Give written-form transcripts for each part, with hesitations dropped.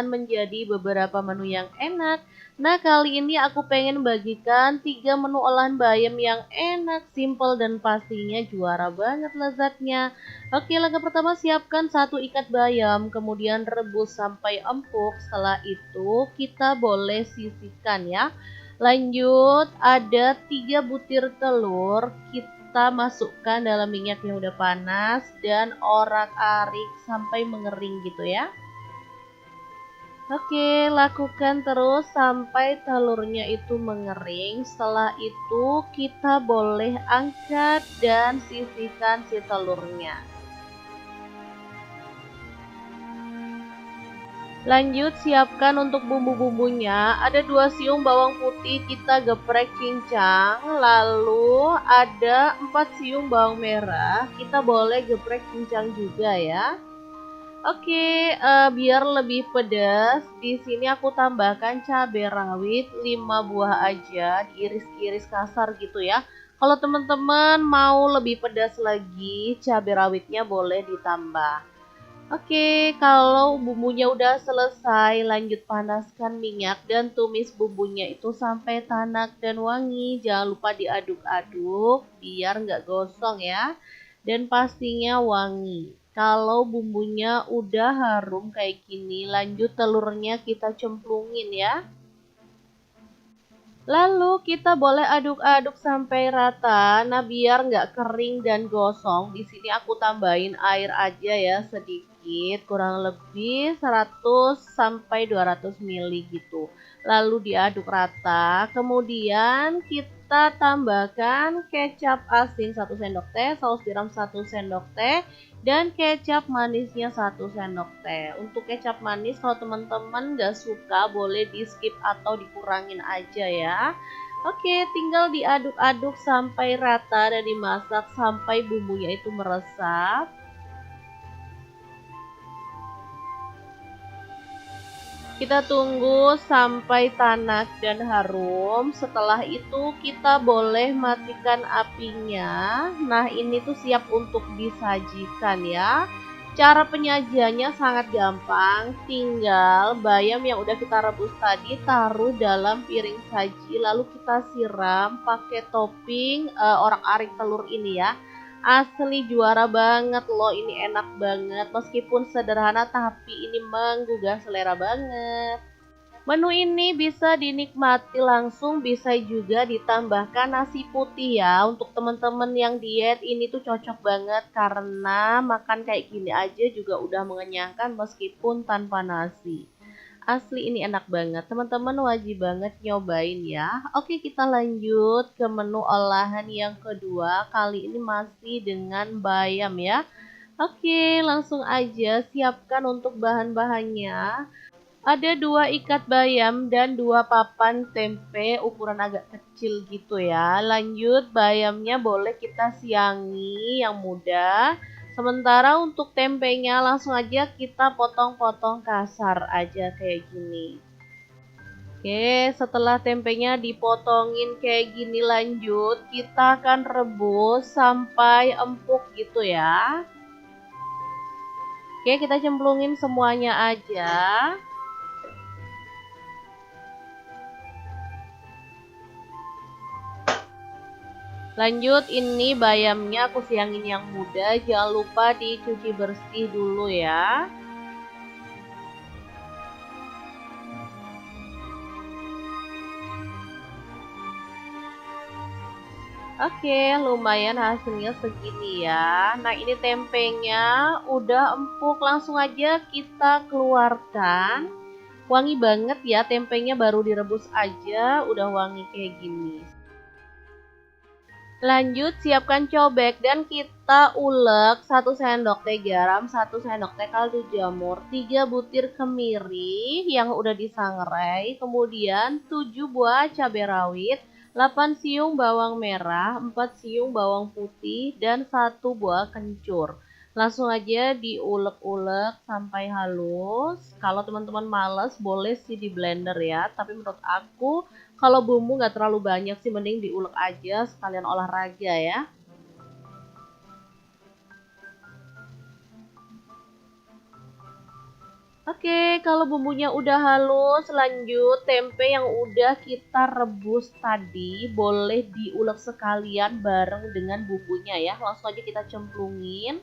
menjadi beberapa menu yang enak. Nah, kali ini aku pengen bagikan 3 menu olahan bayam yang enak, simple dan pastinya juara banget lezatnya. Oke, langkah pertama siapkan 1 ikat bayam, kemudian rebus sampai empuk. Setelah itu kita boleh sisihkan ya. Lanjut, ada 3 butir telur, kita masukkan dalam minyak yang udah panas dan orak-arik sampai mengering gitu ya. Oke, lakukan terus sampai telurnya itu mengering. Setelah itu kita boleh angkat dan sisihkan si telurnya. Lanjut siapkan untuk bumbu-bumbunya. Ada 2 siung bawang putih kita geprek cincang. Lalu ada 4 siung bawang merah. Kita boleh geprek cincang juga ya. Oke, biar lebih pedas, di sini aku tambahkan cabai rawit 5 buah aja, diiris-iris kasar gitu ya. Kalau teman-teman mau lebih pedas lagi, cabai rawitnya boleh ditambah. Oke, kalau bumbunya udah selesai, lanjut panaskan minyak dan tumis bumbunya itu sampai tanak dan wangi. Jangan lupa diaduk-aduk biar nggak gosong ya. Dan pastinya wangi. Kalau bumbunya udah harum kayak gini, lanjut telurnya kita cemplungin ya. Lalu kita boleh aduk-aduk sampai rata. Nah, biar nggak kering dan gosong, di sini aku tambahin air aja ya sedikit, kurang lebih 100 sampai 200 ml gitu. Lalu diaduk rata. Kemudian kita tambahkan kecap asin 1 sendok teh, saus tiram 1 sendok teh, dan kecap manisnya 1 sendok teh. Untuk kecap manis kalau teman-teman nggak suka boleh di skip atau dikurangin aja ya. Oke, tinggal diaduk-aduk sampai rata dan dimasak sampai bumbunya itu meresap. Kita tunggu sampai tanak dan harum. Setelah itu kita boleh matikan apinya. Nah, ini tuh siap untuk disajikan ya. Cara penyajiannya sangat gampang. Tinggal bayam yang udah kita rebus tadi taruh dalam piring saji. Lalu kita siram pakai topping orak-arik telur ini ya. Asli juara banget loh, ini enak banget. Meskipun sederhana tapi ini menggugah selera banget. Menu ini bisa dinikmati langsung, bisa juga ditambahkan nasi putih ya. Untuk teman-teman yang diet ini tuh cocok banget karena makan kayak gini aja juga udah mengenyangkan meskipun tanpa nasi. Asli ini enak banget, teman-teman wajib banget nyobain ya. Oke, kita lanjut ke menu olahan yang kedua. Kali ini masih dengan bayam ya. Oke, langsung aja siapkan untuk bahan-bahannya. Ada 2 ikat bayam dan 2 papan tempe ukuran agak kecil gitu ya. Lanjut bayamnya boleh kita siangi yang muda. Sementara untuk tempenya langsung aja kita potong-potong kasar aja kayak gini. Oke, setelah tempenya dipotongin kayak gini lanjut, kita akan rebus sampai empuk gitu ya. Oke, kita cemplungin semuanya aja. Lanjut, ini bayamnya aku siangin yang muda, jangan lupa dicuci bersih dulu ya. Oke, lumayan hasilnya segini ya. Nah, ini tempenya udah empuk, langsung aja kita keluarkan. Wangi banget ya, tempenya baru direbus aja udah wangi kayak gini. Lanjut siapkan cobek dan kita ulek 1 sendok teh garam, 1 sendok teh kaldu jamur, 3 butir kemiri yang udah disangrai, kemudian 7 buah cabai rawit, 8 siung bawang merah, 4 siung bawang putih, dan 1 buah kencur. Langsung aja diulek-ulek sampai halus. Kalau teman-teman males boleh sih di blender ya, tapi menurut aku kalau bumbu nggak terlalu banyak sih mending diulek aja sekalian olahraga ya. Oke, kalau bumbunya udah halus, lanjut tempe yang udah kita rebus tadi boleh diulek sekalian bareng dengan bumbunya ya. Langsung aja kita cemplungin.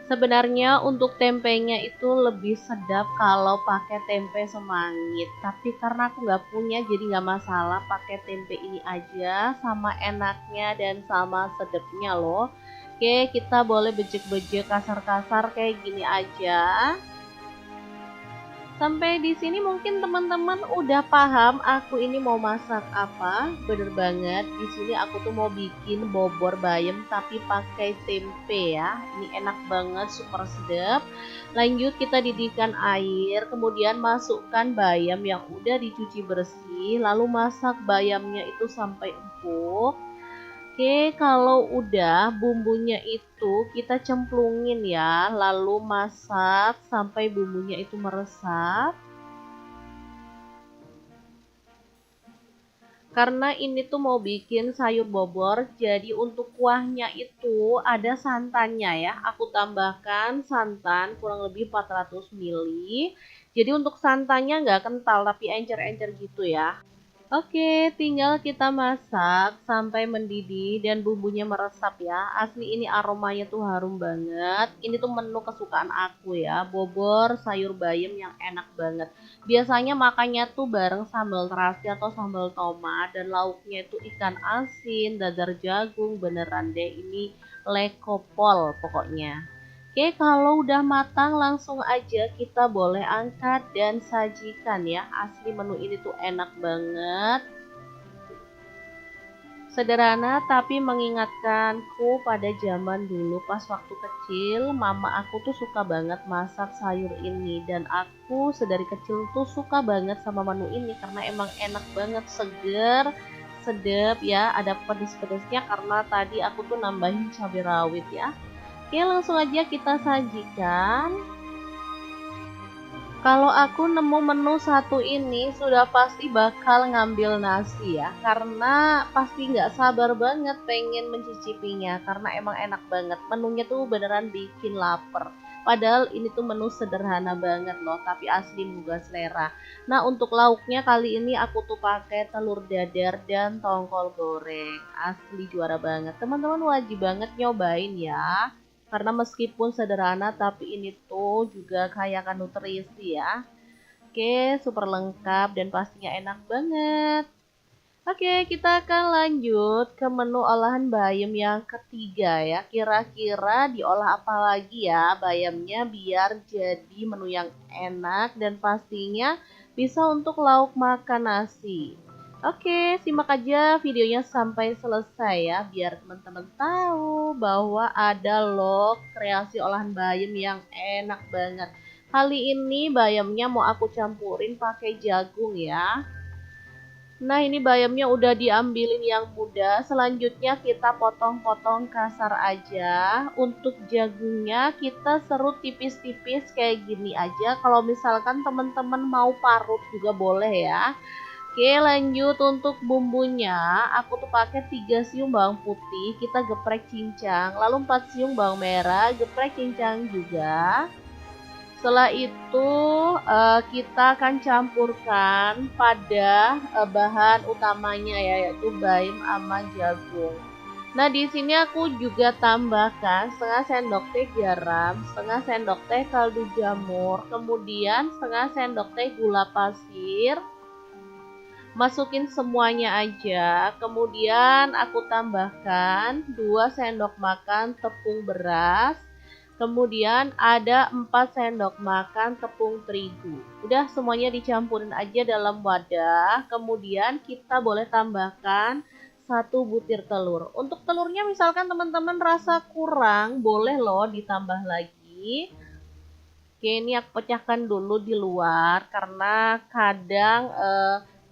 Sebenarnya untuk tempenya itu lebih sedap kalau pakai tempe semangit. Tapi karena aku nggak punya, jadi nggak masalah pakai tempe ini aja. Sama enaknya dan sama sedapnya loh. Oke, kita boleh bejek-bejek kasar-kasar kayak gini aja. Sampai di sini mungkin teman-teman udah paham aku ini mau masak apa. Bener banget, di sini aku tuh mau bikin bobor bayam tapi pakai tempe ya. Ini enak banget, super sedap. Lanjut kita didihkan air, kemudian masukkan bayam yang udah dicuci bersih, lalu masak bayamnya itu sampai empuk. Oke, kalau udah bumbunya itu kita cemplungin ya, lalu masak sampai bumbunya itu meresap. Karena ini tuh mau bikin sayur bobor, jadi untuk kuahnya itu ada santannya ya. Aku tambahkan santan kurang lebih 400 ml. Jadi untuk santannya nggak kental tapi encer-encer gitu ya. Oke, tinggal kita masak sampai mendidih dan bumbunya meresap ya. Asli ini aromanya tuh harum banget. Ini tuh menu kesukaan aku ya, bobor sayur bayam yang enak banget. Biasanya makannya tuh bareng sambal terasi atau sambal tomat dan lauknya itu ikan asin, dadar jagung, beneran deh ini lekopol pokoknya. Oke, kalau udah matang langsung aja kita boleh angkat dan sajikan ya. Asli menu ini tuh enak banget. Sederhana tapi mengingatkanku pada zaman dulu pas waktu kecil, mama aku tuh suka banget masak sayur ini dan aku sedari kecil tuh suka banget sama menu ini karena emang enak banget, seger, sedap ya, ada pedes-pedesnya karena tadi aku tuh nambahin cabai rawit ya. Oke, langsung aja kita sajikan. Kalau aku nemu menu satu ini sudah pasti bakal ngambil nasi ya, karena pasti nggak sabar banget pengen mencicipinya, karena emang enak banget. Menunya tuh beneran bikin lapar. Padahal ini tuh menu sederhana banget loh, tapi asli menggugah selera. Nah untuk lauknya kali ini aku tuh pakai telur dadar dan tongkol goreng. Asli juara banget. Teman-teman wajib banget nyobain ya. Karena meskipun sederhana tapi ini tuh juga kaya akan nutrisi ya. Oke, super lengkap dan pastinya enak banget. Oke, kita akan lanjut ke menu olahan bayam yang ketiga ya. Kira-kira diolah apa lagi ya bayamnya biar jadi menu yang enak dan pastinya bisa untuk lauk makan nasi. Oke, simak aja videonya sampai selesai ya biar teman-teman tahu bahwa ada loh kreasi olahan bayam yang enak banget. Kali ini bayamnya mau aku campurin pakai jagung ya. Nah ini bayamnya udah diambilin yang muda. Selanjutnya kita potong-potong kasar aja. Untuk jagungnya kita serut tipis-tipis kayak gini aja. Kalau misalkan teman-teman mau parut juga boleh ya. Oke lanjut untuk bumbunya. Aku tuh pakai 3 siung bawang putih. Kita geprek cincang. Lalu 4 siung bawang merah. Geprek cincang juga. Setelah itu kita akan campurkan pada bahan utamanya ya, yaitu bayam sama jagung. Nah di sini aku juga tambahkan setengah sendok teh garam, setengah sendok teh kaldu jamur, kemudian setengah sendok teh gula pasir. Masukin semuanya aja, kemudian aku tambahkan 2 sendok makan tepung beras. Kemudian ada 4 sendok makan tepung terigu. Udah semuanya dicampurin aja dalam wadah. Kemudian kita boleh tambahkan 1 butir telur. Untuk telurnya misalkan teman-teman rasa kurang, boleh loh ditambah lagi. Oke, ini aku pecahkan dulu di luar karena kadang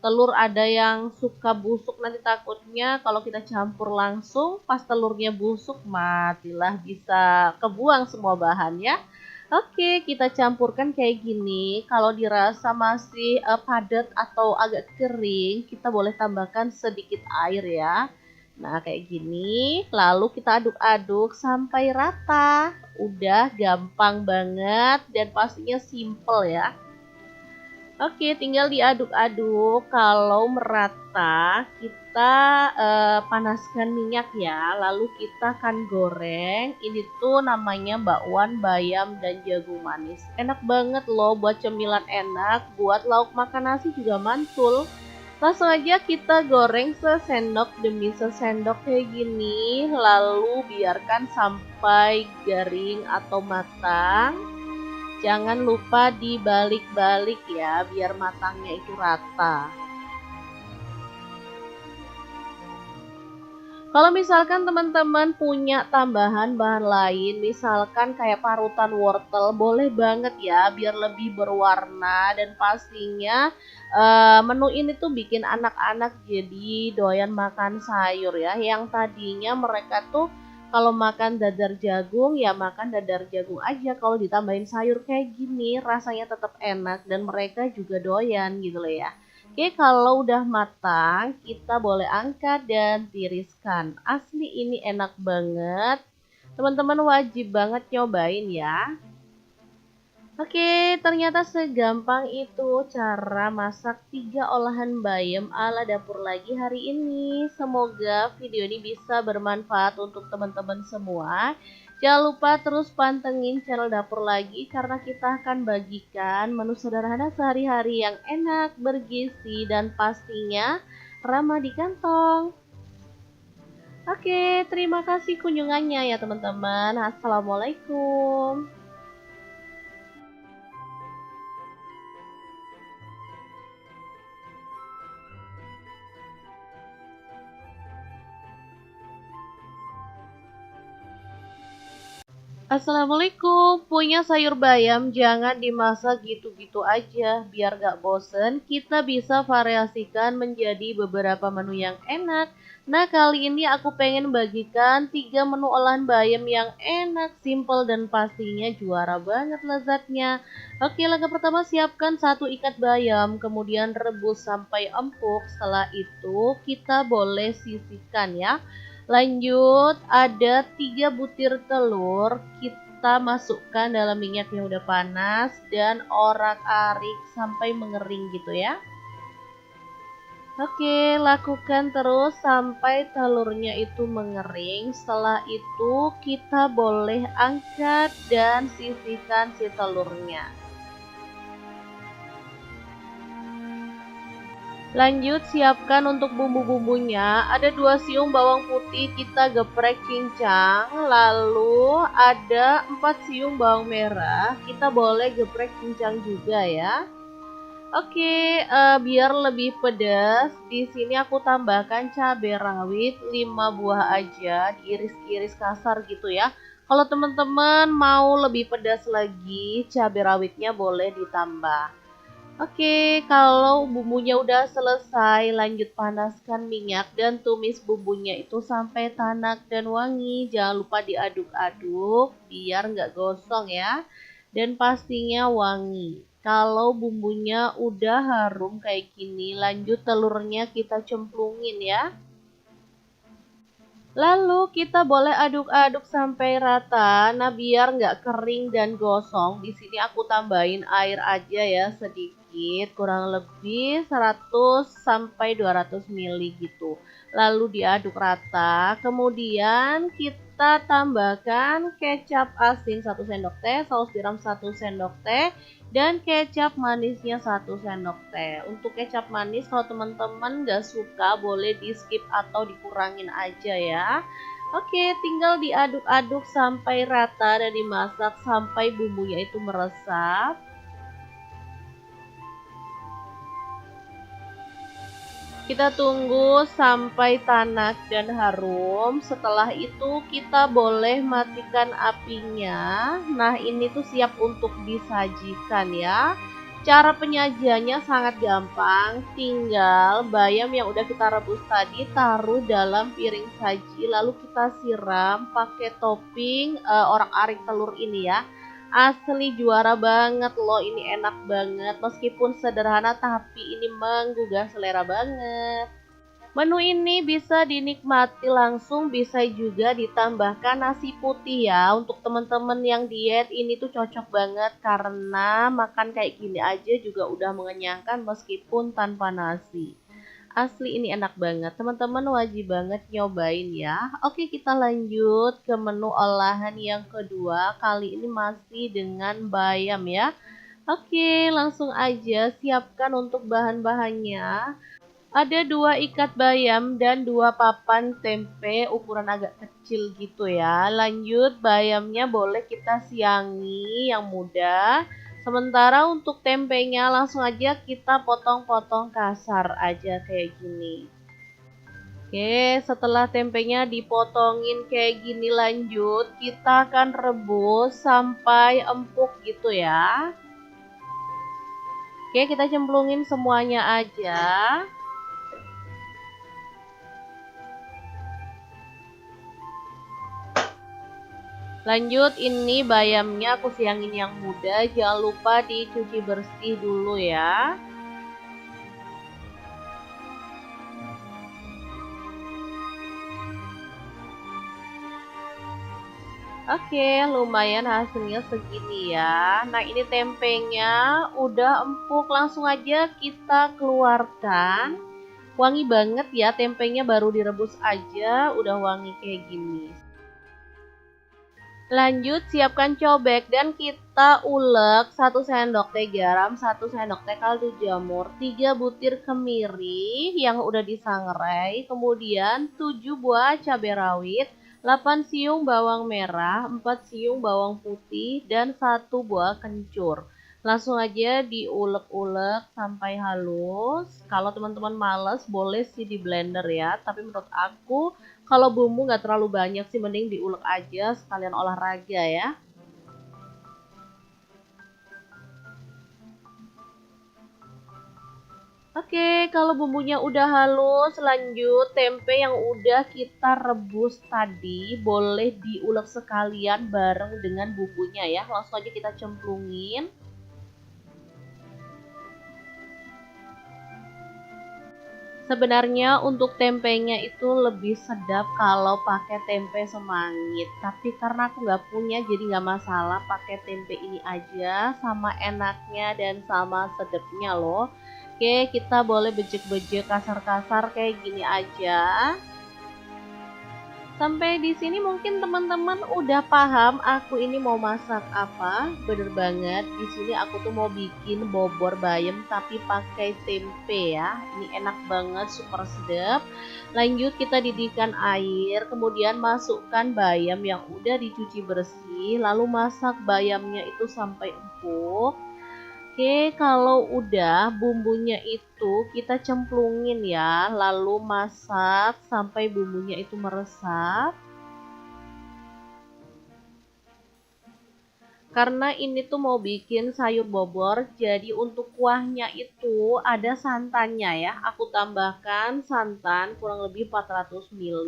telur ada yang suka busuk, nanti takutnya kalau kita campur langsung pas telurnya busuk matilah, bisa kebuang semua bahannya. Oke, kita campurkan kayak gini. Kalau dirasa masih padat atau agak kering, kita boleh tambahkan sedikit air ya. Nah, kayak gini, lalu kita aduk-aduk sampai rata. Udah gampang banget dan pastinya simple ya. Oke, tinggal diaduk-aduk. Kalau merata, kita panaskan minyak ya. Lalu kita akan goreng. Ini tuh namanya bakwan bayam dan jagung manis. Enak banget loh buat cemilan enak. Buat lauk makan nasi juga mantul. Langsung aja kita goreng sesendok demi sesendok kayak gini. Lalu biarkan sampai garing atau matang. Jangan lupa dibalik-balik ya, biar matangnya itu rata. Kalau misalkan teman-teman punya tambahan bahan lain, misalkan kayak parutan wortel, boleh banget ya, biar lebih berwarna dan pastinya menu ini tuh bikin anak-anak jadi doyan makan sayur ya. Yang tadinya mereka tuh kalau makan dadar jagung ya makan dadar jagung aja. Kalau ditambahin sayur kayak gini, rasanya tetap enak dan mereka juga doyan gitu loh ya. Oke, kalau udah matang, kita boleh angkat dan tiriskan. Asli ini enak banget. Teman-teman wajib banget nyobain ya. Oke, ternyata segampang itu cara masak 3 olahan bayam ala dapur lagi hari ini. Semoga video ini bisa bermanfaat untuk teman-teman semua. Jangan lupa terus pantengin channel dapur lagi karena kita akan bagikan menu sederhana sehari-hari yang enak, bergizi, dan pastinya ramah di kantong. Oke, terima kasih kunjungannya ya teman-teman. Assalamualaikum. Assalamualaikum, punya sayur bayam jangan dimasak gitu-gitu aja biar gak bosen. Kita bisa variasikan menjadi beberapa menu yang enak. Nah, kali ini aku pengen bagikan 3 menu olahan bayam yang enak, simple, dan pastinya juara banget lezatnya. Oke, langkah pertama siapkan 1 ikat bayam, kemudian rebus sampai empuk. Setelah itu kita boleh sisihkan ya. Lanjut, ada 3 butir telur, kita masukkan dalam minyak yang udah panas dan orak-arik sampai mengering gitu ya. Oke, lakukan terus sampai telurnya itu mengering. Setelah itu kita boleh angkat dan sisihkan si telurnya. Lanjut siapkan untuk bumbu-bumbunya. Ada 2 siung bawang putih kita geprek cincang. Lalu ada 4 siung bawang merah. Kita boleh geprek cincang juga ya. Oke, biar lebih pedas, di sini aku tambahkan cabai rawit 5 buah aja, diiris-iris kasar gitu ya. Kalau teman-teman mau lebih pedas lagi, cabai rawitnya boleh ditambah. Oke, kalau bumbunya udah selesai, lanjut panaskan minyak dan tumis bumbunya itu sampai tanak dan wangi. Jangan lupa diaduk-aduk biar nggak gosong ya. Dan pastinya wangi. Kalau bumbunya udah harum kayak gini, lanjut telurnya kita cemplungin ya. Lalu kita boleh aduk-aduk sampai rata. Nah, biar nggak kering dan gosong, di sini aku tambahin air aja ya sedikit, kurang lebih 100 sampai 200 ml gitu. Lalu diaduk rata. Kemudian kita tambahkan kecap asin 1 sendok teh, saus tiram 1 sendok teh, dan kecap manisnya 1 sendok teh. Untuk kecap manis kalau teman-teman nggak suka boleh di skip atau dikurangin aja ya. Oke, tinggal diaduk-aduk sampai rata dan dimasak sampai bumbunya itu meresap. Kita tunggu sampai tanak dan harum. Setelah itu kita boleh matikan apinya. Nah, ini tuh siap untuk disajikan ya. Cara penyajiannya sangat gampang. Tinggal bayam yang udah kita rebus tadi taruh dalam piring saji. Lalu kita siram pakai topping orak-arik telur ini ya. Asli juara banget loh, ini enak banget. Meskipun sederhana tapi ini menggugah selera banget. Menu ini bisa dinikmati langsung, bisa juga ditambahkan nasi putih ya. Untuk teman-teman yang diet ini tuh cocok banget karena makan kayak gini aja juga udah mengenyangkan meskipun tanpa nasi. Asli ini enak banget, teman-teman wajib banget nyobain ya. Oke, kita lanjut ke menu olahan yang kedua. Kali ini masih dengan bayam ya. Oke, langsung aja siapkan untuk bahan-bahannya. Ada 2 ikat bayam dan 2 papan tempe ukuran agak kecil gitu ya. Lanjut, bayamnya boleh kita siangi yang muda. Sementara untuk tempenya langsung aja kita potong-potong kasar aja kayak gini. Oke, setelah tempenya dipotongin kayak gini, lanjut kita akan rebus sampai empuk gitu ya. Oke, kita cemplungin semuanya aja. Lanjut, ini bayamnya aku siangin yang muda, jangan lupa dicuci bersih dulu ya. Oke, lumayan hasilnya segini ya. Nah, ini tempenya udah empuk, langsung aja kita keluarkan. Wangi banget ya, tempenya baru direbus aja udah wangi kayak gini. Lanjut, siapkan cobek dan kita ulek 1 sendok teh garam, 1 sendok teh kaldu jamur, 3 butir kemiri yang udah disangrai, kemudian 7 buah cabai rawit, 8 siung bawang merah, 4 siung bawang putih, dan 1 buah kencur. Langsung aja diulek-ulek sampai halus. Kalau teman-teman males boleh sih di blender ya, tapi menurut aku kalau bumbu nggak terlalu banyak sih mending diulek aja sekalian olahraga ya. Oke, kalau bumbunya udah halus, lanjut tempe yang udah kita rebus tadi boleh diulek sekalian bareng dengan bumbunya ya. Langsung aja kita cemplungin. Sebenarnya untuk tempenya itu lebih sedap kalau pakai tempe semangit, tapi karena aku nggak punya jadi nggak masalah pakai tempe ini aja, sama enaknya dan sama sedapnya loh. Oke, kita boleh bejek-bejek kasar-kasar kayak gini aja. Sampai di sini mungkin teman-teman udah paham aku ini mau masak apa. Bener banget, di sini aku tuh mau bikin bobor bayam tapi pakai tempe ya. Ini enak banget, super sedap. Lanjut kita didihkan air, kemudian masukkan bayam yang udah dicuci bersih, lalu masak bayamnya itu sampai empuk. Oke, kalau udah bumbunya itu kita cemplungin ya, lalu masak sampai bumbunya itu meresap. Karena ini tuh mau bikin sayur bobor, jadi untuk kuahnya itu ada santannya ya. Aku tambahkan santan kurang lebih 400 ml.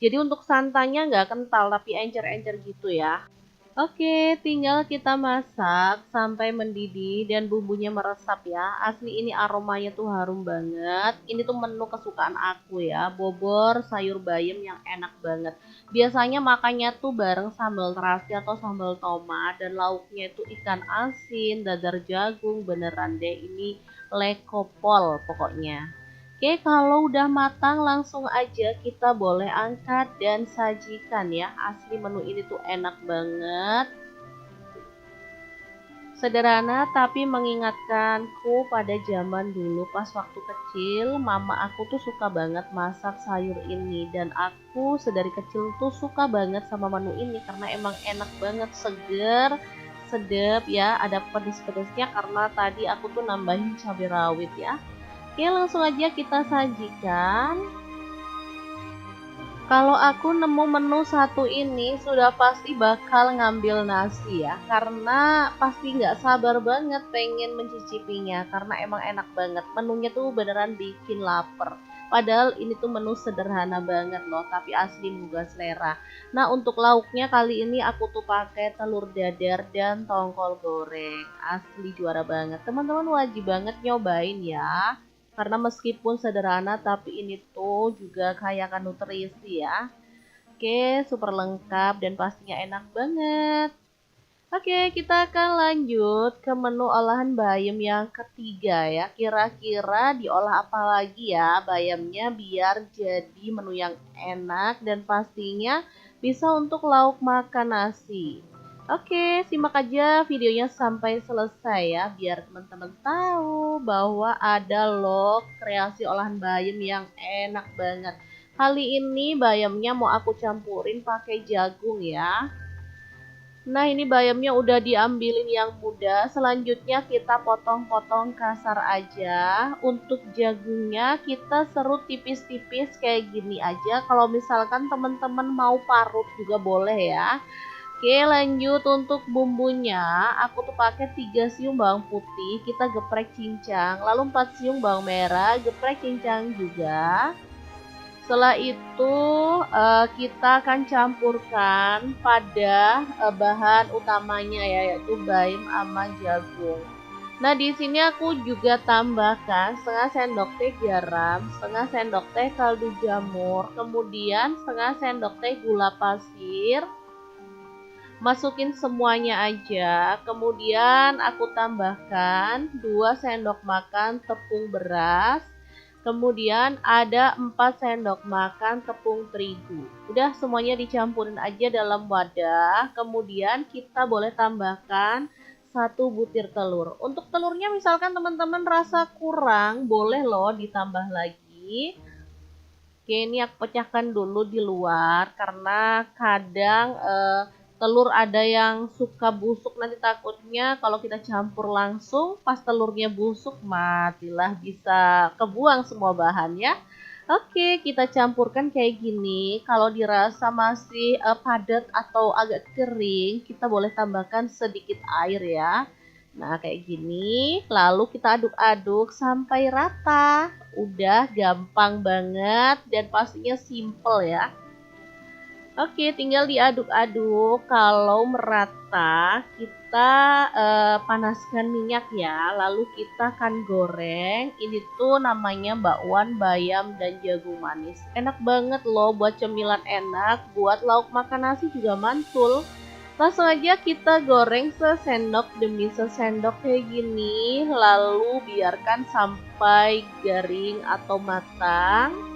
Jadi untuk santannya nggak kental tapi encer-encer gitu ya. Oke, tinggal kita masak sampai mendidih dan bumbunya meresap ya. Asli ini aromanya tuh harum banget. Ini tuh menu kesukaan aku ya, bobor sayur bayam yang enak banget. Biasanya makannya tuh bareng sambal terasi atau sambal tomat dan lauknya itu ikan asin, dadar jagung, beneran deh ini lekopol pokoknya. Oke, kalau udah matang langsung aja kita boleh angkat dan sajikan ya. Asli menu ini tuh enak banget. Sederhana tapi mengingatkanku pada zaman dulu pas waktu kecil, mama aku tuh suka banget masak sayur ini dan aku sedari kecil tuh suka banget sama menu ini karena emang enak banget, seger, sedap ya, ada pedes-pedesnya karena tadi aku tuh nambahin cabai rawit ya. Oke, langsung aja kita sajikan. Kalau aku nemu menu satu ini sudah pasti bakal ngambil nasi ya, karena pasti nggak sabar banget pengen mencicipinya, karena emang enak banget. Menunya tuh beneran bikin lapar. Padahal ini tuh menu sederhana banget loh, tapi asli menggugah selera. Nah, untuk lauknya kali ini aku tuh pakai telur dadar dan tongkol goreng. Asli juara banget. Teman-teman wajib banget nyobain ya. karena meskipun sederhana tapi ini tuh juga kaya akan nutrisi ya. Oke, super lengkap dan pastinya enak banget. Oke, kita akan lanjut ke menu olahan bayam yang ketiga ya. Kira-kira diolah apa lagi ya bayamnya biar jadi menu yang enak dan pastinya bisa untuk lauk makan nasi. Oke, simak aja videonya sampai selesai ya biar teman-teman tahu bahwa ada loh kreasi olahan bayam yang enak banget. Kali ini bayamnya mau aku campurin pakai jagung ya. Nah, ini bayamnya udah diambilin yang muda. Selanjutnya kita potong-potong kasar aja. Untuk jagungnya kita serut tipis-tipis kayak gini aja. Kalau misalkan teman-teman mau parut juga boleh ya. Oke, lanjut untuk bumbunya. Aku tuh pakai 3 siung bawang putih, kita geprek cincang. Lalu 4 siung bawang merah, geprek cincang juga. Setelah itu kita akan campurkan pada bahan utamanya ya, yaitu bayam sama jagung. Nah, di sini aku juga tambahkan setengah sendok teh garam, setengah sendok teh kaldu jamur, kemudian setengah sendok teh gula pasir. Masukin semuanya aja, kemudian aku tambahkan 2 sendok makan tepung beras. Kemudian ada 4 sendok makan tepung terigu. Udah semuanya dicampurin aja dalam wadah. Kemudian kita boleh tambahkan 1 butir telur. Untuk telurnya misalkan teman-teman rasa kurang, boleh loh ditambah lagi. Oke, ini aku pecahkan dulu di luar karena kadang telur ada yang suka busuk, nanti takutnya kalau kita campur langsung pas telurnya busuk matilah, bisa kebuang semua bahannya. Oke, kita campurkan kayak gini. Kalau dirasa masih padat atau agak kering, kita boleh tambahkan sedikit air ya. Nah, kayak gini, lalu kita aduk-aduk sampai rata. Udah gampang banget dan pastinya simple ya. Oke, tinggal diaduk-aduk. Kalau merata, kita panaskan minyak ya. Lalu kita akan goreng. Ini tuh namanya bakwan bayam dan jagung manis. Enak banget loh buat cemilan enak. Buat lauk makan nasi juga mantul. Langsung aja kita goreng sesendok demi sesendok kayak gini. Lalu biarkan sampai garing atau matang.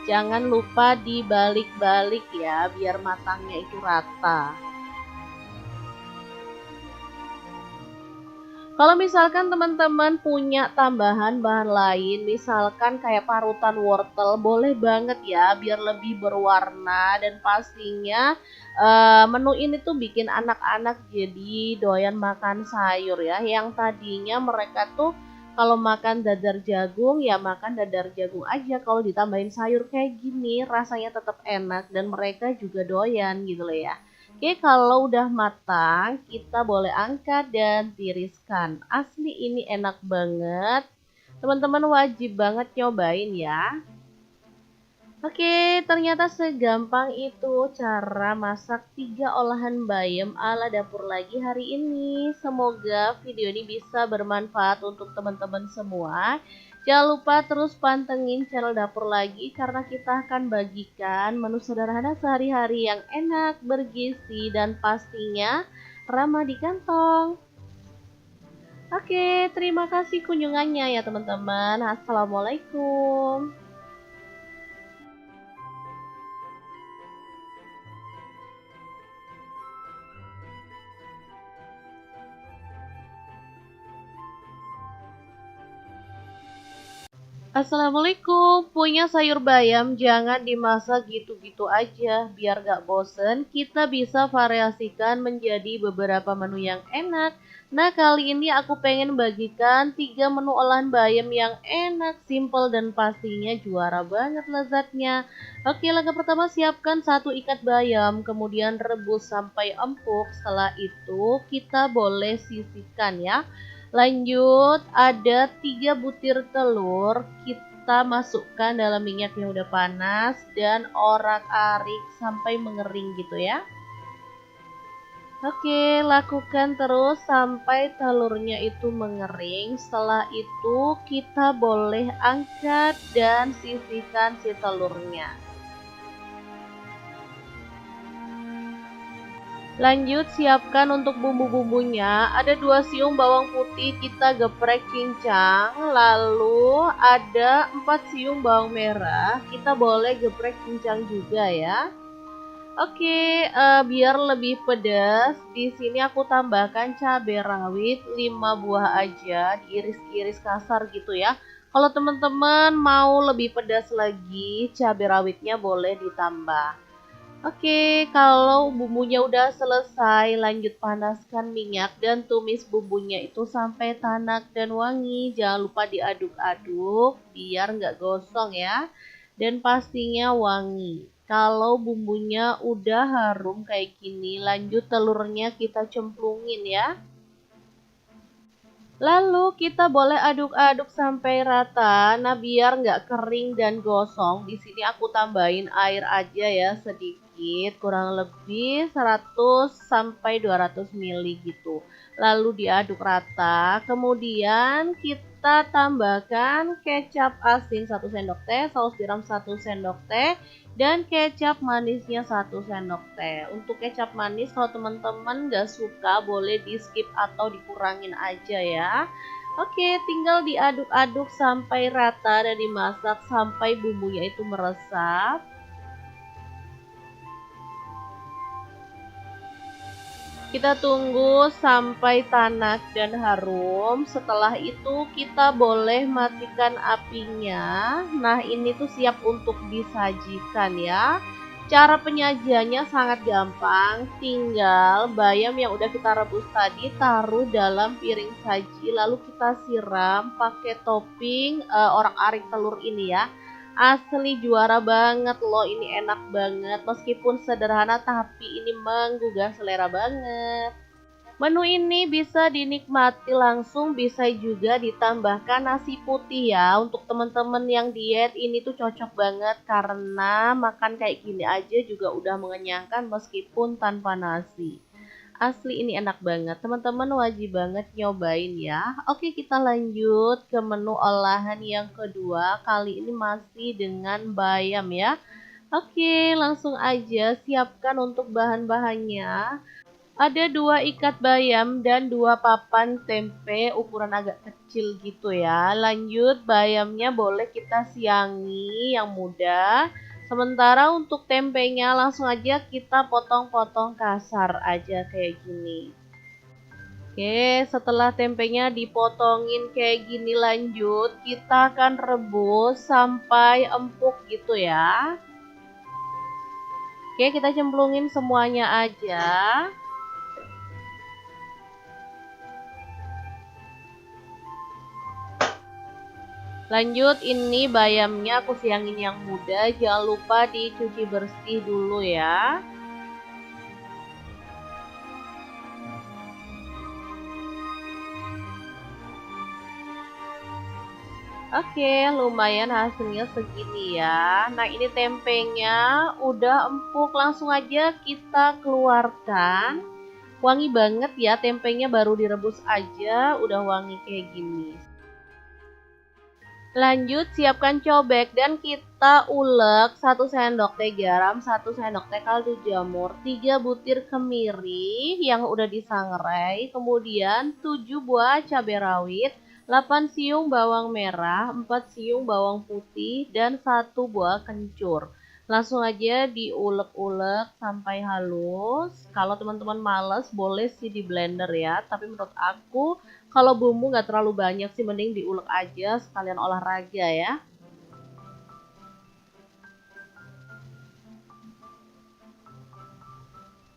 Jangan lupa dibalik-balik ya, biar matangnya itu rata. Kalau misalkan teman-teman punya tambahan bahan lain, misalkan kayak parutan wortel, boleh banget ya, biar lebih berwarna dan pastinya menu ini tuh bikin anak-anak jadi doyan makan sayur ya. Yang tadinya mereka tuh kalau makan dadar jagung ya makan dadar jagung aja, kalau ditambahin sayur kayak gini rasanya tetap enak dan mereka juga doyan gitu loh ya. Oke, kalau udah matang kita boleh angkat dan tiriskan. Asli ini enak banget. Teman-teman wajib banget nyobain ya. Oke, ternyata segampang itu cara masak 3 olahan bayam ala dapur lagi hari ini. Semoga video ini bisa bermanfaat untuk teman-teman semua. Jangan lupa terus pantengin channel dapur lagi karena kita akan bagikan menu sederhana sehari-hari yang enak, bergizi, dan pastinya ramah di kantong. Oke, terima kasih kunjungannya ya teman-teman. Assalamualaikum. Assalamualaikum, punya sayur bayam jangan dimasak gitu-gitu aja. Biar gak bosen, kita bisa variasikan menjadi beberapa menu yang enak. Nah, kali ini aku pengen bagikan 3 menu olahan bayam yang enak, simple, dan pastinya juara banget lezatnya. Oke, langkah pertama siapkan 1 ikat bayam, kemudian rebus sampai empuk. Setelah itu kita boleh sisihkan ya. Lanjut, ada 3 butir telur, kita masukkan dalam minyak yang udah panas dan orak-arik sampai mengering gitu ya. Oke, lakukan terus sampai telurnya itu mengering. Setelah itu kita boleh angkat dan sisihkan si telurnya. Lanjut siapkan untuk bumbu-bumbunya. Ada 2 siung bawang putih kita geprek cincang. Lalu ada 4 siung bawang merah. Kita boleh geprek cincang juga ya. Oke, biar lebih pedas, di sini aku tambahkan cabai rawit 5 buah aja, diiris-iris kasar gitu ya. Kalau teman-teman mau lebih pedas lagi, cabai rawitnya boleh ditambah. Oke, kalau bumbunya udah selesai, lanjut panaskan minyak dan tumis bumbunya itu sampai tanak dan wangi. Jangan lupa diaduk-aduk biar nggak gosong ya. Dan pastinya wangi. Kalau bumbunya udah harum kayak gini, lanjut telurnya kita cemplungin ya. Lalu kita boleh aduk-aduk sampai rata. Nah, biar nggak kering dan gosong, di sini aku tambahin air aja ya sedikit, kurang lebih 100 sampai 200 ml gitu. Lalu diaduk rata. Kemudian kita tambahkan kecap asin 1 sendok teh, saus tiram 1 sendok teh, dan kecap manisnya 1 sendok teh. Untuk kecap manis kalau teman-teman nggak suka boleh di skip atau dikurangin aja ya. Oke, tinggal diaduk-aduk sampai rata dan dimasak sampai bumbunya itu meresap. Kita tunggu sampai tanak dan harum. Setelah itu kita boleh matikan apinya. Nah, ini tuh siap untuk disajikan ya. Cara penyajiannya sangat gampang. Tinggal bayam yang udah kita rebus tadi taruh dalam piring saji. Lalu kita siram pakai topping orak-arik telur ini ya. Asli juara banget loh, ini enak banget. Meskipun sederhana tapi ini menggugah selera banget. Menu ini bisa dinikmati langsung, bisa juga ditambahkan nasi putih ya. Untuk teman-teman yang diet ini tuh cocok banget karena makan kayak gini aja juga udah mengenyangkan meskipun tanpa nasi. Asli ini enak banget, teman-teman wajib banget nyobain ya. Oke, kita lanjut ke menu olahan yang kedua. Kali ini masih dengan bayam ya. Oke, langsung aja siapkan untuk bahan-bahannya. Ada 2 ikat bayam dan 2 papan tempe ukuran agak kecil gitu ya. Lanjut bayamnya boleh kita siangi yang muda. Sementara untuk tempenya langsung aja kita potong-potong kasar aja kayak gini. Oke, setelah tempenya dipotongin kayak gini lanjut, kita akan rebus sampai empuk gitu ya. Oke, kita cemplungin semuanya aja. Lanjut, ini bayamnya aku siangin yang muda, jangan lupa dicuci bersih dulu ya. Oke, lumayan hasilnya segini ya. Nah, ini tempenya udah empuk, langsung aja kita keluarkan. Wangi banget ya, tempenya baru direbus aja udah wangi kayak gini. Lanjut siapkan cobek dan kita ulek 1 sendok teh garam, 1 sendok teh kaldu jamur, 3 butir kemiri yang udah disangrai, kemudian 7 buah cabai rawit, 8 siung bawang merah, 4 siung bawang putih, dan 1 buah kencur. Langsung aja diulek-ulek sampai halus. Kalau teman-teman males boleh sih di blender ya, tapi menurut aku kalau bumbu nggak terlalu banyak sih mending diulek aja sekalian olahraga ya.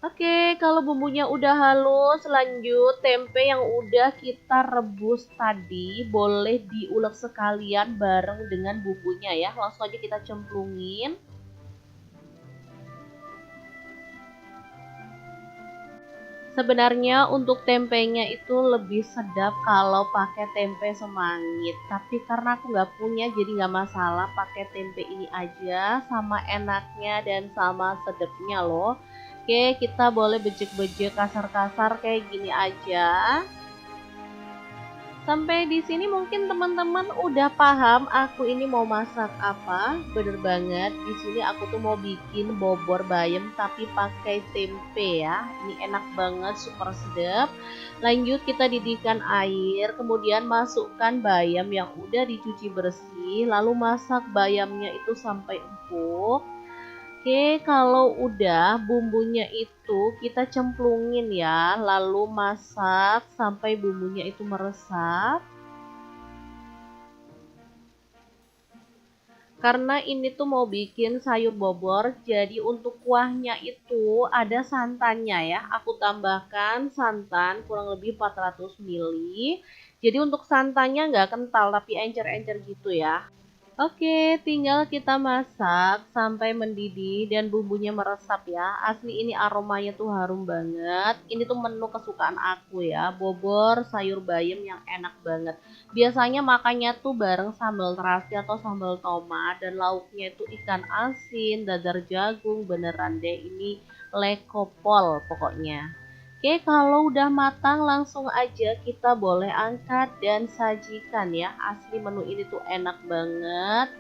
Oke, kalau bumbunya udah halus, lanjut tempe yang udah kita rebus tadi boleh diulek sekalian bareng dengan bumbunya ya. Langsung aja kita cemplungin. Sebenarnya untuk tempenya itu lebih sedap kalau pakai tempe semangit. Tapi karena aku nggak punya jadi nggak masalah pakai tempe ini aja. Sama enaknya dan sama sedapnya loh. Oke, kita boleh bejek-bejek kasar-kasar kayak gini aja. Sampai di sini mungkin teman-teman udah paham aku ini mau masak apa. Bener banget, di sini aku tuh mau bikin bobor bayam tapi pakai tempe ya. Ini enak banget, super sedap. Lanjut kita didihkan air, kemudian masukkan bayam yang udah dicuci bersih, lalu masak bayamnya itu sampai empuk. Oke, kalau udah bumbunya itu kita cemplungin ya, lalu masak sampai bumbunya itu meresap. Karena ini tuh mau bikin sayur bobor, jadi untuk kuahnya itu ada santannya ya. Aku tambahkan santan kurang lebih 400 ml. Jadi untuk santannya nggak kental tapi encer-encer gitu ya. Oke, tinggal kita masak sampai mendidih dan bumbunya meresap ya. Asli ini aromanya tuh harum banget. Ini tuh menu kesukaan aku ya, bobor sayur bayam yang enak banget. Biasanya makannya tuh bareng sambal terasi atau sambal tomat dan lauknya itu ikan asin, dadar jagung, beneran deh ini lekopol pokoknya. Oke, kalau udah matang langsung aja kita boleh angkat dan sajikan ya. Asli menu ini tuh enak banget.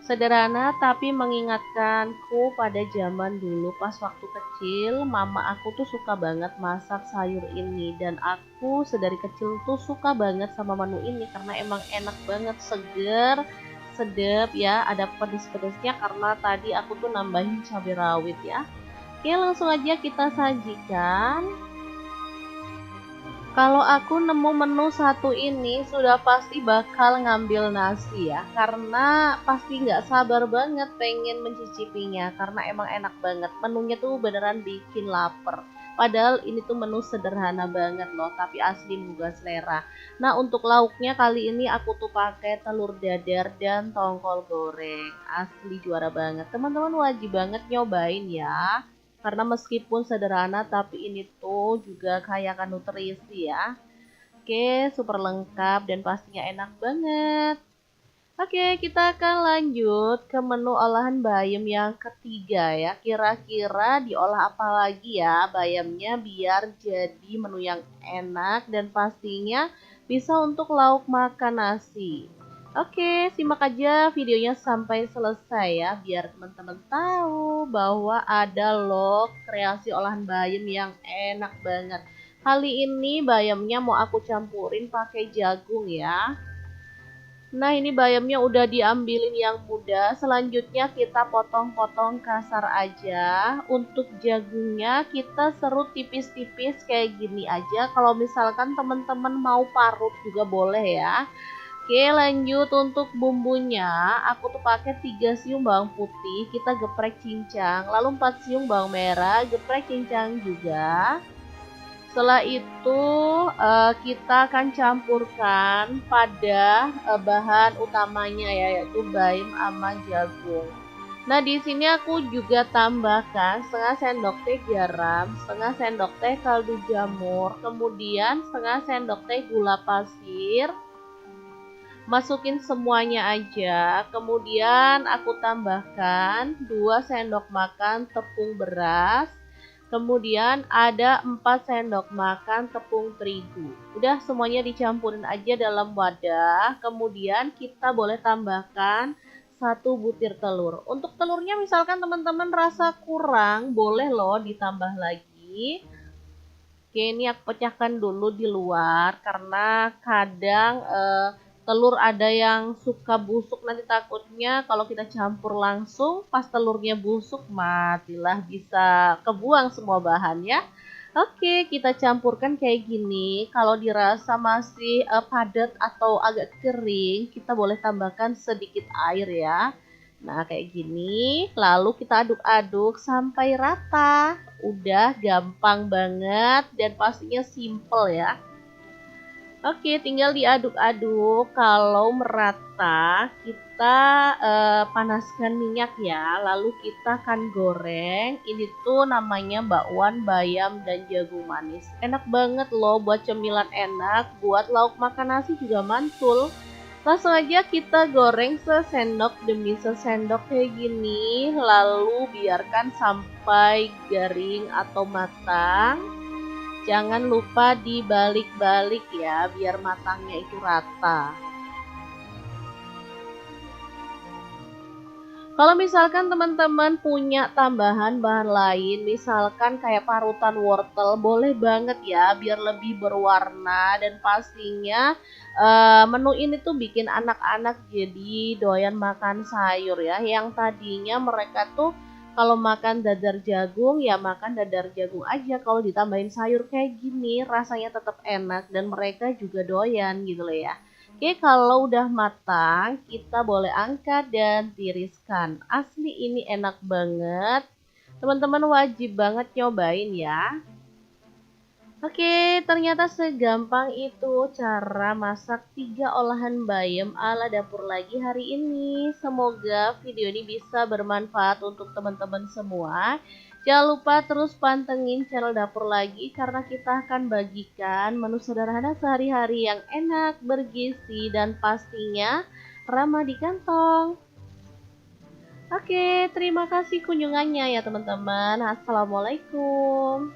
Sederhana tapi mengingatkanku pada zaman dulu pas waktu kecil, mama aku tuh suka banget masak sayur ini dan aku sedari kecil tuh suka banget sama menu ini karena emang enak banget, seger, sedap ya, ada pedes-pedesnya karena tadi aku tuh nambahin cabai rawit ya. Oke, langsung aja kita sajikan. Kalau aku nemu menu satu ini sudah pasti bakal ngambil nasi ya, karena pasti nggak sabar banget pengen mencicipinya, karena emang enak banget. Menunya tuh beneran bikin lapar. Padahal ini tuh menu sederhana banget loh, tapi asli menggugah selera. Nah untuk lauknya kali ini aku tuh pakai telur dadar dan tongkol goreng. Asli juara banget. Teman-teman wajib banget nyobain ya. Karena meskipun sederhana tapi ini tuh juga kaya akan nutrisi ya. Oke, super lengkap dan pastinya enak banget. Oke, kita akan lanjut ke menu olahan bayam yang ketiga ya. Kira-kira diolah apa lagi ya bayamnya biar jadi menu yang enak dan pastinya bisa untuk lauk makan nasi. Oke, simak aja videonya sampai selesai ya, biar teman-teman tahu bahwa ada loh kreasi olahan bayam yang enak banget. Kali ini bayamnya mau aku campurin pakai jagung ya. Nah, ini bayamnya udah diambilin yang muda. Selanjutnya kita potong-potong kasar aja. Untuk jagungnya kita serut tipis-tipis kayak gini aja. Kalau misalkan teman-teman mau parut juga boleh ya. Oke, lanjut untuk bumbunya. Aku tuh pakai 3 siung bawang putih, kita geprek cincang. Lalu 4 siung bawang merah, geprek cincang juga. Setelah itu kita akan campurkan pada bahan utamanya ya, yaitu bayam sama jagung. Nah, di sini aku juga tambahkan setengah sendok teh garam, setengah sendok teh kaldu jamur, kemudian setengah sendok teh gula pasir. Masukin semuanya aja, kemudian aku tambahkan 2 sendok makan tepung beras, kemudian ada 4 sendok makan tepung terigu. Udah semuanya dicampurin aja dalam wadah, kemudian kita boleh tambahkan 1 butir telur. Untuk telurnya misalkan teman-teman rasa kurang, boleh loh ditambah lagi. Oke, ini aku pecahkan dulu di luar karena kadang telur ada yang suka busuk, nanti takutnya kalau kita campur langsung pas telurnya busuk matilah, bisa kebuang semua bahan ya. Oke, kita campurkan kayak gini. Kalau dirasa masih padat atau agak kering, kita boleh tambahkan sedikit air ya. Nah, kayak gini. Lalu kita aduk-aduk sampai rata. Udah gampang banget dan pastinya simple ya. Oke, tinggal diaduk-aduk. Kalau merata, kita panaskan minyak ya. Lalu kita akan goreng. Ini tuh namanya bakwan bayam dan jagung manis. Enak banget loh buat cemilan enak. Buat lauk makan nasi juga mantul. Langsung aja kita goreng sesendok demi sesendok kayak gini, lalu biarkan sampai garing atau matang. Jangan lupa dibalik-balik ya, biar matangnya itu rata. Kalau misalkan teman-teman punya tambahan bahan lain, misalkan kayak parutan wortel, boleh banget ya, biar lebih berwarna dan pastinya menu ini tuh bikin anak-anak jadi doyan makan sayur ya. Yang tadinya mereka tuh kalau makan dadar jagung ya makan dadar jagung aja, kalau ditambahin sayur kayak gini rasanya tetap enak dan mereka juga doyan gitu loh ya. Oke, kalau udah matang, kita boleh angkat dan tiriskan. Asli ini enak banget. Teman-teman wajib banget nyobain ya. Oke, ternyata segampang itu cara masak 3 olahan bayam ala dapur lagi hari ini. Semoga video ini bisa bermanfaat untuk teman-teman semua. Jangan lupa terus pantengin channel dapur lagi karena kita akan bagikan menu sederhana sehari-hari yang enak, bergizi, dan pastinya ramah di kantong. Oke, terima kasih kunjungannya ya teman-teman. Assalamualaikum.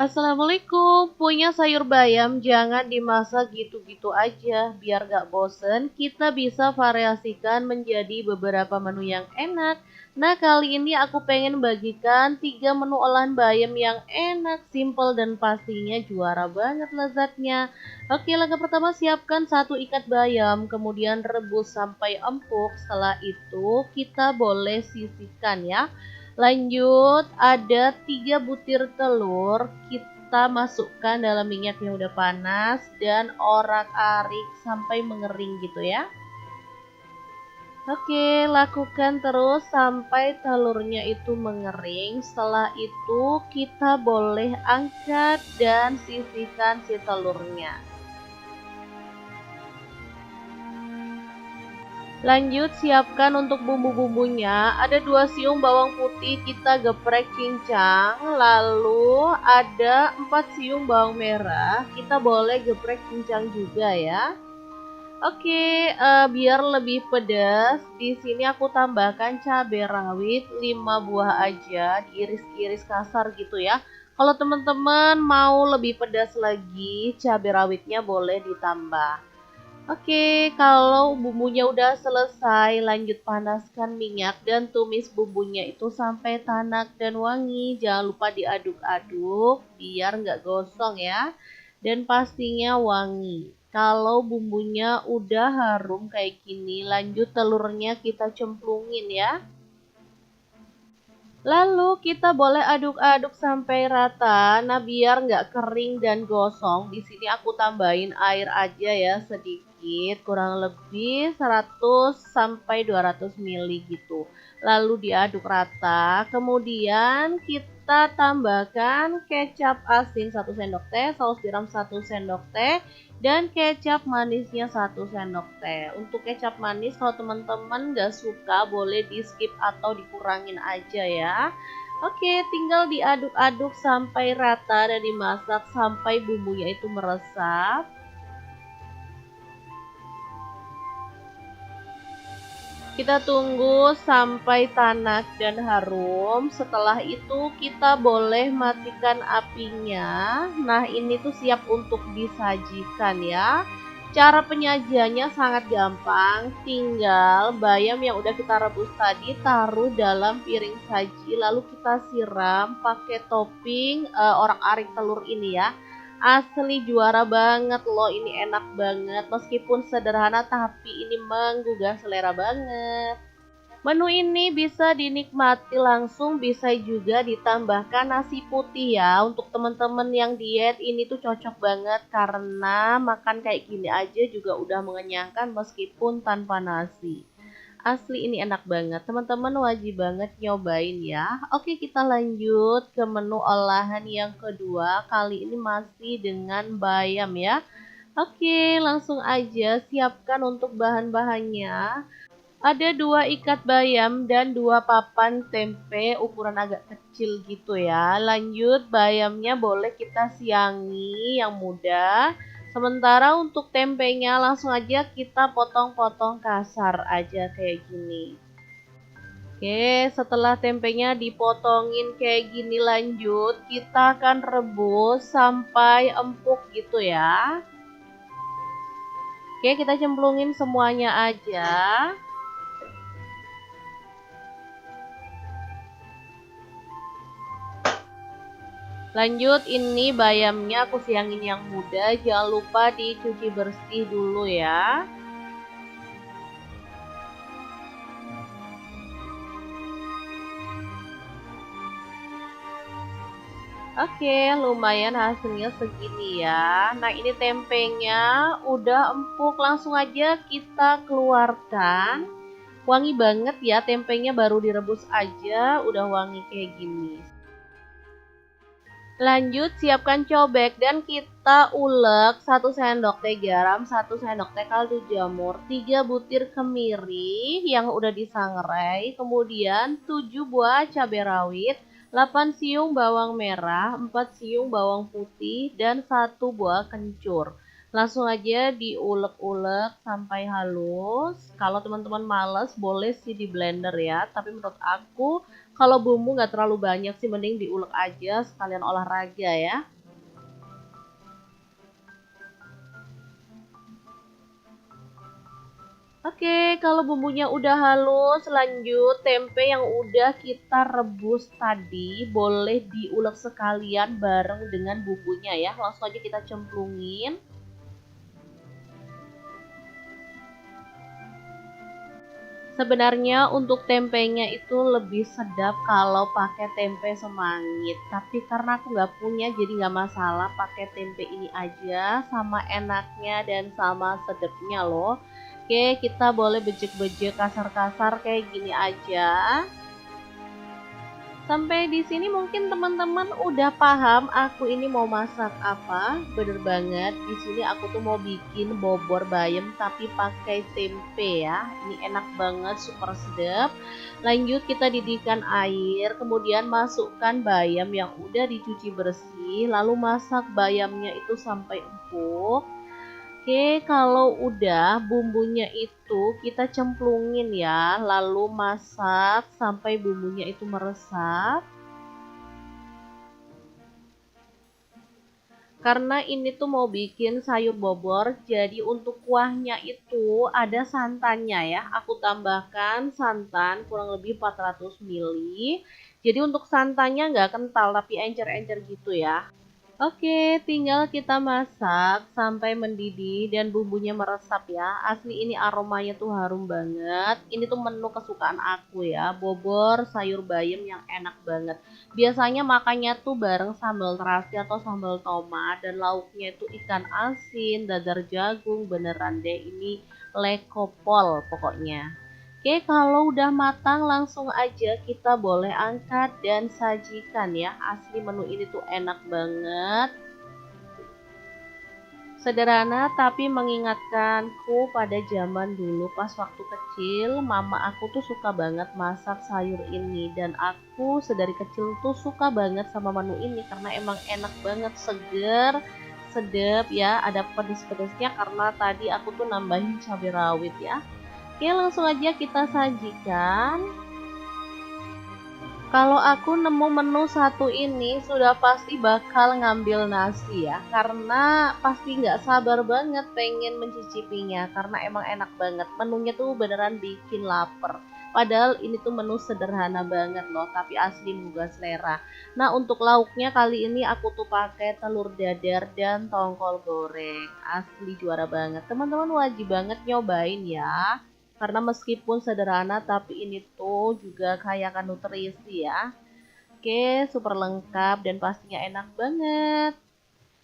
Assalamualaikum, punya sayur bayam jangan dimasak gitu-gitu aja, biar gak bosen, kita bisa variasikan menjadi beberapa menu yang enak. Nah kali ini aku pengen bagikan 3 menu olahan bayam yang enak, simple dan pastinya juara banget lezatnya. Oke, langkah pertama siapkan 1 ikat bayam, kemudian rebus sampai empuk, setelah itu kita boleh sisihkan ya. Lanjut, ada 3 butir telur, kita masukkan dalam minyak yang udah panas dan orak-arik sampai mengering gitu ya. Oke, lakukan terus sampai telurnya itu mengering. Setelah itu kita boleh angkat dan sisihkan si telurnya. Lanjut siapkan untuk bumbu-bumbunya. Ada 2 siung bawang putih kita geprek cincang. Lalu ada 4 siung bawang merah. Kita boleh geprek cincang juga ya. Oke, biar lebih pedas, di sini aku tambahkan cabai rawit 5 buah aja, diiris-iris kasar gitu ya. Kalau teman-teman mau lebih pedas lagi, cabai rawitnya boleh ditambah. Oke, kalau bumbunya udah selesai, lanjut panaskan minyak dan tumis bumbunya itu sampai tanak dan wangi. Jangan lupa diaduk-aduk biar nggak gosong ya. Dan pastinya wangi. Kalau bumbunya udah harum kayak gini, lanjut telurnya kita cemplungin ya. Lalu kita boleh aduk-aduk sampai rata. Nah, biar nggak kering dan gosong, di sini aku tambahin air aja ya sedikit, kurang lebih 100 sampai 200 ml gitu. Lalu diaduk rata. Kemudian kita tambahkan kecap asin 1 sendok teh, saus tiram 1 sendok teh, dan kecap manisnya 1 sendok teh. Untuk kecap manis kalau teman-teman gak suka boleh di skip atau dikurangin aja ya. Oke, tinggal diaduk-aduk sampai rata dan dimasak sampai bumbunya itu meresap. Kita tunggu sampai tanak dan harum. Setelah itu kita boleh matikan apinya. Nah, ini tuh siap untuk disajikan ya. Cara penyajiannya sangat gampang. Tinggal bayam yang udah kita rebus tadi taruh dalam piring saji, lalu kita siram pakai topping orak-arik telur ini ya. Asli juara banget loh, ini enak banget. Meskipun sederhana tapi ini menggugah selera banget. Menu ini bisa dinikmati langsung, bisa juga ditambahkan nasi putih ya. Untuk teman-teman yang diet ini tuh cocok banget karena makan kayak gini aja juga udah mengenyangkan meskipun tanpa nasi. Asli ini enak banget, teman-teman wajib banget nyobain ya. Oke, kita lanjut ke menu olahan yang kedua. Kali ini masih dengan bayam ya. Oke, langsung aja siapkan untuk bahan-bahannya. Ada 2 ikat bayam dan 2 papan tempe ukuran agak kecil gitu ya. Lanjut, bayamnya boleh kita siangi yang muda. Sementara untuk tempenya langsung aja kita potong-potong kasar aja kayak gini. Oke, setelah tempenya dipotongin kayak gini, lanjut kita akan rebus sampai empuk gitu ya. Oke, kita cemplungin semuanya aja. Lanjut, ini bayamnya aku siangin yang muda, jangan lupa dicuci bersih dulu ya. Oke, lumayan hasilnya segini ya. Nah, ini tempenya udah empuk, langsung aja kita keluarkan. Wangi banget ya, tempenya baru direbus aja udah wangi kayak gini. Lanjut, siapkan cobek dan kita ulek 1 sendok teh garam, 1 sendok teh kaldu jamur, 3 butir kemiri yang udah disangrai, kemudian 7 buah cabai rawit, 8 siung bawang merah, 4 siung bawang putih, dan 1 buah kencur. Langsung aja diulek-ulek sampai halus. Kalau teman-teman males boleh sih di blender ya, tapi menurut aku kalau bumbu nggak terlalu banyak sih, mending diulek aja sekalian olahraga ya. Oke, kalau bumbunya udah halus, lanjut tempe yang udah kita rebus tadi boleh diulek sekalian bareng dengan bumbunya ya. Langsung aja kita cemplungin. Sebenarnya untuk tempenya itu lebih sedap kalau pakai tempe semangit, tapi karena aku nggak punya jadi nggak masalah, pakai tempe ini aja, sama enaknya dan sama sedapnya loh. Oke, kita boleh bejek-bejek kasar-kasar kayak gini aja. Sampai di sini mungkin teman-teman udah paham aku ini mau masak apa. Bener banget, di sini aku tuh mau bikin bobor bayam tapi pakai tempe ya. Ini enak banget, super sedap. Lanjut, kita didihkan air, kemudian masukkan bayam yang udah dicuci bersih, lalu masak bayamnya itu sampai empuk. Oke, kalau udah bumbunya itu kita cemplungin ya, lalu masak sampai bumbunya itu meresap. Karena ini tuh mau bikin sayur bobor, jadi untuk kuahnya itu ada santannya ya. Aku tambahkan santan kurang lebih 400 ml. Jadi untuk santannya nggak kental tapi encer-encer gitu ya. Oke, tinggal kita masak sampai mendidih dan bumbunya meresap ya. Asli ini aromanya tuh harum banget. Ini tuh menu kesukaan aku ya, bobor sayur bayam yang enak banget. Biasanya makannya tuh bareng sambal terasi atau sambal tomat, dan lauknya itu ikan asin, dadar jagung, beneran deh ini lekopol pokoknya. Oke, kalau udah matang langsung aja kita boleh angkat dan sajikan ya. Asli menu ini tuh enak banget. Sederhana tapi mengingatkanku pada zaman dulu pas waktu kecil, mama aku tuh suka banget masak sayur ini, dan aku sedari kecil tuh suka banget sama menu ini karena emang enak banget, seger, sedap ya, ada pedes-pedesnya karena tadi aku tuh nambahin cabai rawit ya. Oke, langsung aja kita sajikan. Kalau aku nemu menu satu ini sudah pasti bakal ngambil nasi ya, karena pasti nggak sabar banget pengen mencicipinya karena emang enak banget. Menunya tuh beneran bikin lapar. Padahal ini tuh menu sederhana banget loh, tapi asli menggugah selera. Nah, untuk lauknya kali ini aku tuh pakai telur dadar dan tongkol goreng. Asli juara banget. Teman-teman wajib banget nyobain ya. Karena meskipun sederhana tapi ini tuh juga kaya akan nutrisi ya. Oke, super lengkap dan pastinya enak banget.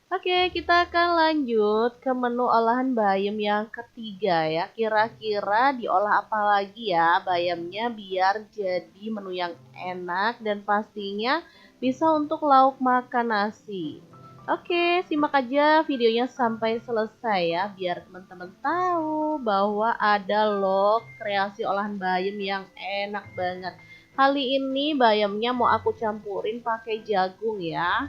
Oke, kita akan lanjut ke menu olahan bayam yang ketiga ya. Kira-kira diolah apa lagi ya bayamnya biar jadi menu yang enak dan pastinya bisa untuk lauk makan nasi. Oke, simak aja videonya sampai selesai ya, biar teman-teman tahu bahwa ada loh kreasi olahan bayam yang enak banget. Kali ini bayamnya mau aku campurin pakai jagung ya.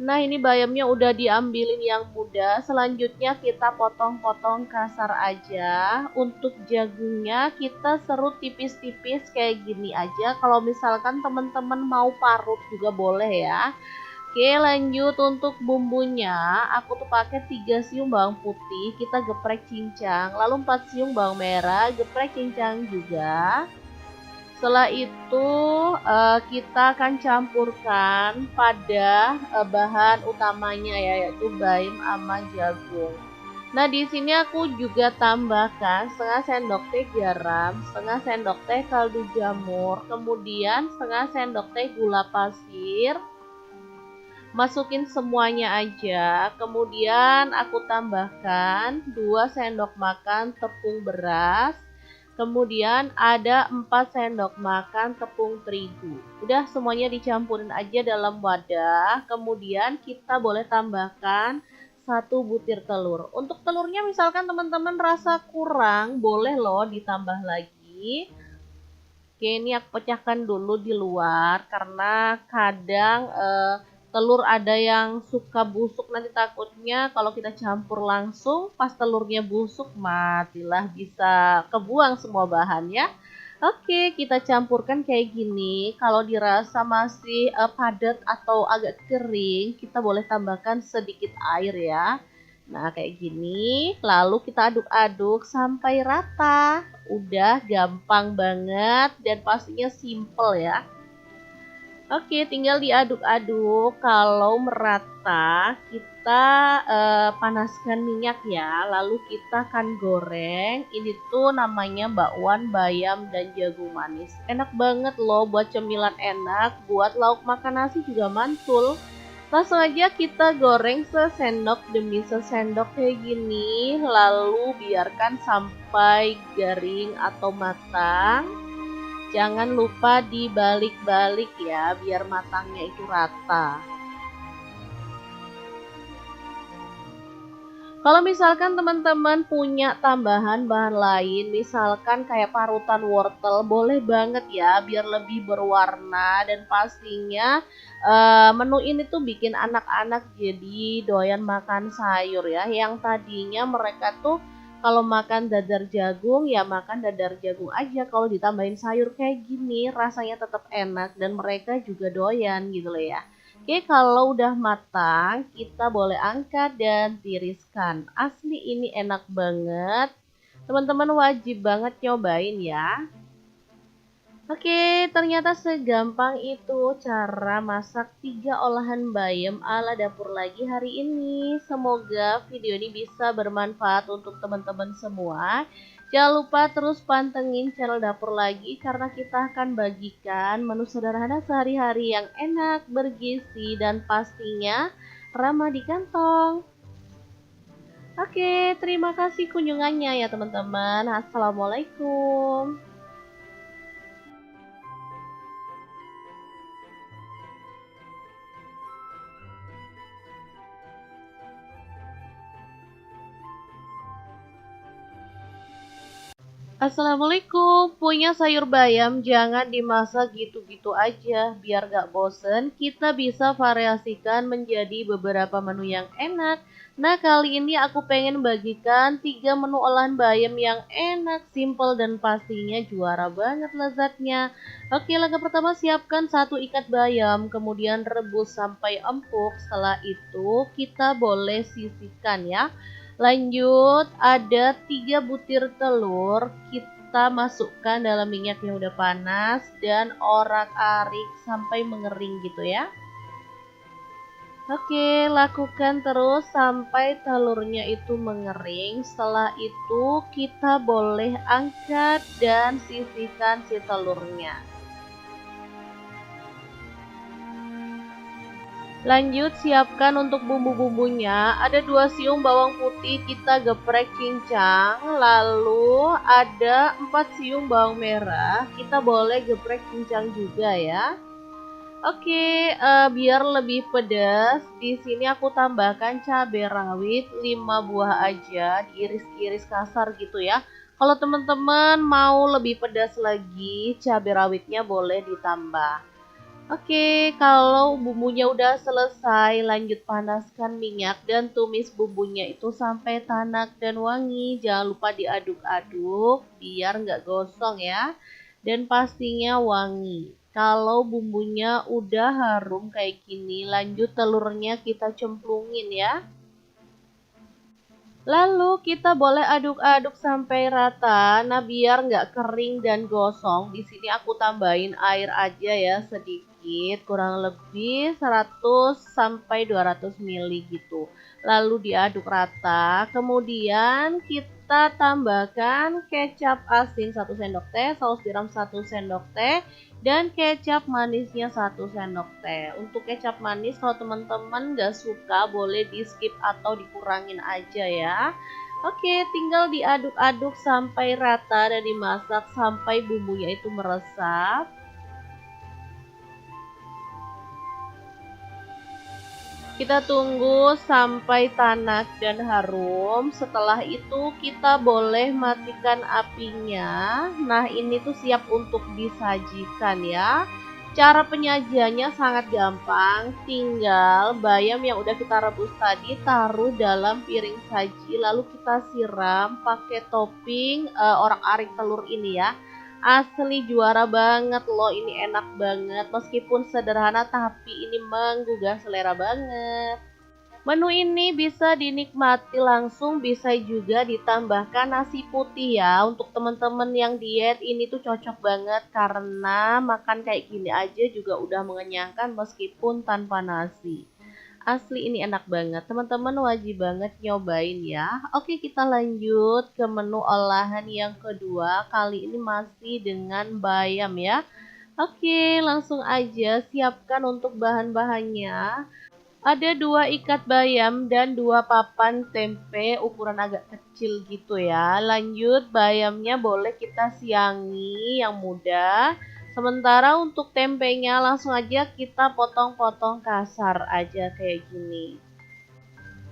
Nah, ini bayamnya udah diambilin yang muda. Selanjutnya kita potong-potong kasar aja. Untuk jagungnya kita serut tipis-tipis kayak gini aja. Kalau misalkan teman-teman mau parut juga boleh ya. Oke, lanjut untuk bumbunya. Aku tuh pakai 3 siung bawang putih, kita geprek cincang. Lalu 4 siung bawang merah, geprek cincang juga. Setelah itu kita akan campurkan pada bahan utamanya ya, yaitu bayam sama jagung. Nah, di sini aku juga tambahkan setengah sendok teh garam, setengah sendok teh kaldu jamur, kemudian setengah sendok teh gula pasir. Masukin semuanya aja, kemudian aku tambahkan 2 sendok makan tepung beras, kemudian ada 4 sendok makan tepung terigu. Udah semuanya dicampurin aja dalam wadah, kemudian kita boleh tambahkan 1 butir telur. Untuk telurnya misalkan teman-teman rasa kurang, boleh loh ditambah lagi. Oke, ini aku pecahkan dulu di luar karena kadang telur ada yang suka busuk, nanti takutnya kalau kita campur langsung pas telurnya busuk matilah, bisa kebuang semua bahan ya. Oke, kita campurkan kayak gini. Kalau dirasa masih padat atau agak kering, kita boleh tambahkan sedikit air ya. Nah, kayak gini, lalu kita aduk-aduk sampai rata. Udah gampang banget dan pastinya simple ya. Oke, tinggal diaduk-aduk. Kalau merata, kita panaskan minyak ya. Lalu kita akan goreng. Ini tuh namanya bakwan bayam dan jagung manis. Enak banget loh buat cemilan enak. Buat lauk makan nasi juga mantul. Langsung aja kita goreng sesendok demi sesendok kayak gini, lalu biarkan sampai garing atau matang. Jangan lupa dibalik-balik ya, biar matangnya itu rata. Kalau misalkan teman-teman punya tambahan bahan lain, misalkan kayak parutan wortel, boleh banget ya, biar lebih berwarna dan pastinya menu ini tuh bikin anak-anak jadi doyan makan sayur ya. Yang tadinya mereka tuh kalau makan dadar jagung ya makan dadar jagung aja, kalau ditambahin sayur kayak gini rasanya tetap enak dan mereka juga doyan gitu loh ya. Oke, kalau udah matang, kita boleh angkat dan tiriskan. Asli ini enak banget. Teman-teman wajib banget nyobain ya. Oke, ternyata segampang itu cara masak 3 olahan bayam ala dapur lagi hari ini. Semoga video ini bisa bermanfaat untuk teman-teman semua. Jangan lupa terus pantengin channel dapur lagi karena kita akan bagikan menu sederhana sehari-hari yang enak, bergizi, dan pastinya ramah di kantong. Oke, terima kasih kunjungannya ya teman-teman. Assalamualaikum. Assalamualaikum, punya sayur bayam jangan dimasak gitu-gitu aja, biar gak bosen, kita bisa variasikan menjadi beberapa menu yang enak. Nah, kali ini aku pengen bagikan 3 menu olahan bayam yang enak, simple, dan pastinya juara banget lezatnya. Oke, langkah pertama siapkan 1 ikat bayam, kemudian rebus sampai empuk. Setelah itu kita boleh sisihkan ya. Lanjut, ada 3 butir telur, kita masukkan dalam minyak yang udah panas dan orak-arik sampai mengering gitu ya. Oke, lakukan terus sampai telurnya itu mengering. Setelah itu kita boleh angkat dan sisihkan si telurnya. Lanjut siapkan untuk bumbu-bumbunya. Ada 2 siung bawang putih kita geprek cincang. Lalu ada 4 siung bawang merah. Kita boleh geprek cincang juga ya. Oke, biar lebih pedas, di sini aku tambahkan cabai rawit 5 buah aja, diiris-iris kasar gitu ya. Kalau teman-teman mau lebih pedas lagi, cabai rawitnya boleh ditambah. Oke, kalau bumbunya udah selesai, lanjut panaskan minyak dan tumis bumbunya itu sampai tanak dan wangi. Jangan lupa diaduk-aduk biar nggak gosong ya. Dan pastinya wangi. Kalau bumbunya udah harum kayak gini, lanjut telurnya kita cemplungin ya. Lalu kita boleh aduk-aduk sampai rata. Nah, biar nggak kering dan gosong, di sini aku tambahin air aja ya sedikit, kurang lebih 100 sampai 200 ml gitu. Lalu diaduk rata. Kemudian kita tambahkan kecap asin 1 sendok teh, saus tiram 1 sendok teh, dan kecap manisnya 1 sendok teh. Untuk kecap manis kalau teman-teman nggak suka boleh di skip atau dikurangin aja ya. Oke, tinggal diaduk-aduk sampai rata dan dimasak sampai bumbunya itu meresap. Kita tunggu sampai tanak dan harum. Setelah itu kita boleh matikan apinya. Nah, ini tuh siap untuk disajikan ya. Cara penyajiannya sangat gampang. Tinggal bayam yang udah kita rebus tadi taruh dalam piring saji. Lalu kita siram pakai topping orak-arik telur ini ya. Asli juara banget loh, ini enak banget. Meskipun sederhana tapi ini menggugah selera banget. Menu ini bisa dinikmati langsung, bisa juga ditambahkan nasi putih ya. Untuk teman-teman yang diet ini tuh cocok banget karena makan kayak gini aja juga udah mengenyangkan meskipun tanpa nasi. Asli ini enak banget, teman-teman wajib banget nyobain ya. Oke, kita lanjut ke menu olahan yang kedua. Kali ini masih dengan bayam ya. Oke, langsung aja siapkan untuk bahan-bahannya. Ada 2 ikat bayam dan 2 papan tempe ukuran agak kecil gitu ya. Lanjut bayamnya boleh kita siangi yang muda. Sementara untuk tempenya langsung aja kita potong-potong kasar aja kayak gini.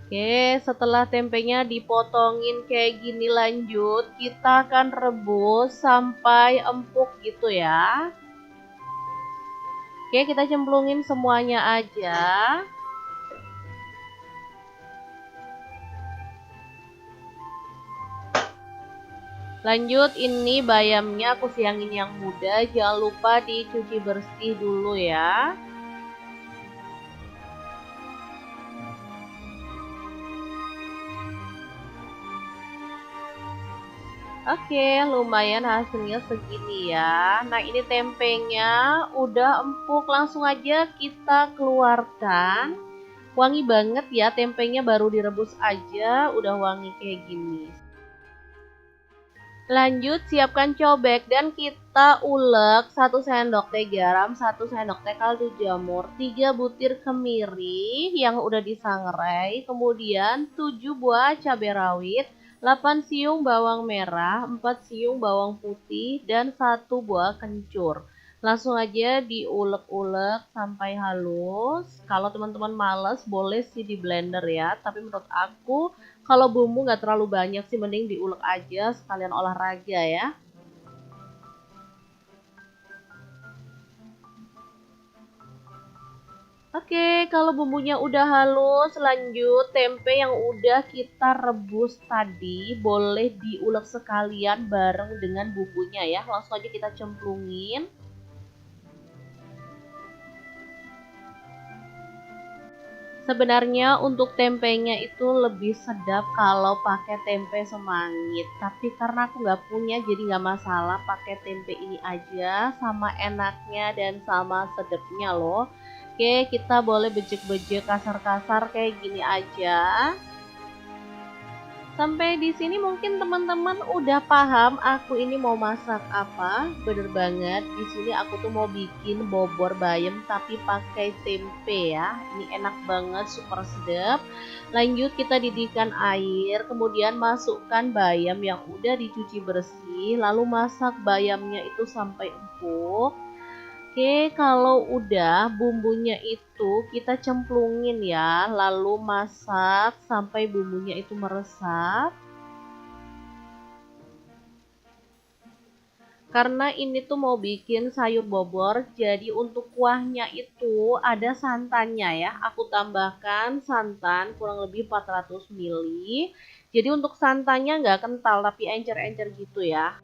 Oke, setelah tempenya dipotongin kayak gini lanjut, kita akan rebus sampai empuk gitu ya. Oke, kita cemplungin semuanya aja. Lanjut, ini bayamnya aku siangin yang muda, jangan lupa dicuci bersih dulu ya. Oke, lumayan hasilnya segini ya. Nah, ini tempenya udah empuk, langsung aja kita keluarkan. Wangi banget ya, tempenya baru direbus aja udah wangi kayak gini. Lanjut, siapkan cobek dan kita ulek 1 sendok teh garam, 1 sendok teh kaldu jamur, 3 butir kemiri yang udah disangrai, kemudian 7 buah cabai rawit, 8 siung bawang merah, 4 siung bawang putih, dan 1 buah kencur. Langsung aja diulek-ulek sampai halus. Kalau teman-teman males boleh sih di blender ya, tapi menurut aku kalau bumbu nggak terlalu banyak sih mending diulek aja sekalian olahraga ya. Oke, kalau bumbunya udah halus, lanjut tempe yang udah kita rebus tadi boleh diulek sekalian bareng dengan bumbunya ya. Langsung aja kita cemplungin. Sebenarnya untuk tempenya itu lebih sedap kalau pakai tempe semangit. Tapi karena aku nggak punya jadi nggak masalah pakai tempe ini aja. Sama enaknya dan sama sedapnya loh. Oke, kita boleh bejek-bejek kasar-kasar kayak gini aja. Sampai di sini mungkin teman-teman udah paham aku ini mau masak apa. Bener banget, di sini aku tuh mau bikin bobor bayam tapi pakai tempe ya. Ini enak banget, super sedap. Lanjut kita didihkan air, kemudian masukkan bayam yang udah dicuci bersih, lalu masak bayamnya itu sampai empuk. Oke, kalau udah bumbunya itu kita cemplungin ya, lalu masak sampai bumbunya itu meresap. Karena ini tuh mau bikin sayur bobor, jadi untuk kuahnya itu ada santannya ya. Aku tambahkan santan kurang lebih 400 ml. Jadi untuk santannya nggak kental tapi encer-encer gitu ya.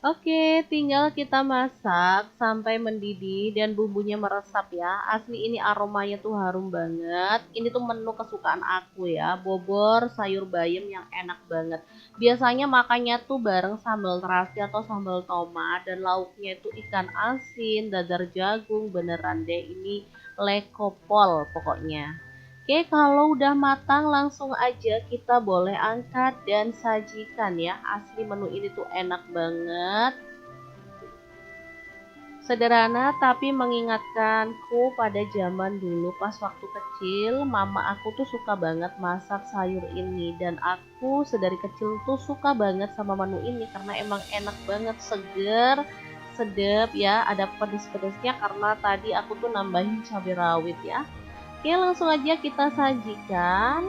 Oke, tinggal kita masak sampai mendidih dan bumbunya meresap ya. Asli ini aromanya tuh harum banget. Ini tuh menu kesukaan aku ya, bobor sayur bayam yang enak banget. Biasanya makannya tuh bareng sambal terasi atau sambal tomat dan lauknya itu ikan asin, dadar jagung, beneran deh ini lekopol pokoknya. Oke, kalau udah matang langsung aja kita boleh angkat dan sajikan ya. Asli menu ini tuh enak banget. Sederhana tapi mengingatkanku pada zaman dulu pas waktu kecil, mama aku tuh suka banget masak sayur ini dan aku sedari kecil tuh suka banget sama menu ini karena emang enak banget, seger, sedap ya, ada pedes-pedesnya karena tadi aku tuh nambahin cabai rawit ya. Oke, langsung aja kita sajikan.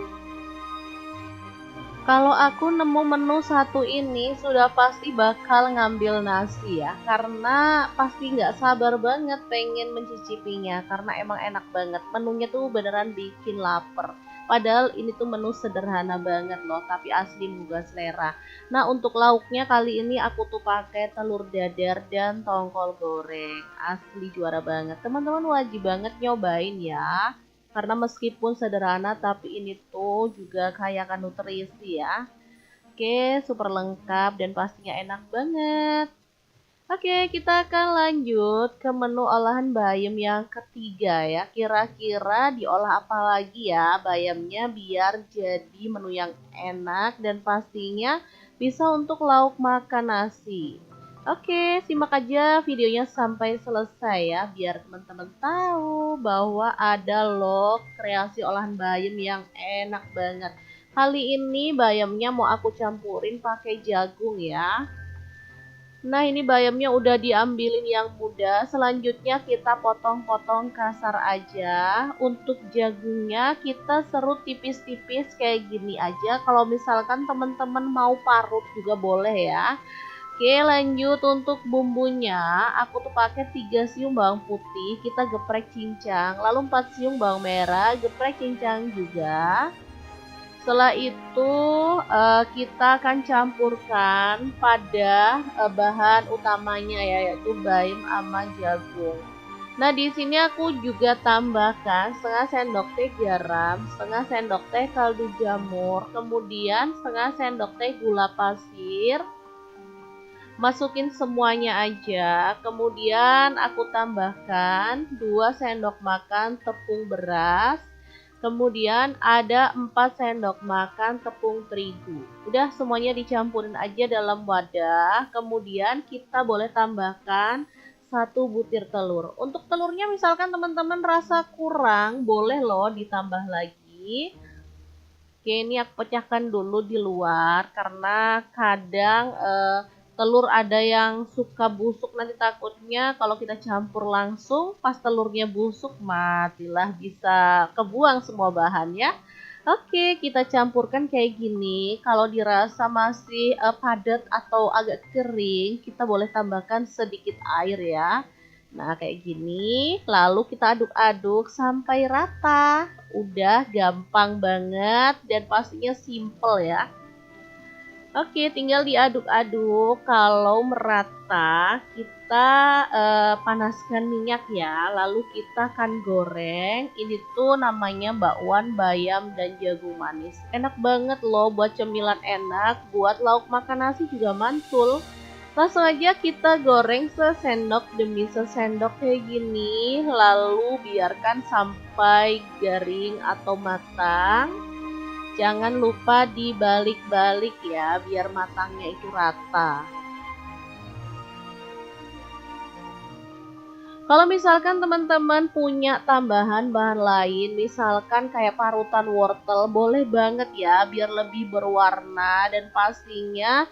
Kalau aku nemu menu satu ini sudah pasti bakal ngambil nasi ya, karena pasti nggak sabar banget pengen mencicipinya, karena emang enak banget. Menunya tuh beneran bikin lapar. Padahal ini tuh menu sederhana banget loh, tapi asli menggugah selera. Nah untuk lauknya kali ini aku tuh pakai telur dadar dan tongkol goreng. Asli juara banget. Teman-teman wajib banget nyobain ya. Karena meskipun sederhana tapi ini tuh juga kaya akan nutrisi ya. Oke, super lengkap dan pastinya enak banget. Oke, kita akan lanjut ke menu olahan bayam yang ketiga ya. Kira-kira diolah apa lagi ya bayamnya biar jadi menu yang enak dan pastinya bisa untuk lauk makan nasi. Oke, simak aja videonya sampai selesai ya, biar teman-teman tahu bahwa ada loh kreasi olahan bayam yang enak banget. Kali ini bayamnya mau aku campurin pakai jagung ya. Nah, ini bayamnya udah diambilin yang muda. Selanjutnya kita potong-potong kasar aja. Untuk jagungnya kita serut tipis-tipis kayak gini aja. Kalau misalkan teman-teman mau parut juga boleh ya. Oke, lanjut untuk bumbunya. Aku tuh pakai 3 siung bawang putih, kita geprek cincang. Lalu 4 siung bawang merah, geprek cincang juga. Setelah itu kita akan campurkan pada bahan utamanya ya, yaitu bayam sama jagung. Nah, di sini aku juga tambahkan setengah sendok teh garam, setengah sendok teh kaldu jamur, kemudian setengah sendok teh gula pasir. Masukin semuanya aja, kemudian aku tambahkan 2 sendok makan tepung beras, kemudian ada 4 sendok makan tepung terigu. Udah semuanya dicampurin aja dalam wadah, kemudian kita boleh tambahkan 1 butir telur. Untuk telurnya misalkan teman-teman rasa kurang, boleh loh ditambah lagi. Oke, ini aku pecahkan dulu di luar karena kadang telur ada yang suka busuk, nanti takutnya kalau kita campur langsung pas telurnya busuk matilah, bisa kebuang semua bahannya. Oke, kita campurkan kayak gini. Kalau dirasa masih padat atau agak kering, kita boleh tambahkan sedikit air ya. Nah, kayak gini. Lalu kita aduk-aduk sampai rata. Udah gampang banget dan pastinya simple ya. Oke, tinggal diaduk-aduk. Kalau merata, kita panaskan minyak ya. Lalu kita akan goreng. Ini tuh namanya bakwan bayam dan jagung manis. Enak banget loh buat cemilan enak. Buat lauk makan nasi juga mantul. Langsung aja kita goreng sesendok demi sesendok kayak gini. Lalu biarkan sampai garing atau matang. Jangan lupa dibalik-balik ya, biar matangnya itu rata. Kalau misalkan teman-teman punya tambahan bahan lain, misalkan kayak parutan wortel, boleh banget ya biar lebih berwarna dan pastinya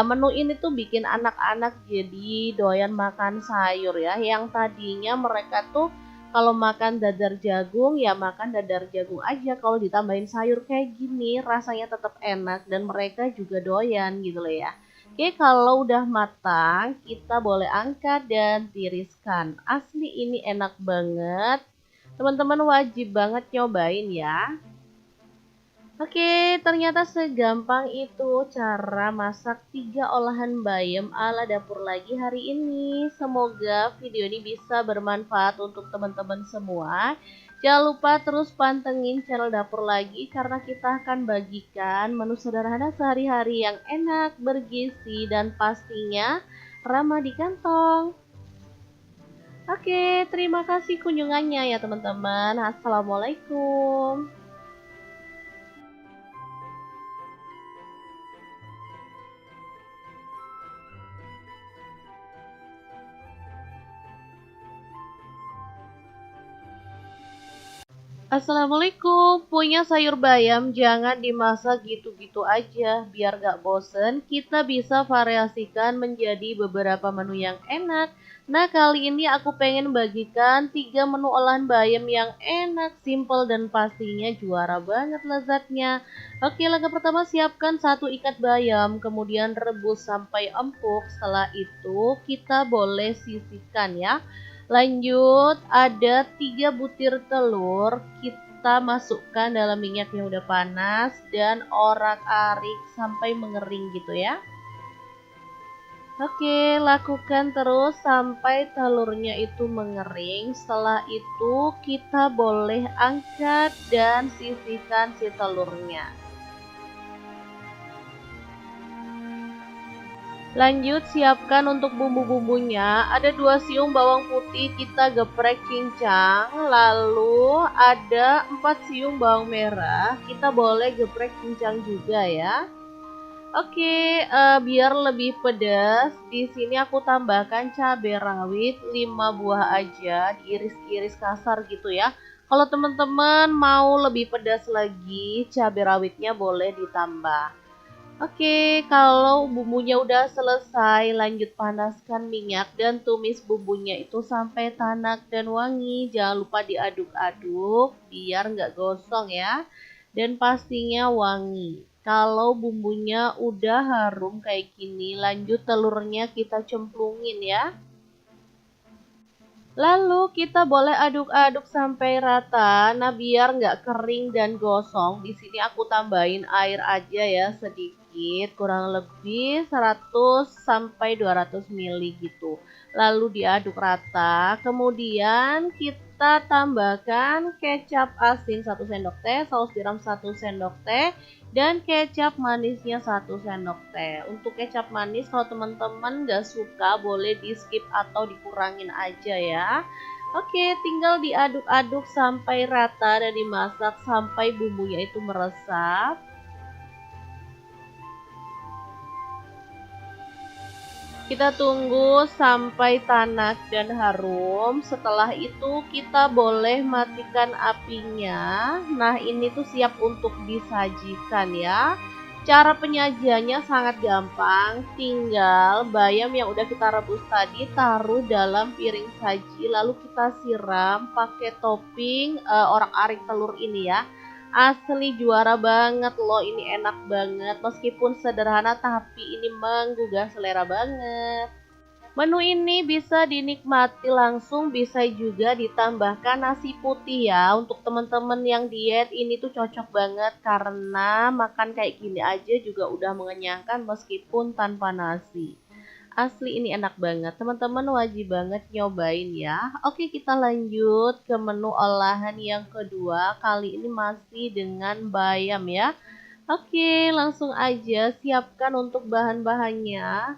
menu ini tuh bikin anak-anak jadi doyan makan sayur ya. Yang tadinya mereka tuh kalau makan dadar jagung ya makan dadar jagung aja. Kalau ditambahin sayur kayak gini rasanya tetap enak dan mereka juga doyan gitu loh ya. Oke, kalau udah matang, kita boleh angkat dan tiriskan. Asli ini enak banget. Teman-teman wajib banget nyobain ya. Oke, ternyata segampang itu cara masak 3 olahan bayam ala dapur lagi hari ini. Semoga video ini bisa bermanfaat untuk teman-teman semua. Jangan lupa terus pantengin channel dapur lagi karena kita akan bagikan menu sederhana sehari-hari yang enak, bergizi, dan pastinya ramah di kantong. Oke, terima kasih kunjungannya ya teman-teman. Assalamualaikum. Assalamualaikum, punya sayur bayam jangan dimasak gitu-gitu aja, biar gak bosen, kita bisa variasikan menjadi beberapa menu yang enak. Nah, kali ini aku pengen bagikan 3 menu olahan bayam yang enak, simple, dan pastinya juara banget lezatnya. Oke, langkah pertama siapkan 1 ikat bayam, kemudian rebus sampai empuk. Setelah itu, kita boleh sisihkan ya. Lanjut, ada 3 butir telur, kita masukkan dalam minyak yang udah panas dan orak-arik sampai mengering gitu ya. Oke, lakukan terus sampai telurnya itu mengering. Setelah itu kita boleh angkat dan sisihkan si telurnya. Lanjut siapkan untuk bumbu-bumbunya. Ada 2 siung bawang putih kita geprek cincang. Lalu ada 4 siung bawang merah. Kita boleh geprek cincang juga ya. Oke, biar lebih pedas, di sini aku tambahkan cabai rawit 5 buah aja, diiris-iris kasar gitu ya. Kalau teman-teman mau lebih pedas lagi, cabai rawitnya boleh ditambah. Oke, kalau bumbunya udah selesai, lanjut panaskan minyak dan tumis bumbunya itu sampai tanak dan wangi. Jangan lupa diaduk-aduk biar nggak gosong ya. Dan pastinya wangi. Kalau bumbunya udah harum kayak gini, lanjut telurnya kita cemplungin ya. Lalu kita boleh aduk-aduk sampai rata. Nah, biar nggak kering dan gosong, di sini aku tambahin air aja ya sedikit, kurang lebih 100 sampai 200 ml gitu. Lalu diaduk rata. Kemudian kita tambahkan kecap asin 1 sendok teh, saus tiram 1 sendok teh, dan kecap manisnya 1 sendok teh. Untuk kecap manis kalau teman-teman nggak suka boleh di skip atau dikurangin aja ya. Oke, tinggal diaduk-aduk sampai rata dan dimasak sampai bumbunya itu meresap. Kita tunggu sampai tanak dan harum. Setelah itu kita boleh matikan apinya. Nah, ini tuh siap untuk disajikan ya. Cara penyajiannya sangat gampang. Tinggal bayam yang udah kita rebus tadi taruh dalam piring saji. Lalu kita siram pakai topping orak-arik telur ini ya. Asli juara banget loh, ini enak banget. Meskipun sederhana tapi ini menggugah selera banget. Menu ini bisa dinikmati langsung, bisa juga ditambahkan nasi putih ya. Untuk teman-teman yang diet ini tuh cocok banget karena makan kayak gini aja juga udah mengenyangkan meskipun tanpa nasi. Asli ini enak banget, teman-teman wajib banget nyobain ya. Oke, kita lanjut ke menu olahan yang kedua. Kali ini masih dengan bayam ya. Oke, langsung aja siapkan untuk bahan-bahannya.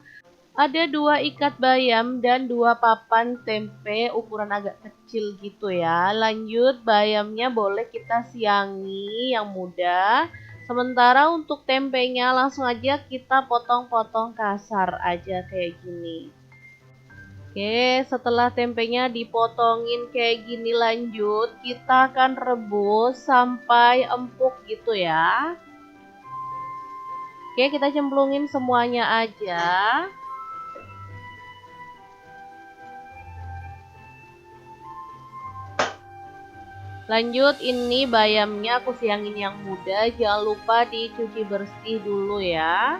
Ada 2 ikat bayam dan 2 papan tempe ukuran agak kecil gitu ya. Lanjut bayamnya boleh kita siangi yang muda. Sementara untuk tempenya langsung aja kita potong-potong kasar aja kayak gini. Oke, setelah tempenya dipotongin kayak gini, lanjut kita akan rebus sampai empuk gitu ya. Oke, kita cemplungin semuanya aja. Lanjut, ini bayamnya aku siangin yang muda, jangan lupa dicuci bersih dulu ya.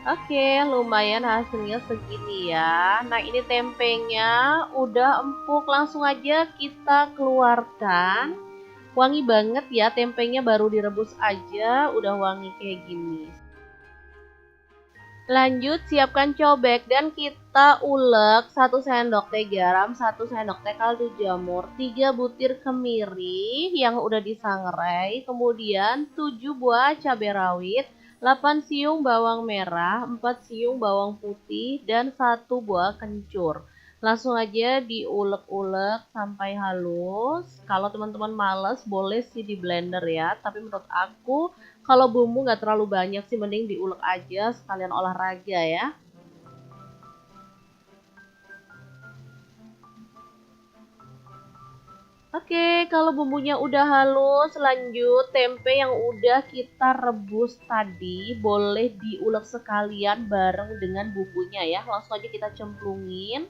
Oke, lumayan hasilnya segini ya. Nah, ini tempenya udah empuk, langsung aja kita keluarkan. Wangi banget ya, tempenya baru direbus aja udah wangi kayak gini. Lanjut, siapkan cobek dan kita ulek 1 sendok teh garam, 1 sendok teh kaldu jamur, 3 butir kemiri yang udah disangrai, kemudian 7 buah cabai rawit, 8 siung bawang merah, 4 siung bawang putih, dan 1 buah kencur. Langsung aja diulek-ulek sampai halus. Kalau teman-teman males boleh sih di blender ya, tapi menurut aku kalau bumbu nggak terlalu banyak sih, mending diulek aja sekalian olahraga ya. Oke, kalau bumbunya udah halus, lanjut tempe yang udah kita rebus tadi boleh diulek sekalian bareng dengan bumbunya ya. Langsung aja kita cemplungin.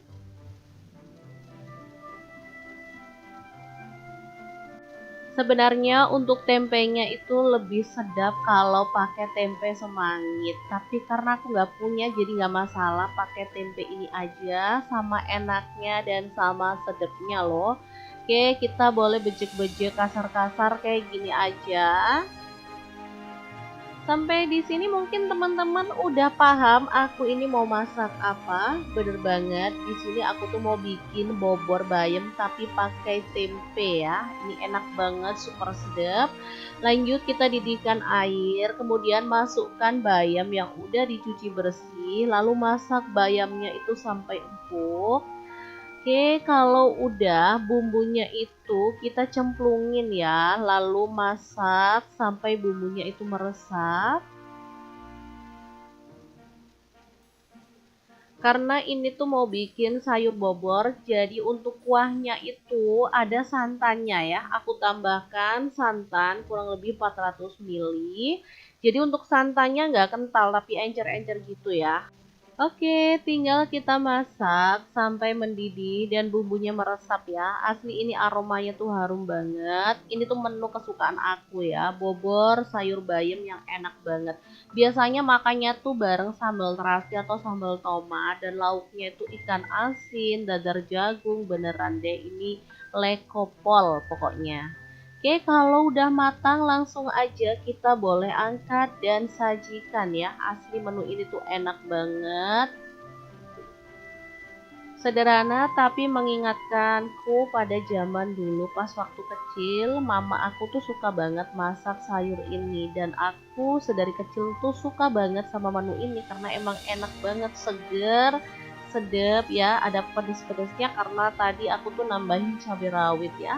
Sebenarnya untuk tempenya itu lebih sedap kalau pakai tempe semangit, tapi karena aku nggak punya jadi nggak masalah, pakai tempe ini aja, sama enaknya dan sama sedapnya loh. Oke, kita boleh bejek-bejek kasar-kasar kayak gini aja. Sampai di sini mungkin teman-teman udah paham aku ini mau masak apa. Bener banget, di sini aku tuh mau bikin bobor bayam tapi pakai tempe ya. Ini enak banget, super sedap. Lanjut kita didihkan air, kemudian masukkan bayam yang udah dicuci bersih, lalu masak bayamnya itu sampai empuk. Oke, kalau udah bumbunya itu kita cemplungin ya, lalu masak sampai bumbunya itu meresap. Karena ini tuh mau bikin sayur bobor, jadi untuk kuahnya itu ada santannya ya. Aku tambahkan santan kurang lebih 400 ml. Jadi untuk santannya nggak kental tapi encer-encer gitu ya. Oke, tinggal kita masak sampai mendidih dan bumbunya meresap ya. Asli ini aromanya tuh harum banget. Ini tuh menu kesukaan aku ya, bobor sayur bayam yang enak banget. Biasanya makannya tuh bareng sambal terasi atau sambal tomat dan lauknya itu ikan asin, dadar jagung, beneran deh ini lekopol pokoknya. Oke, kalau udah matang langsung aja kita boleh angkat dan sajikan ya. Asli menu ini tuh enak banget. Sederhana tapi mengingatkanku pada zaman dulu pas waktu kecil, mama aku tuh suka banget masak sayur ini dan aku sedari kecil tuh suka banget sama menu ini karena emang enak banget, seger, sedap ya, ada pedes-pedesnya karena tadi aku tuh nambahin cabai rawit ya.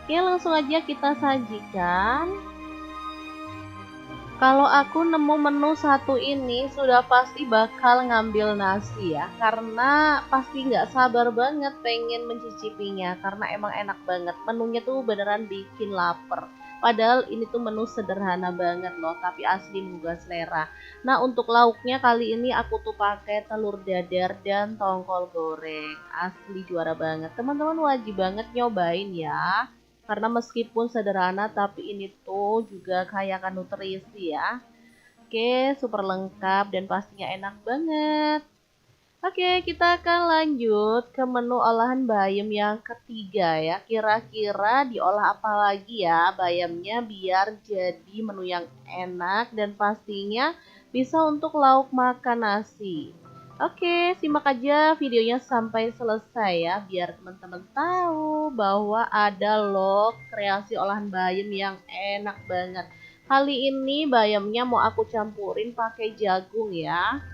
Oke, langsung aja kita sajikan. Kalau aku nemu menu satu ini sudah pasti bakal ngambil nasi ya, karena pasti nggak sabar banget pengen mencicipinya karena emang enak banget. Menunya tuh beneran bikin lapar. Padahal ini tuh menu sederhana banget loh, tapi asli menggugah selera. Nah, untuk lauknya kali ini aku tuh pakai telur dadar dan tongkol goreng. Asli juara banget. Teman-teman wajib banget nyobain ya. Karena meskipun sederhana tapi ini tuh juga kaya akan nutrisi ya. Oke, super lengkap dan pastinya enak banget. Oke, kita akan lanjut ke menu olahan bayam yang ketiga ya. Kira-kira diolah apa lagi ya bayamnya biar jadi menu yang enak dan pastinya bisa untuk lauk makan nasi. Oke, simak aja videonya sampai selesai ya, biar teman-teman tahu bahwa ada loh kreasi olahan bayam yang enak banget. Kali ini bayamnya mau aku campurin pakai jagung ya.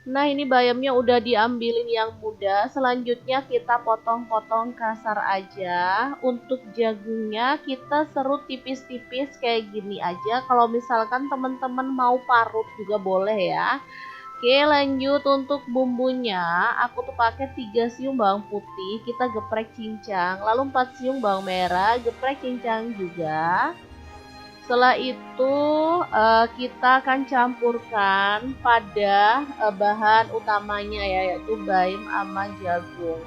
Nah, ini bayamnya udah diambilin yang muda. Selanjutnya kita potong-potong kasar aja. Untuk jagungnya kita serut tipis-tipis kayak gini aja. Kalau misalkan teman-teman mau parut juga boleh ya. Oke, lanjut untuk bumbunya. Aku tuh pakai 3 siung bawang putih, kita geprek cincang. Lalu 4 siung bawang merah, geprek cincang juga. Setelah itu kita akan campurkan pada bahan utamanya ya, yaitu bayam sama jagung.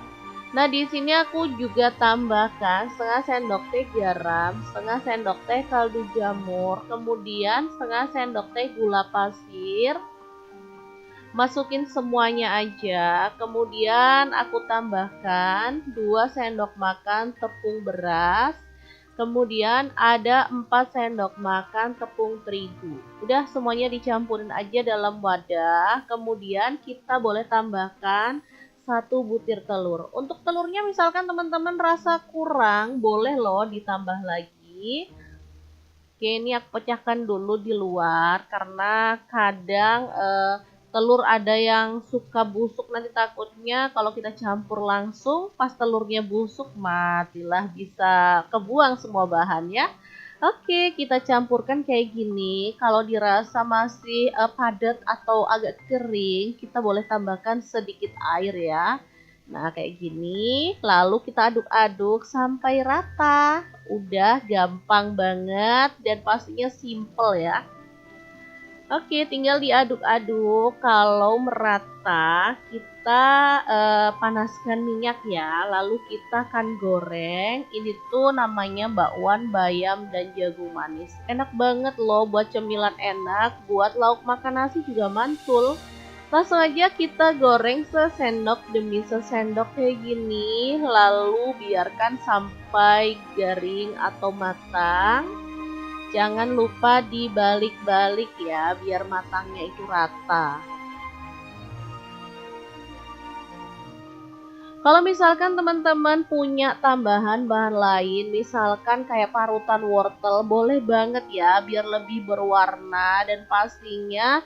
Nah, di sini aku juga tambahkan setengah sendok teh garam, setengah sendok teh kaldu jamur, kemudian setengah sendok teh gula pasir. Masukin semuanya aja, kemudian aku tambahkan 2 sendok makan tepung beras. Kemudian ada 4 sendok makan tepung terigu. Udah semuanya dicampurin aja dalam wadah. Kemudian kita boleh tambahkan 1 butir telur. Untuk telurnya misalkan teman-teman rasa kurang, boleh loh ditambah lagi. Oke, ini aku pecahkan dulu di luar karena kadang telur ada yang suka busuk, nanti takutnya kalau kita campur langsung pas telurnya busuk matilah, bisa kebuang semua bahannya. Oke, kita campurkan kayak gini. Kalau dirasa masih padat atau agak kering, kita boleh tambahkan sedikit air ya. Nah, kayak gini. Lalu kita aduk-aduk sampai rata. Udah gampang banget dan pastinya simple ya. Oke, tinggal diaduk-aduk. Kalau merata, kita panaskan minyak ya. Lalu kita akan goreng. Ini tuh namanya bakwan bayam dan jagung manis. Enak banget loh buat cemilan enak. Buat lauk makan nasi juga mantul. Langsung aja kita goreng sesendok demi sesendok kayak gini. Lalu biarkan sampai garing atau matang. Jangan lupa dibalik-balik ya, biar matangnya itu rata. Kalau misalkan teman-teman punya tambahan bahan lain, misalkan kayak parutan wortel, boleh banget ya, biar lebih berwarna. Dan pastinya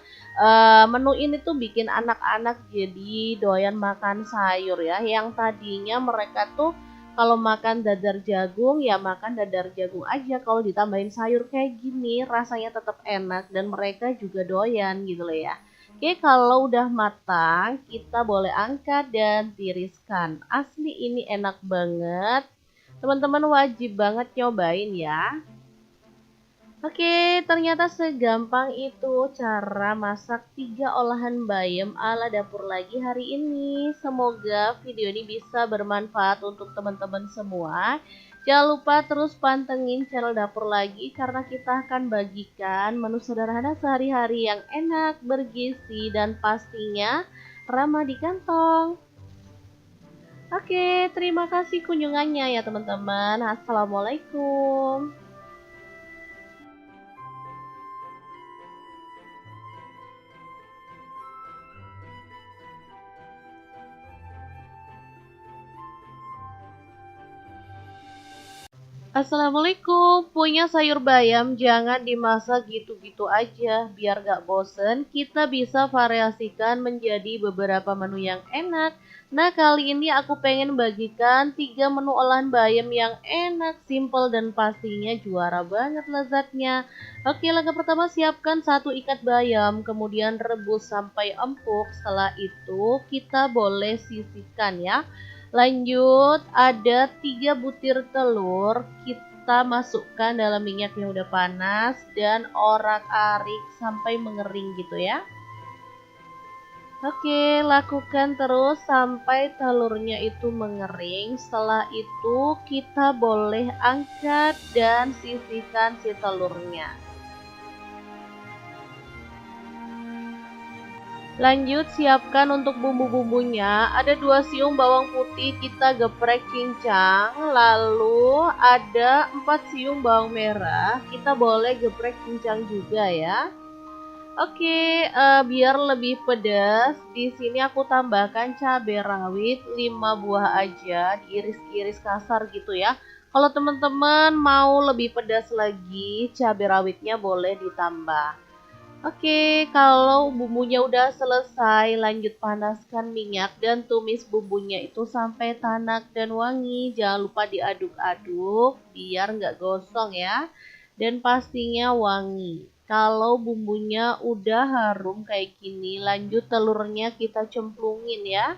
menu ini tuh bikin anak-anak jadi doyan makan sayur ya. Yang tadinya mereka tuh kalau makan dadar jagung, ya makan dadar jagung aja. Kalau ditambahin sayur kayak gini, rasanya tetap enak dan mereka juga doyan gitu loh ya. Oke, kalau udah matang, kita boleh angkat dan tiriskan. Asli ini enak banget. Teman-teman wajib banget nyobain ya. Oke, ternyata segampang itu cara masak 3 olahan bayam ala dapur lagi hari ini. Semoga video ini bisa bermanfaat untuk teman-teman semua. Jangan lupa terus pantengin channel dapur lagi karena kita akan bagikan menu sederhana sehari-hari yang enak, bergizi, dan pastinya ramah di kantong. Oke, terima kasih kunjungannya ya teman-teman. Assalamualaikum. Assalamualaikum, punya sayur bayam jangan dimasak gitu-gitu aja biar gak bosen. Kita bisa variasikan menjadi beberapa menu yang enak. Nah, kali ini aku pengen bagikan 3 menu olahan bayam yang enak, simple, dan pastinya juara banget lezatnya. Oke, langkah pertama siapkan 1 ikat bayam, kemudian rebus sampai empuk. Setelah itu kita boleh sisihkan ya. Lanjut, ada 3 butir telur, kita masukkan dalam minyak yang udah panas dan orak-arik sampai mengering gitu ya. Oke, lakukan terus sampai telurnya itu mengering. Setelah itu kita boleh angkat dan sisihkan si telurnya. Lanjut, siapkan untuk bumbu-bumbunya. Ada 2 siung bawang putih, kita geprek cincang. Lalu ada 4 siung bawang merah, kita boleh geprek cincang juga ya. Oke, biar lebih pedas, di sini aku tambahkan cabai rawit 5 buah aja, diiris-iris kasar gitu ya. Kalau teman-teman mau lebih pedas lagi, cabai rawitnya boleh ditambah. Oke, kalau bumbunya udah selesai, lanjut panaskan minyak dan tumis bumbunya itu sampai tanak dan wangi. Jangan lupa diaduk-aduk biar nggak gosong ya. Dan pastinya wangi. Kalau bumbunya udah harum kayak gini, lanjut telurnya kita cemplungin ya.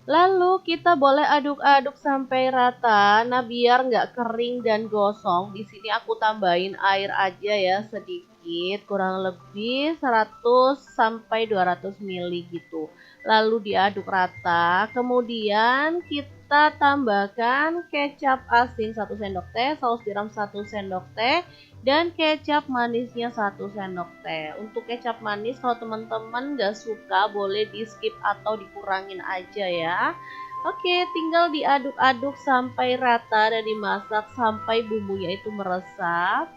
Lalu kita boleh aduk-aduk sampai rata. Nah, biar nggak kering dan gosong, di sini aku tambahin air aja ya sedikit, kurang lebih 100 sampai 200 ml gitu. Lalu diaduk rata. Kemudian kita tambahkan kecap asin 1 sendok teh, saus tiram 1 sendok teh, dan kecap manisnya 1 sendok teh. Untuk kecap manis kalau teman-teman nggak suka boleh di skip atau dikurangin aja ya. Oke, tinggal diaduk-aduk sampai rata dan dimasak sampai bumbunya itu meresap.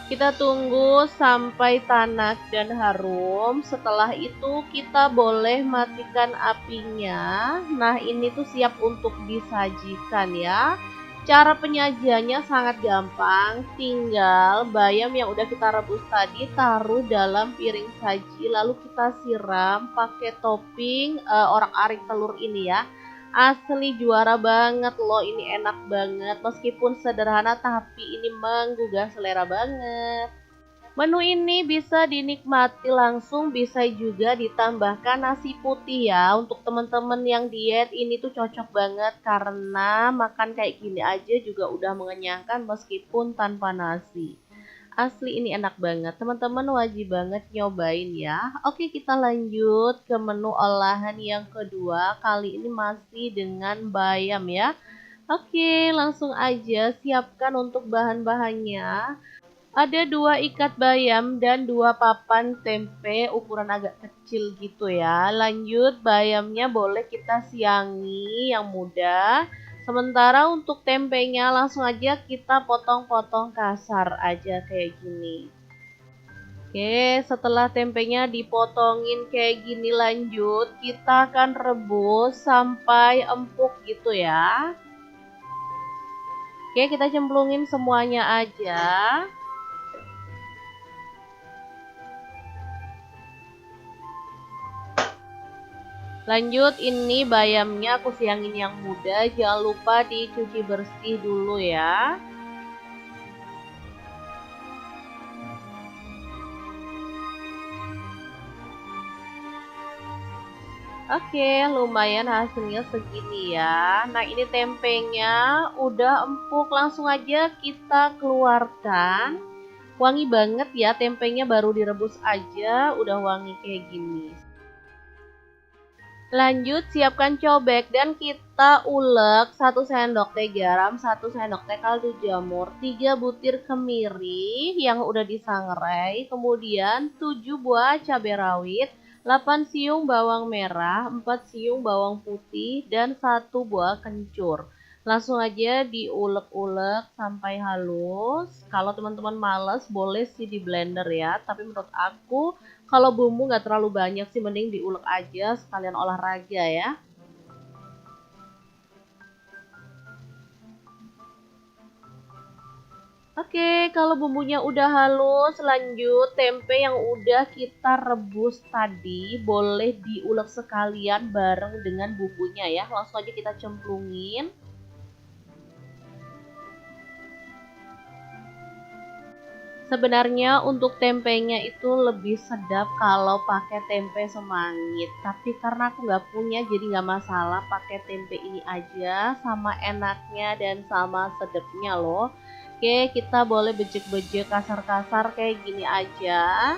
Kita tunggu sampai tanak dan harum. Setelah itu kita boleh matikan apinya. Nah, ini tuh siap untuk disajikan ya. Cara penyajiannya sangat gampang. Tinggal bayam yang udah kita rebus tadi taruh dalam piring saji. Lalu kita siram pakai topping orak-arik telur ini ya. Asli juara banget loh, ini enak banget. Meskipun sederhana tapi ini menggugah selera banget. Menu ini bisa dinikmati langsung, bisa juga ditambahkan nasi putih ya. Untuk teman-teman yang diet ini tuh cocok banget karena makan kayak gini aja juga udah mengenyangkan meskipun tanpa nasi. Asli ini enak banget, teman-teman wajib banget nyobain ya. Oke, kita lanjut ke menu olahan yang kedua. Kali ini masih dengan bayam ya. Oke, langsung aja siapkan untuk bahan-bahannya. Ada 2 ikat bayam dan 2 papan tempe ukuran agak kecil gitu ya. Lanjut bayamnya boleh kita siangi yang muda. Sementara untuk tempenya langsung aja kita potong-potong kasar aja kayak gini. Oke, setelah tempenya dipotongin kayak gini lanjut, kita akan rebus sampai empuk gitu ya. Oke, kita cemplungin semuanya aja. Lanjut, ini bayamnya aku siangin yang muda, jangan lupa dicuci bersih dulu ya. Oke, lumayan hasilnya segini ya. Nah, ini tempenya udah empuk, langsung aja kita keluarkan. Wangi banget ya, tempenya baru direbus aja udah wangi kayak gini. Lanjut siapkan cobek dan kita ulek 1 sendok teh garam, 1 sendok teh kaldu jamur, 3 butir kemiri yang udah disangrai, kemudian 7 buah cabai rawit, 8 siung bawang merah, 4 siung bawang putih, dan 1 buah kencur. Langsung aja diulek-ulek sampai halus. Kalau teman-teman males boleh sih di blender ya, tapi menurut aku kalau bumbu nggak terlalu banyak sih mending diulek aja sekalian olahraga ya. Oke, kalau bumbunya udah halus, lanjut tempe yang udah kita rebus tadi boleh diulek sekalian bareng dengan bumbunya ya. Langsung aja kita cemplungin. Sebenarnya untuk tempenya itu lebih sedap kalau pakai tempe semangit. Tapi karena aku nggak punya jadi nggak masalah pakai tempe ini aja. Sama enaknya dan sama sedapnya loh. Oke, kita boleh bejek-bejek kasar-kasar kayak gini aja.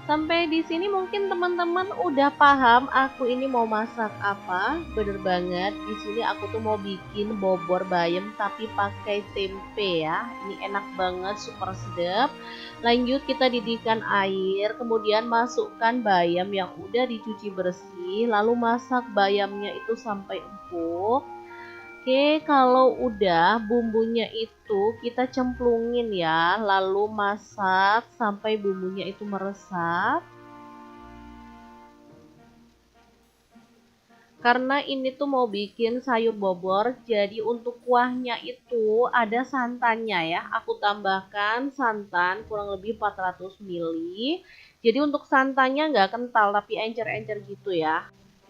Sampai di sini mungkin teman-teman udah paham aku ini mau masak apa. Bener banget, di sini aku tuh mau bikin bobor bayam tapi pakai tempe ya. Ini enak banget, super sedap. Lanjut kita didihkan air, kemudian masukkan bayam yang udah dicuci bersih, lalu masak bayamnya itu sampai empuk. Oke, kalau udah bumbunya itu kita cemplungin ya, lalu masak sampai bumbunya itu meresap. Karena ini tuh mau bikin sayur bobor, jadi untuk kuahnya itu ada santannya ya. Aku tambahkan santan kurang lebih 400 ml. Jadi untuk santannya nggak kental tapi encer-encer gitu ya.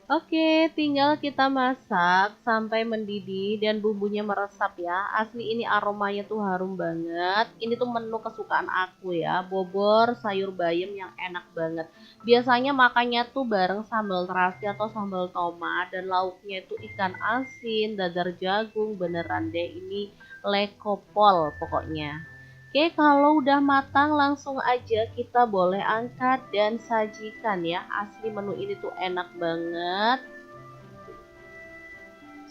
Oke, tinggal kita masak sampai mendidih dan bumbunya meresap ya. Asli ini aromanya tuh harum banget. Ini tuh menu kesukaan aku ya, bobor sayur bayam yang enak banget. Biasanya makannya tuh bareng sambal terasi atau sambal tomat dan lauknya itu ikan asin, dadar jagung, beneran deh ini lekopol pokoknya. Oke, kalau udah matang langsung aja kita boleh angkat dan sajikan ya. Asli menu ini tuh enak banget.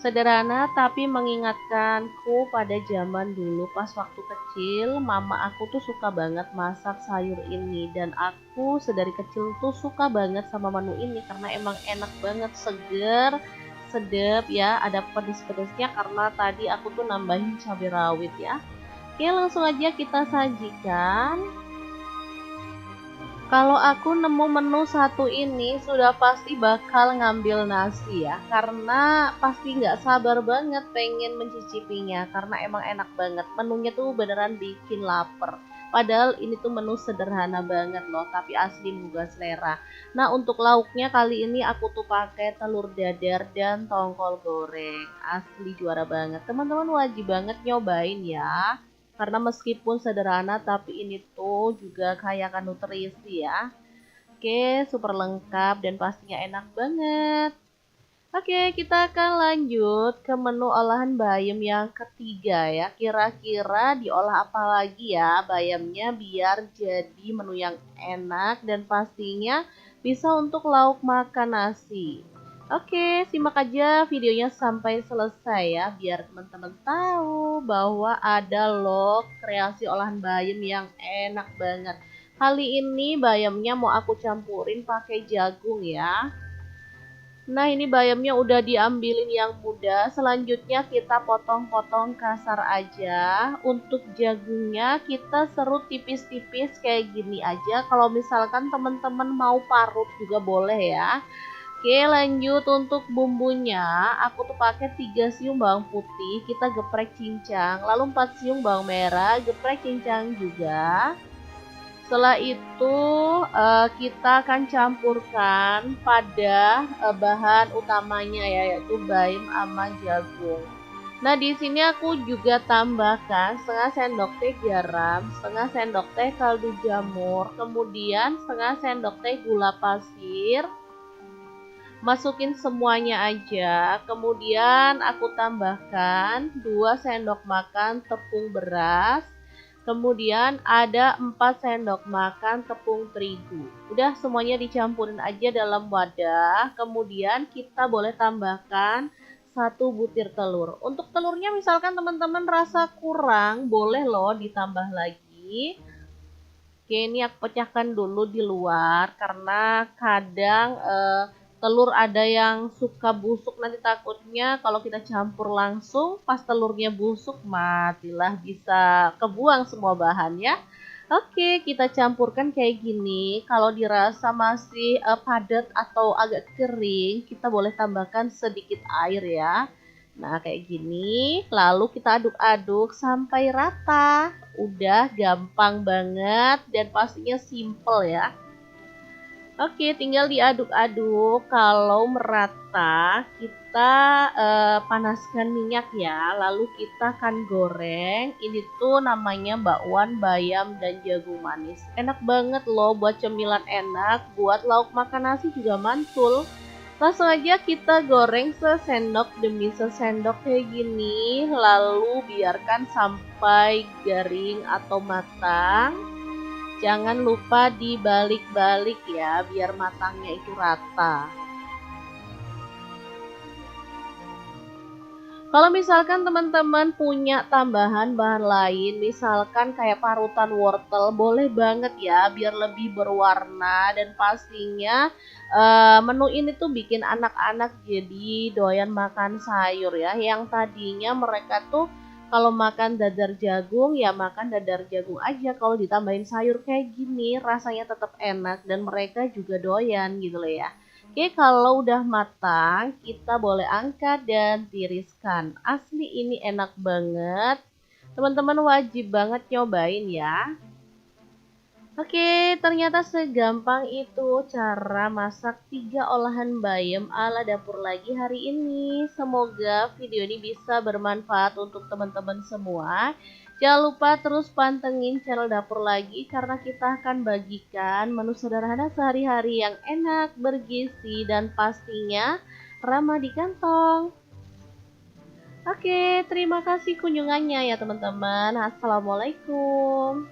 Sederhana tapi mengingatkanku pada zaman dulu pas waktu kecil, mama aku tuh suka banget masak sayur ini dan aku sedari kecil tuh suka banget sama menu ini karena emang enak banget, seger, sedap ya, ada pedes-pedesnya karena tadi aku tuh nambahin cabai rawit ya. Oke, langsung aja kita sajikan. Kalau aku nemu menu satu ini sudah pasti bakal ngambil nasi ya, karena pasti nggak sabar banget pengen mencicipinya karena emang enak banget. Menunya tuh beneran bikin lapar. Padahal ini tuh menu sederhana banget loh, tapi asli menggugah selera. Nah, untuk lauknya kali ini aku tuh pakai telur dadar dan tongkol goreng. Asli juara banget. Teman-teman wajib banget nyobain ya. Karena meskipun sederhana tapi ini tuh juga kaya akan nutrisi ya. Oke, super lengkap dan pastinya enak banget. Oke, kita akan lanjut ke menu olahan bayam yang ketiga ya. Kira-kira diolah apa lagi ya bayamnya biar jadi menu yang enak dan pastinya bisa untuk lauk makan nasi. Oke, simak aja videonya sampai selesai ya, biar teman-teman tahu bahwa ada loh kreasi olahan bayam yang enak banget. Kali ini bayamnya mau aku campurin pakai jagung ya. Nah, ini bayamnya udah diambilin yang muda. Selanjutnya kita potong-potong kasar aja. Untuk jagungnya kita serut tipis-tipis kayak gini aja. Kalau misalkan teman-teman mau parut juga boleh ya. Oke, lanjut untuk bumbunya. Aku tuh pakai 3 siung bawang putih, kita geprek cincang. Lalu 4 siung bawang merah, geprek cincang juga. Setelah itu kita akan campurkan pada bahan utamanya ya, yaitu bayam sama jagung. Nah, di sini aku juga tambahkan setengah sendok teh garam, setengah sendok teh kaldu jamur, kemudian setengah sendok teh gula pasir. Masukin semuanya aja, kemudian aku tambahkan 2 sendok makan tepung beras, kemudian ada 4 sendok makan tepung terigu. Udah semuanya dicampurin aja dalam wadah, kemudian kita boleh tambahkan 1 butir telur. Untuk telurnya misalkan teman-teman rasa kurang, boleh loh ditambah lagi. Oke, ini aku pecahkan dulu di luar karena kadang telur ada yang suka busuk, nanti takutnya kalau kita campur langsung pas telurnya busuk matilah, bisa kebuang semua bahan ya. Oke, kita campurkan kayak gini. Kalau dirasa masih padat atau agak kering, kita boleh tambahkan sedikit air ya. Nah, kayak gini. Lalu kita aduk-aduk sampai rata. Udah gampang banget dan pastinya simple ya. Oke, tinggal diaduk-aduk. Kalau merata, kita panaskan minyak ya. Lalu kita akan goreng. Ini tuh namanya bakwan bayam dan jagung manis. Enak banget loh buat cemilan enak. Buat lauk makan nasi juga mantul. Langsung aja kita goreng sesendok demi sesendok kayak gini. Lalu biarkan sampai garing atau matang. Jangan lupa dibalik-balik ya, biar matangnya itu rata. Kalau misalkan teman-teman punya tambahan bahan lain, misalkan kayak parutan wortel, boleh banget ya, biar lebih berwarna dan pastinya menu ini tuh bikin anak-anak jadi doyan makan sayur ya. Yang tadinya mereka tuh kalau makan dadar jagung ya makan dadar jagung aja, kalau ditambahin sayur kayak gini rasanya tetap enak dan mereka juga doyan gitu loh ya. Oke, kalau udah matang, kita boleh angkat dan tiriskan. Asli ini enak banget. Teman-teman wajib banget nyobain ya. Oke, ternyata segampang itu cara masak 3 olahan bayam ala dapur lagi hari ini. Semoga video ini bisa bermanfaat untuk teman-teman semua. Jangan lupa terus pantengin channel dapur lagi karena kita akan bagikan menu sederhana sehari-hari yang enak, bergizi, dan pastinya ramah di kantong. Oke, terima kasih kunjungannya ya teman-teman. Assalamualaikum.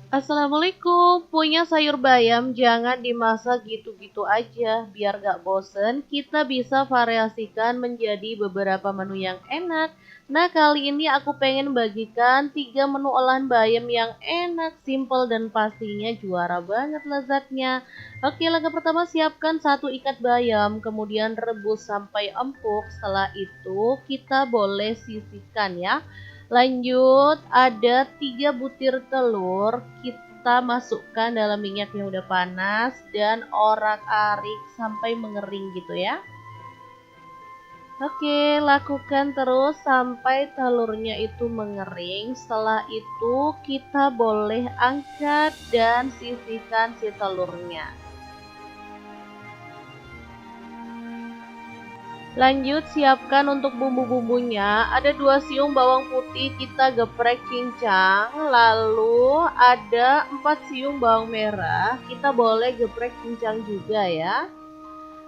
Assalamualaikum, punya sayur bayam jangan dimasak gitu-gitu aja, biar gak bosen, kita bisa variasikan menjadi beberapa menu yang enak. Nah kali ini aku pengen bagikan 3 menu olahan bayam yang enak, simple dan pastinya juara banget lezatnya. Oke, langkah pertama siapkan 1 ikat bayam, kemudian rebus sampai empuk, setelah itu kita boleh sisihkan ya. Lanjut, ada 3 butir telur, kita masukkan dalam minyak yang udah panas dan orak-arik sampai mengering gitu ya. Oke, lakukan terus sampai telurnya itu mengering. Setelah itu kita boleh angkat dan sisihkan si telurnya. Lanjut siapkan untuk bumbu-bumbunya. Ada 2 siung bawang putih kita geprek cincang. Lalu ada 4 siung bawang merah. Kita boleh geprek cincang juga ya.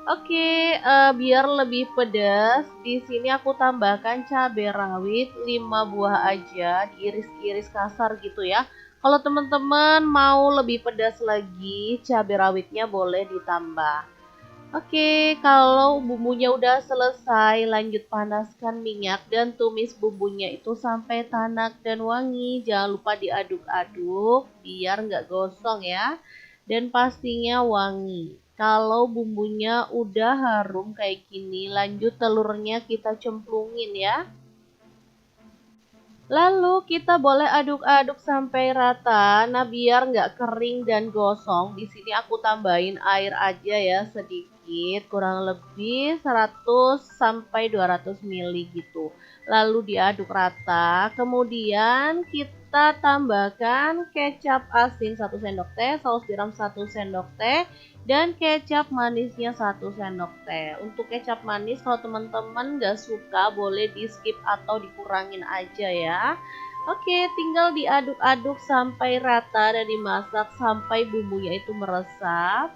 Oke, biar lebih pedas, di sini aku tambahkan cabai rawit 5 buah aja, diiris-iris kasar gitu ya. Kalau teman-teman mau lebih pedas lagi, cabai rawitnya boleh ditambah. Oke, kalau bumbunya udah selesai, lanjut panaskan minyak dan tumis bumbunya itu sampai tanak dan wangi. Jangan lupa diaduk-aduk biar nggak gosong ya. Dan pastinya wangi. Kalau bumbunya udah harum kayak gini, lanjut telurnya kita cemplungin ya. Lalu kita boleh aduk-aduk sampai rata. Nah, biar nggak kering dan gosong, di sini aku tambahin air aja ya sedikit, kurang lebih 100 sampai 200 ml gitu. Lalu diaduk rata. Kemudian kita tambahkan kecap asin 1 sendok teh, saus tiram 1 sendok teh, dan kecap manisnya 1 sendok teh. Untuk kecap manis kalau teman-teman nggak suka boleh di skip atau dikurangin aja ya. Oke, tinggal diaduk-aduk sampai rata dan dimasak sampai bumbunya itu meresap.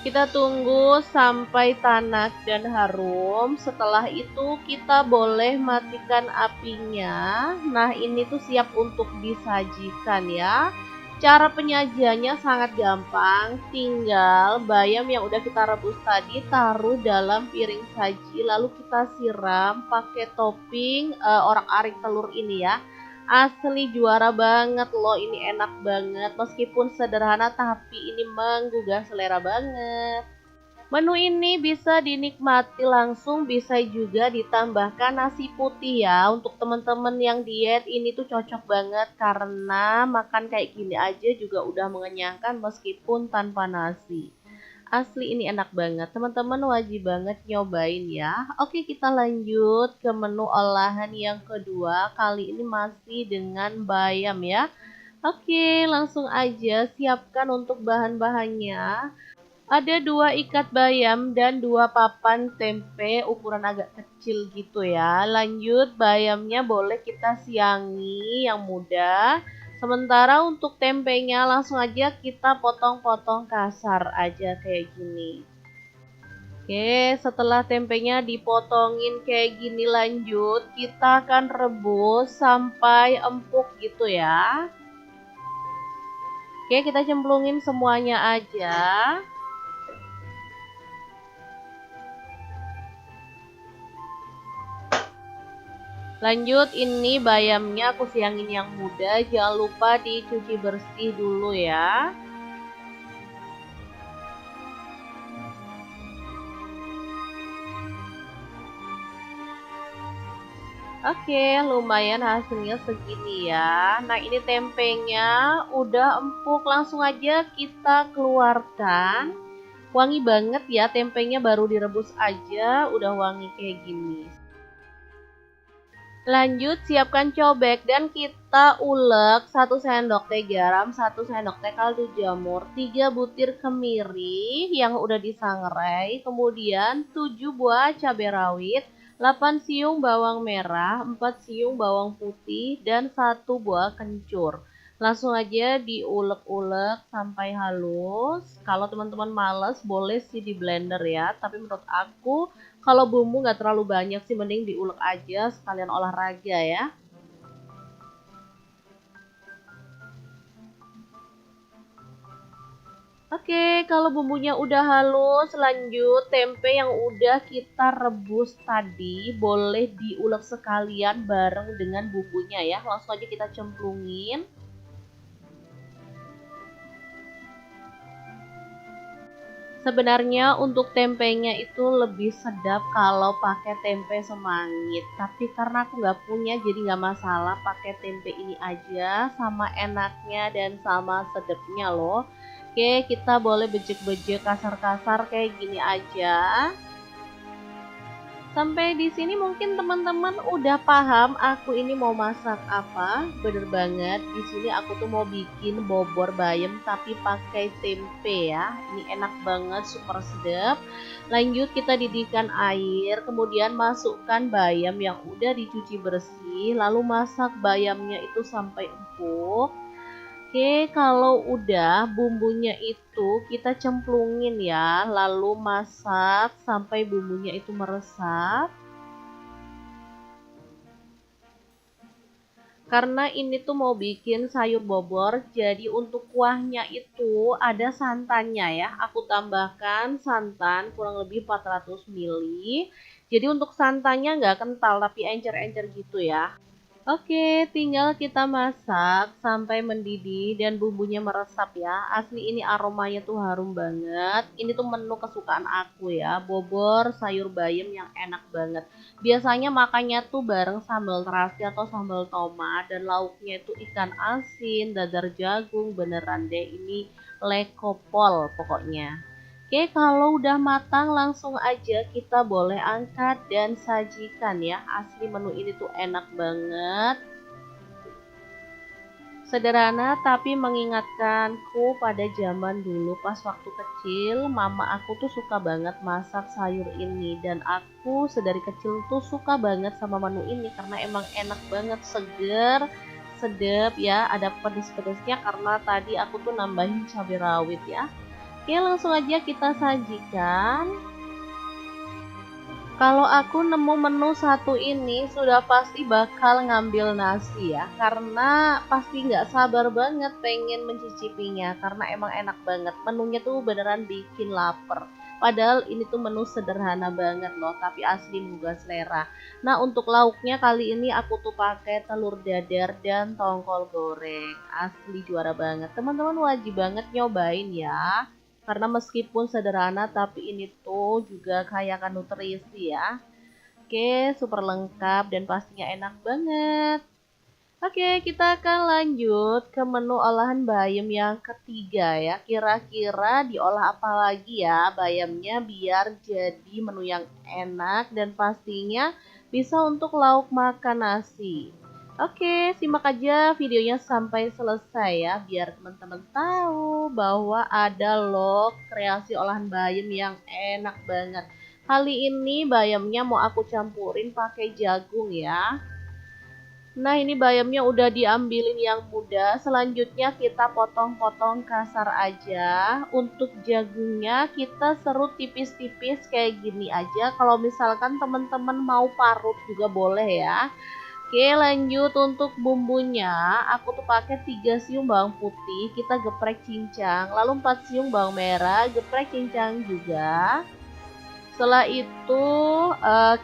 Kita tunggu sampai tanak dan harum. Setelah itu kita boleh matikan apinya. Nah, ini tuh siap untuk disajikan ya. Cara penyajiannya sangat gampang. Tinggal bayam yang udah kita rebus tadi taruh dalam piring saji. Lalu kita siram pakai topping orak-arik telur ini ya. Asli juara banget loh, ini enak banget. Meskipun sederhana tapi ini menggugah selera banget. Menu ini bisa dinikmati langsung, bisa juga ditambahkan nasi putih ya. Untuk teman-teman yang diet ini tuh cocok banget karena makan kayak gini aja juga udah mengenyangkan meskipun tanpa nasi. Asli ini enak banget, teman-teman wajib banget nyobain ya. Oke, kita lanjut ke menu olahan yang kedua. Kali ini masih dengan bayam ya. Oke, langsung aja siapkan untuk bahan-bahannya. Ada 2 ikat bayam dan 2 papan tempe ukuran agak kecil gitu ya. Lanjut bayamnya boleh kita siangi yang muda. Sementara untuk tempenya langsung aja kita potong-potong kasar aja kayak gini. Oke, setelah tempenya dipotongin kayak gini lanjut kita akan rebus sampai empuk gitu ya. Oke, kita cemplungin semuanya aja. Lanjut, ini bayamnya aku siangin yang muda, jangan lupa dicuci bersih dulu ya. Oke, lumayan hasilnya segini ya. Nah, ini tempenya udah empuk, langsung aja kita keluarkan. Wangi banget ya, tempenya baru direbus aja udah wangi kayak gini. Lanjut siapkan cobek dan kita ulek 1 sendok teh garam, 1 sendok teh kaldu jamur, 3 butir kemiri yang udah disangrai, kemudian 7 buah cabai rawit, 8 siung bawang merah, 4 siung bawang putih, dan 1 buah kencur. Langsung aja diulek-ulek sampai halus. Kalau teman-teman males boleh sih di blender ya, tapi menurut aku kalau bumbu nggak terlalu banyak sih mending diulek aja sekalian olahraga ya. Oke, kalau bumbunya udah halus, lanjut tempe yang udah kita rebus tadi boleh diulek sekalian bareng dengan bumbunya ya. Langsung aja kita cemplungin. Sebenarnya untuk tempenya itu lebih sedap kalau pakai tempe semangit. Tapi karena aku nggak punya jadi nggak masalah pakai tempe ini aja. Sama enaknya dan sama sedapnya loh. Oke, kita boleh bejek-bejek kasar-kasar kayak gini aja. Sampai di sini mungkin teman-teman udah paham aku ini mau masak apa. Bener banget, di sini aku tuh mau bikin bobor bayam tapi pakai tempe ya. Ini enak banget, super sedap. Lanjut kita didihkan air, kemudian masukkan bayam yang udah dicuci bersih, lalu masak bayamnya itu sampai empuk. Oke, kalau udah bumbunya itu kita cemplungin ya, lalu masak sampai bumbunya itu meresap. Karena ini tuh mau bikin sayur bobor, jadi untuk kuahnya itu ada santannya ya. Aku tambahkan santan kurang lebih 400 ml. Jadi untuk santannya nggak kental tapi encer-encer gitu ya. Oke, tinggal kita masak sampai mendidih dan bumbunya meresap ya. Asli ini aromanya tuh harum banget. Ini tuh menu kesukaan aku ya, bobor sayur bayam yang enak banget. Biasanya makannya tuh bareng sambal terasi atau sambal tomat dan lauknya itu ikan asin, dadar jagung, beneran deh ini lekopol pokoknya. Oke, kalau udah matang langsung aja kita boleh angkat dan sajikan ya. Asli menu ini tuh enak banget. Sederhana tapi mengingatkanku pada zaman dulu pas waktu kecil, mama aku tuh suka banget masak sayur ini dan aku sedari kecil tuh suka banget sama menu ini karena emang enak banget, seger, sedap ya, ada pedes-pedesnya karena tadi aku tuh nambahin cabai rawit ya. Oke, langsung aja kita sajikan. Kalau aku nemu menu satu ini sudah pasti bakal ngambil nasi ya, karena pasti nggak sabar banget pengen mencicipinya, karena emang enak banget. Menunya tuh beneran bikin lapar. Padahal ini tuh menu sederhana banget loh, tapi asli menggugah selera. Nah untuk lauknya kali ini aku tuh pakai telur dadar dan tongkol goreng. Asli juara banget. Teman-teman wajib banget nyobain ya. Karena meskipun sederhana tapi ini tuh juga kaya akan nutrisi ya. Oke, super lengkap dan pastinya enak banget. Oke, kita akan lanjut ke menu olahan bayam yang ketiga ya. Kira-kira diolah apa lagi ya bayamnya biar jadi menu yang enak dan pastinya bisa untuk lauk makan nasi. Oke, simak aja videonya sampai selesai ya, biar teman-teman tahu bahwa ada loh kreasi olahan bayam yang enak banget. Kali ini bayamnya mau aku campurin pakai jagung ya. Nah, ini bayamnya udah diambilin yang muda. Selanjutnya kita potong-potong kasar aja. Untuk jagungnya kita serut tipis-tipis kayak gini aja. Kalau misalkan teman-teman mau parut juga boleh ya. Oke, lanjut untuk bumbunya. Aku tuh pakai 3 siung bawang putih, kita geprek cincang. Lalu 4 siung bawang merah, geprek cincang juga. Setelah itu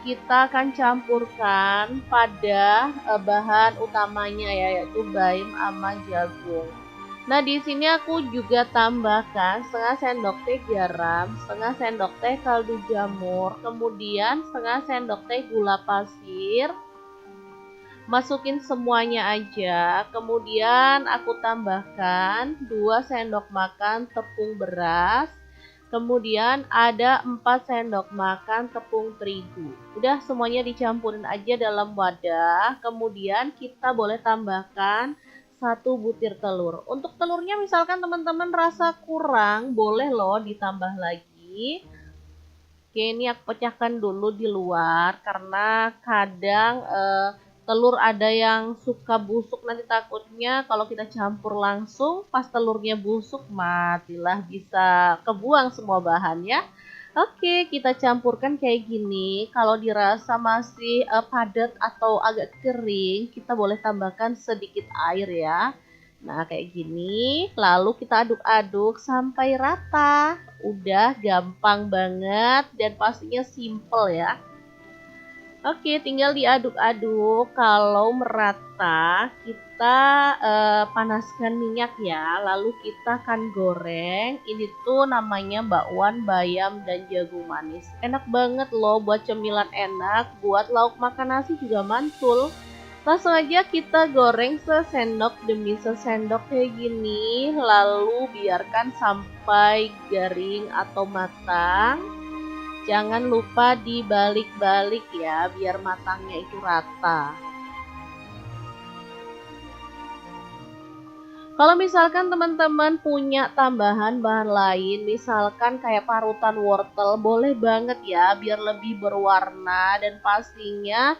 kita akan campurkan pada bahan utamanya ya, yaitu bayam sama jagung. Nah, di sini aku juga tambahkan setengah sendok teh garam, setengah sendok teh kaldu jamur, kemudian setengah sendok teh gula pasir, Masukin semuanya aja, kemudian aku tambahkan 2 sendok makan tepung beras, kemudian ada 4 sendok makan tepung terigu. Udah semuanya dicampurin aja dalam wadah, kemudian kita boleh tambahkan 1 butir telur. Untuk telurnya misalkan teman-teman rasa kurang, boleh loh ditambah lagi. Oke, ini aku pecahkan dulu di luar karena kadang telur ada yang suka busuk, nanti takutnya kalau kita campur langsung pas telurnya busuk matilah, bisa kebuang semua bahannya. Oke, kita campurkan kayak gini. Kalau dirasa masih padat atau agak kering, kita boleh tambahkan sedikit air ya. Nah, kayak gini, lalu kita aduk-aduk sampai rata. Udah gampang banget dan pastinya simple ya. Oke, tinggal diaduk-aduk. Kalau merata, kita panaskan minyak ya. Lalu kita akan goreng. Ini tuh namanya bakwan bayam dan jagung manis. Enak banget loh buat cemilan enak. Buat lauk makan nasi juga mantul. Langsung aja kita goreng sesendok demi sesendok kayak gini, lalu biarkan sampai garing atau matang. Jangan lupa dibalik-balik ya, biar matangnya itu rata. Kalau misalkan teman-teman punya tambahan bahan lain, misalkan kayak parutan wortel, boleh banget ya, biar lebih berwarna dan pastinya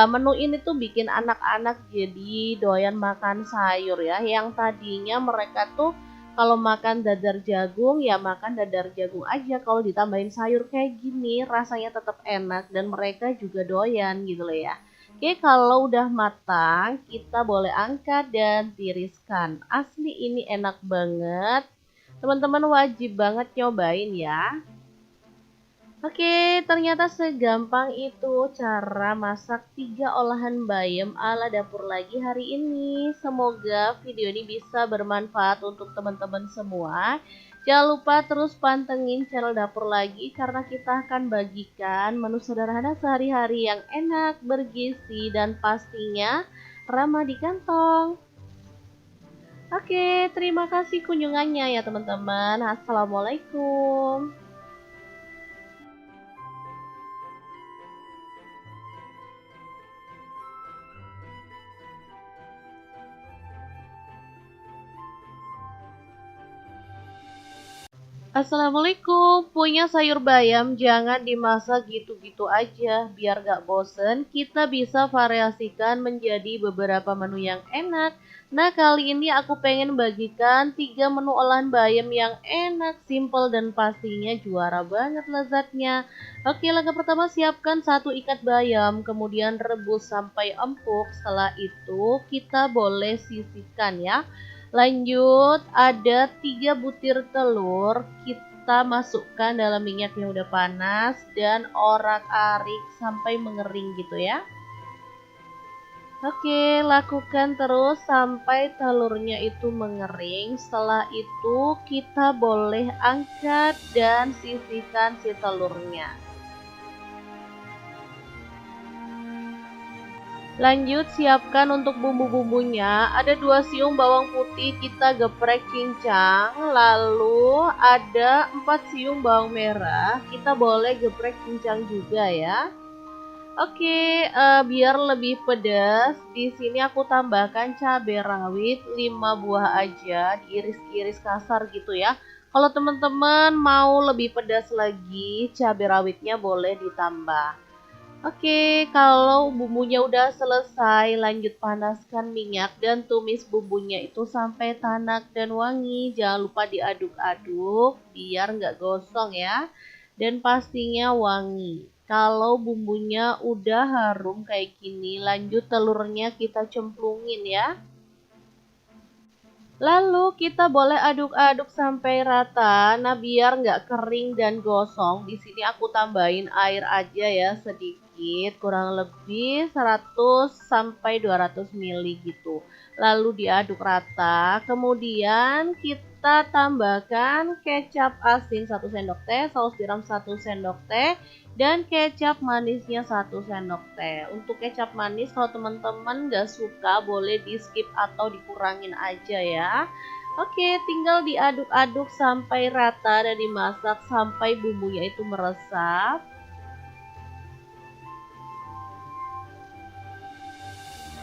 menu ini tuh bikin anak-anak jadi doyan makan sayur ya. Yang tadinya mereka tuh kalau makan dadar jagung ya makan dadar jagung aja, kalau ditambahin sayur kayak gini rasanya tetap enak dan mereka juga doyan gitu loh ya. Oke, kalau udah matang, kita boleh angkat dan tiriskan. Asli ini enak banget. Teman-teman wajib banget nyobain ya. Oke, ternyata segampang itu cara masak 3 olahan bayam ala dapur lagi hari ini. Semoga video ini bisa bermanfaat untuk teman-teman semua. Jangan lupa terus pantengin channel dapur lagi karena kita akan bagikan menu sederhana sehari-hari yang enak, bergizi, dan pastinya ramah di kantong. Oke, terima kasih kunjungannya ya teman-teman. Assalamualaikum. Assalamualaikum, punya sayur bayam jangan dimasak gitu-gitu aja biar gak bosen. Kita bisa variasikan menjadi beberapa menu yang enak. Nah, kali ini aku pengen bagikan 3 menu olahan bayam yang enak, simple, dan pastinya juara banget lezatnya. Oke, langkah pertama siapkan 1 ikat bayam, kemudian rebus sampai empuk. Setelah itu kita boleh sisihkan ya. Lanjut, ada 3 butir telur, kita masukkan dalam minyak yang udah panas dan orak-arik sampai mengering gitu ya. Oke, lakukan terus sampai telurnya itu mengering. Setelah itu kita boleh angkat dan sisihkan si telurnya. Lanjut siapkan untuk bumbu-bumbunya. Ada 2 siung bawang putih kita geprek cincang. Lalu ada 4 siung bawang merah. Kita boleh geprek cincang juga ya. Oke, biar lebih pedas, di sini aku tambahkan cabai rawit 5 buah aja, diiris-iris kasar gitu ya. Kalau teman-teman mau lebih pedas lagi, cabai rawitnya boleh ditambah. Oke, kalau bumbunya udah selesai, lanjut panaskan minyak dan tumis bumbunya itu sampai tanak dan wangi. Jangan lupa diaduk-aduk biar nggak gosong ya. Dan pastinya wangi. Kalau bumbunya udah harum kayak gini, lanjut telurnya kita cemplungin ya. Lalu kita boleh aduk-aduk sampai rata. Nah, biar nggak kering dan gosong, di sini aku tambahin air aja ya sedikit, kurang lebih 100 sampai 200 ml gitu. Lalu diaduk rata. Kemudian kita kita tambahkan kecap asin 1 sendok teh, saus tiram 1 sendok teh, dan kecap manisnya 1 sendok teh. Untuk kecap manis kalau teman-teman nggak suka boleh di skip atau dikurangin aja ya. Oke, tinggal diaduk-aduk sampai rata dan dimasak sampai bumbunya itu meresap.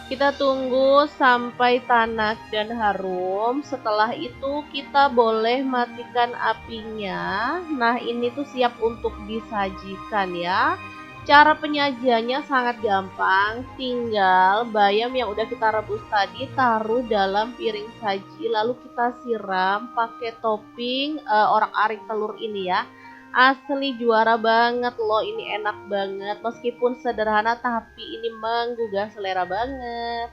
Kita tunggu sampai tanak dan harum. Setelah itu kita boleh matikan apinya. Nah, ini tuh siap untuk disajikan ya. Cara penyajiannya sangat gampang. Tinggal bayam yang udah kita rebus tadi taruh dalam piring saji. Lalu kita siram pakai topping orak-arik telur ini ya. Asli juara banget loh, ini enak banget. Meskipun sederhana tapi ini menggugah selera banget.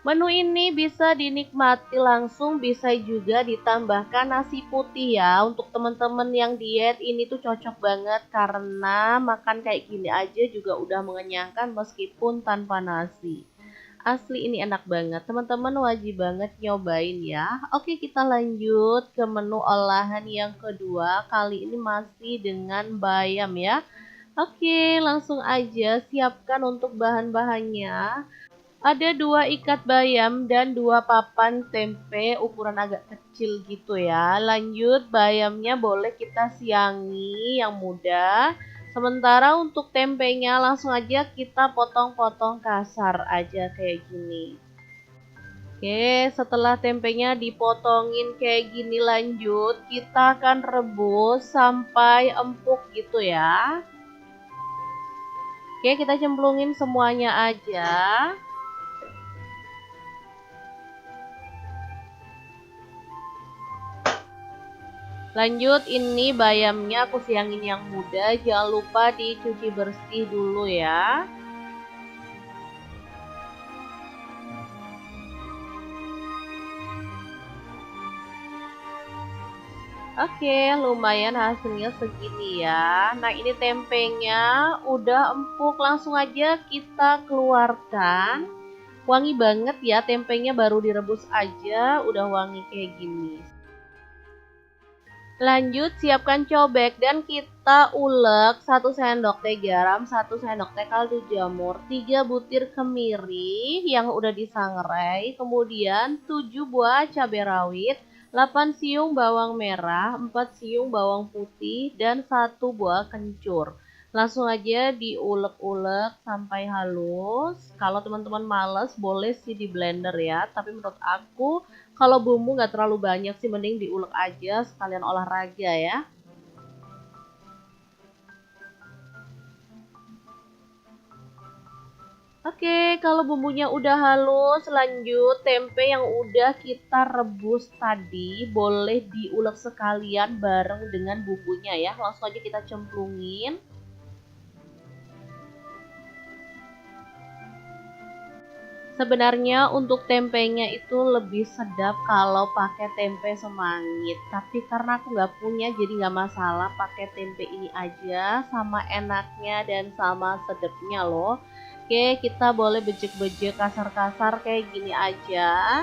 Menu ini bisa dinikmati langsung, bisa juga ditambahkan nasi putih ya. Untuk teman-teman yang diet ini tuh cocok banget karena makan kayak gini aja juga udah mengenyangkan meskipun tanpa nasi. Asli ini enak banget, teman-teman wajib banget nyobain ya. Oke, kita lanjut ke menu olahan yang kedua. Kali ini masih dengan bayam ya. Oke, langsung aja siapkan untuk bahan-bahannya. Ada 2 ikat bayam dan 2 papan tempe ukuran agak kecil gitu ya. Lanjut, bayamnya boleh kita siangi yang muda. Sementara untuk tempenya langsung aja kita potong-potong kasar aja kayak gini. Oke, setelah tempenya dipotongin kayak gini, lanjut kita akan rebus sampai empuk gitu ya. Oke, kita cemplungin semuanya aja. Lanjut, ini bayamnya aku siangin yang muda, jangan lupa dicuci bersih dulu ya. Oke, lumayan hasilnya segini ya. Nah, ini tempenya udah empuk, langsung aja kita keluarkan. Wangi banget ya, tempenya baru direbus aja udah wangi kayak gini. Lanjut, siapkan cobek dan kita ulek 1 sendok teh garam, 1 sendok teh kaldu jamur, 3 butir kemiri yang udah disangrai, kemudian 7 buah cabai rawit, 8 siung bawang merah, 4 siung bawang putih, dan 1 buah kencur. Langsung aja diulek-ulek sampai halus. Kalau teman-teman males boleh sih di blender ya, tapi menurut aku kalau bumbu nggak terlalu banyak sih mending diulek aja sekalian olahraga ya. Oke, kalau bumbunya udah halus, lanjut tempe yang udah kita rebus tadi boleh diulek sekalian bareng dengan bumbunya ya. Langsung aja kita cemplungin. Sebenarnya untuk tempenya itu lebih sedap kalau pakai tempe semangit. Tapi karena aku nggak punya jadi nggak masalah pakai tempe ini aja. Sama enaknya dan sama sedapnya loh. Oke, kita boleh bejek-bejek kasar-kasar kayak gini aja.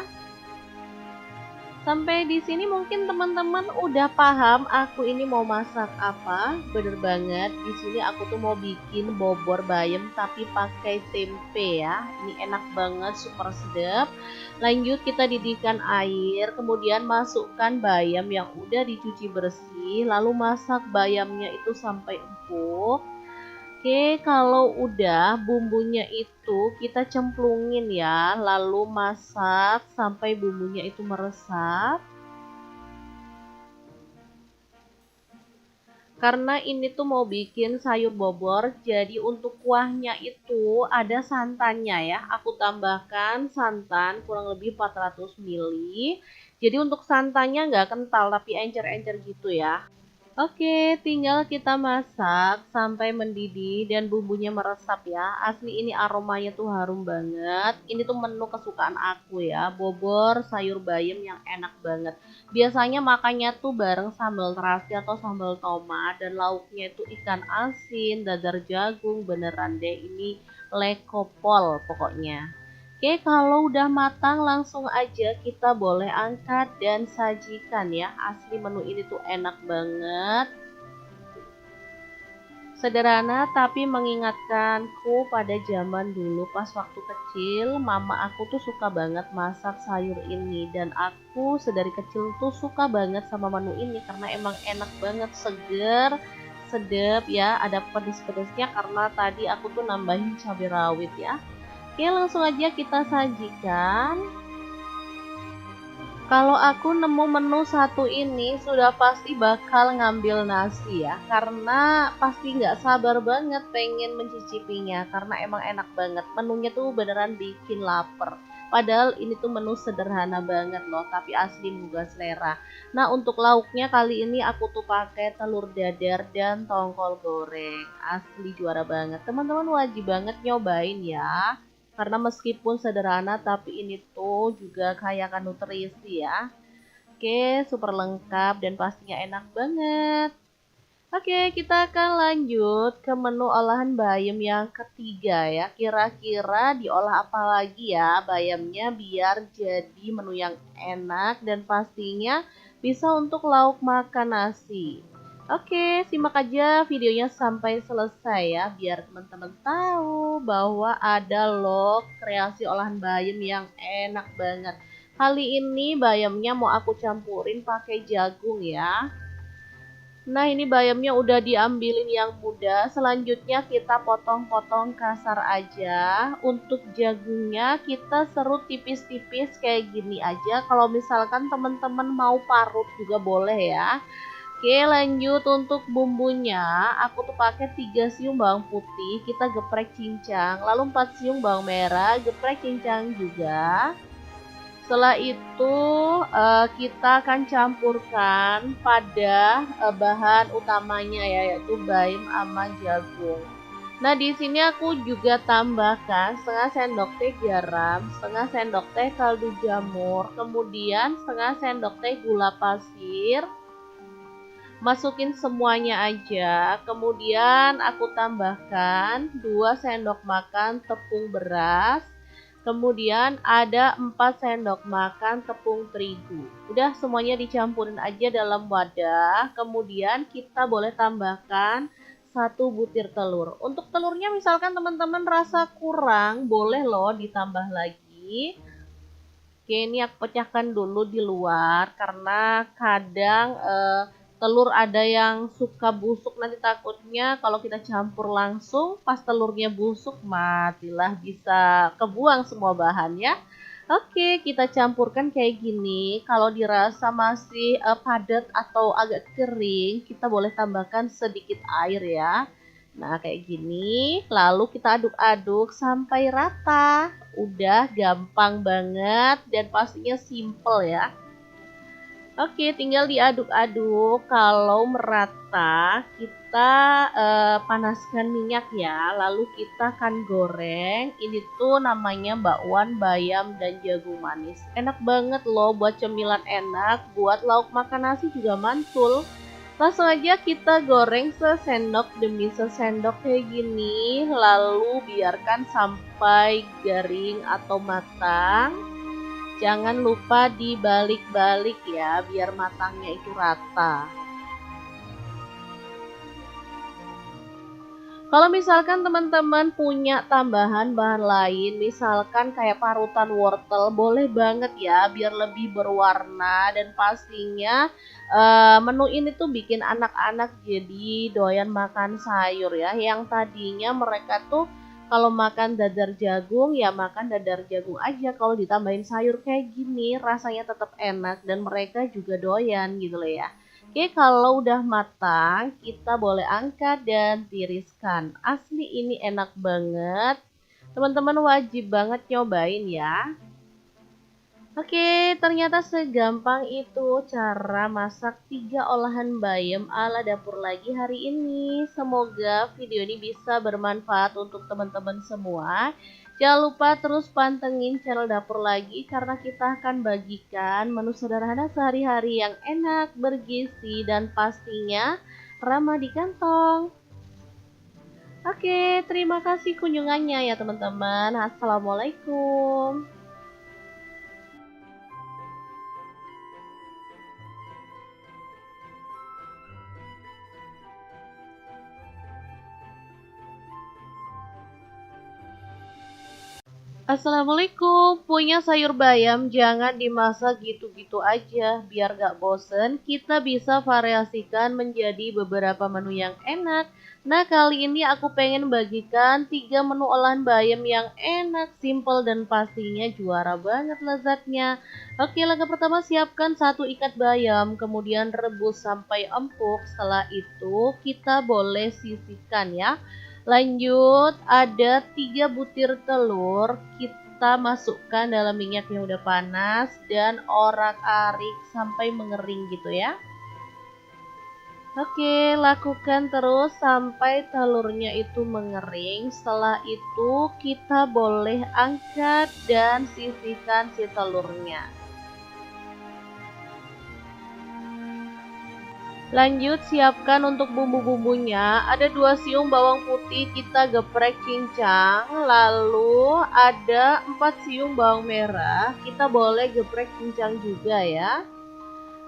Sampai di sini mungkin teman-teman udah paham aku ini mau masak apa. Bener banget, di sini aku tuh mau bikin bobor bayam tapi pakai tempe ya. Ini enak banget, super sedap. Lanjut kita didihkan air, kemudian masukkan bayam yang udah dicuci bersih, lalu masak bayamnya itu sampai empuk. Oke, kalau udah bumbunya itu kita cemplungin ya, lalu masak sampai bumbunya itu meresap. Karena ini tuh mau bikin sayur bobor, jadi untuk kuahnya itu ada santannya ya. Aku tambahkan santan kurang lebih 400 ml. Jadi untuk santannya nggak kental tapi encer-encer gitu ya. Oke, tinggal kita masak sampai mendidih dan bumbunya meresap ya. Asli ini aromanya tuh harum banget. Ini tuh menu kesukaan aku ya, bobor sayur bayam yang enak banget. Biasanya makannya tuh bareng sambal terasi atau sambal tomat dan lauknya itu ikan asin, dadar jagung, beneran deh ini lekopol pokoknya. Oke, kalau udah matang langsung aja kita boleh angkat dan sajikan ya. Asli menu ini tuh enak banget. Sederhana tapi mengingatkanku pada zaman dulu pas waktu kecil, mama aku tuh suka banget masak sayur ini dan aku sedari kecil tuh suka banget sama menu ini karena emang enak banget, seger, sedep ya, ada pedes-pedesnya karena tadi aku tuh nambahin cabai rawit ya. Oke, langsung aja kita sajikan. Kalau aku nemu menu satu ini sudah pasti bakal ngambil nasi ya, karena pasti nggak sabar banget pengen mencicipinya, karena emang enak banget. Menunya tuh beneran bikin lapar. Padahal ini tuh menu sederhana banget loh, tapi asli menggugah selera. Nah untuk lauknya kali ini aku tuh pakai telur dadar dan tongkol goreng. Asli juara banget. Teman-teman wajib banget nyobain ya. Karena meskipun sederhana tapi ini tuh juga kaya akan nutrisi ya. Oke, super lengkap dan pastinya enak banget. Oke, kita akan lanjut ke menu olahan bayam yang ketiga ya. Kira-kira diolah apa lagi ya bayamnya biar jadi menu yang enak dan pastinya bisa untuk lauk makan nasi. Oke, simak aja videonya sampai selesai ya, biar teman-teman tahu bahwa ada loh kreasi olahan bayam yang enak banget. Kali ini bayamnya mau aku campurin pakai jagung ya. Nah, ini bayamnya udah diambilin yang muda. Selanjutnya kita potong-potong kasar aja. Untuk jagungnya kita serut tipis-tipis kayak gini aja. Kalau misalkan teman-teman mau parut juga boleh ya. Oke, lanjut untuk bumbunya. Aku tuh pakai 3 siung bawang putih, kita geprek cincang. Lalu 4 siung bawang merah, geprek cincang juga. Setelah itu kita akan campurkan pada bahan utamanya ya, yaitu bayam sama jagung. Nah, di sini aku juga tambahkan setengah sendok teh garam, setengah sendok teh kaldu jamur, kemudian setengah sendok teh gula pasir. Masukin semuanya aja, kemudian aku tambahkan 2 sendok makan tepung beras, kemudian ada 4 sendok makan tepung terigu. Udah semuanya dicampurin aja dalam wadah, kemudian kita boleh tambahkan 1 butir telur. Untuk telurnya misalkan teman-teman rasa kurang, boleh loh ditambah lagi. Oke, ini aku pecahkan dulu di luar karena kadang telur ada yang suka busuk, nanti takutnya kalau kita campur langsung pas telurnya busuk matilah, bisa kebuang semua bahannya. Oke, kita campurkan kayak gini. Kalau dirasa masih padat atau agak kering, kita boleh tambahkan sedikit air ya. Nah, kayak gini. Lalu kita aduk-aduk sampai rata. Udah gampang banget dan pastinya simple ya. Oke, tinggal diaduk-aduk. Kalau merata, kita panaskan minyak ya. Lalu kita akan goreng. Ini tuh namanya bakwan bayam dan jagung manis. Enak banget loh buat cemilan enak. Buat lauk makan nasi juga mantul. Langsung aja kita goreng sesendok demi sesendok kayak gini. Lalu biarkan sampai garing atau matang. Jangan lupa dibalik-balik ya, biar matangnya itu rata. Kalau misalkan teman-teman punya tambahan bahan lain, misalkan kayak parutan wortel, boleh banget ya, biar lebih berwarna dan pastinya menu ini tuh bikin anak-anak jadi doyan makan sayur ya. Yang tadinya mereka tuh kalau makan dadar jagung ya makan dadar jagung aja, kalau ditambahin sayur kayak gini rasanya tetap enak dan mereka juga doyan gitu loh ya. Oke, kalau udah matang, kita boleh angkat dan tiriskan. Asli ini enak banget. Teman-teman wajib banget nyobain ya. Oke, ternyata segampang itu cara masak 3 olahan bayam ala dapur lagi hari ini. Semoga video ini bisa bermanfaat untuk teman-teman semua. Jangan lupa terus pantengin channel dapur lagi karena kita akan bagikan menu sederhana sehari-hari yang enak, bergizi, dan pastinya ramah di kantong. Oke, terima kasih kunjungannya ya teman-teman. Assalamualaikum. Assalamualaikum, punya sayur bayam jangan dimasak gitu-gitu aja. Biar gak bosen, kita bisa variasikan menjadi beberapa menu yang enak. Nah, kali ini aku pengen bagikan 3 menu olahan bayam yang enak, simple, dan pastinya juara banget lezatnya. Oke, langkah pertama siapkan 1 ikat bayam, kemudian rebus sampai empuk. Setelah itu, kita boleh sisihkan ya. Lanjut, ada 3 butir telur, kita masukkan dalam minyak yang udah panas dan orak-arik sampai mengering gitu ya. Oke, lakukan terus sampai telurnya itu mengering. Setelah itu kita boleh angkat dan sisihkan si telurnya. Lanjut siapkan untuk bumbu-bumbunya. Ada 2 siung bawang putih kita geprek cincang. Lalu ada 4 siung bawang merah. Kita boleh geprek cincang juga ya.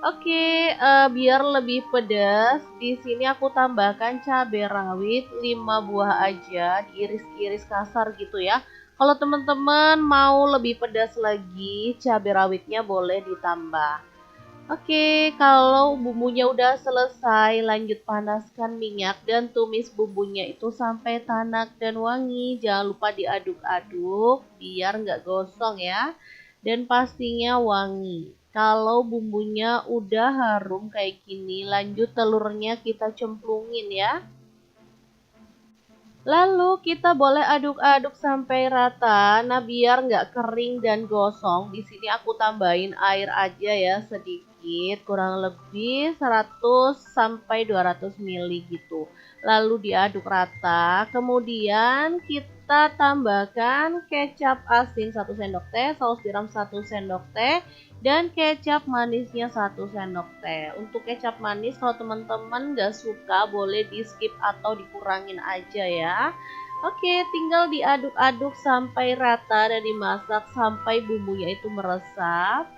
Oke, biar lebih pedas, di sini aku tambahkan cabai rawit 5 buah aja, diiris-iris kasar gitu ya. Kalau teman-teman mau lebih pedas lagi, cabai rawitnya boleh ditambah. Oke, kalau bumbunya udah selesai, lanjut panaskan minyak dan tumis bumbunya itu sampai tanak dan wangi. Jangan lupa diaduk-aduk biar nggak gosong ya. Dan pastinya wangi. Kalau bumbunya udah harum kayak gini, lanjut telurnya kita cemplungin ya. Lalu kita boleh aduk-aduk sampai rata. Nah, biar nggak kering dan gosong, di sini aku tambahin air aja ya sedikit, kurang lebih 100 sampai 200 ml gitu. Lalu diaduk rata. Kemudian kita tambahkan kecap asin 1 sendok teh, saus tiram 1 sendok teh, dan kecap manisnya 1 sendok teh. Untuk kecap manis kalau teman-teman nggak suka boleh di skip atau dikurangin aja ya. Oke, tinggal diaduk-aduk sampai rata dan dimasak sampai bumbunya itu meresap.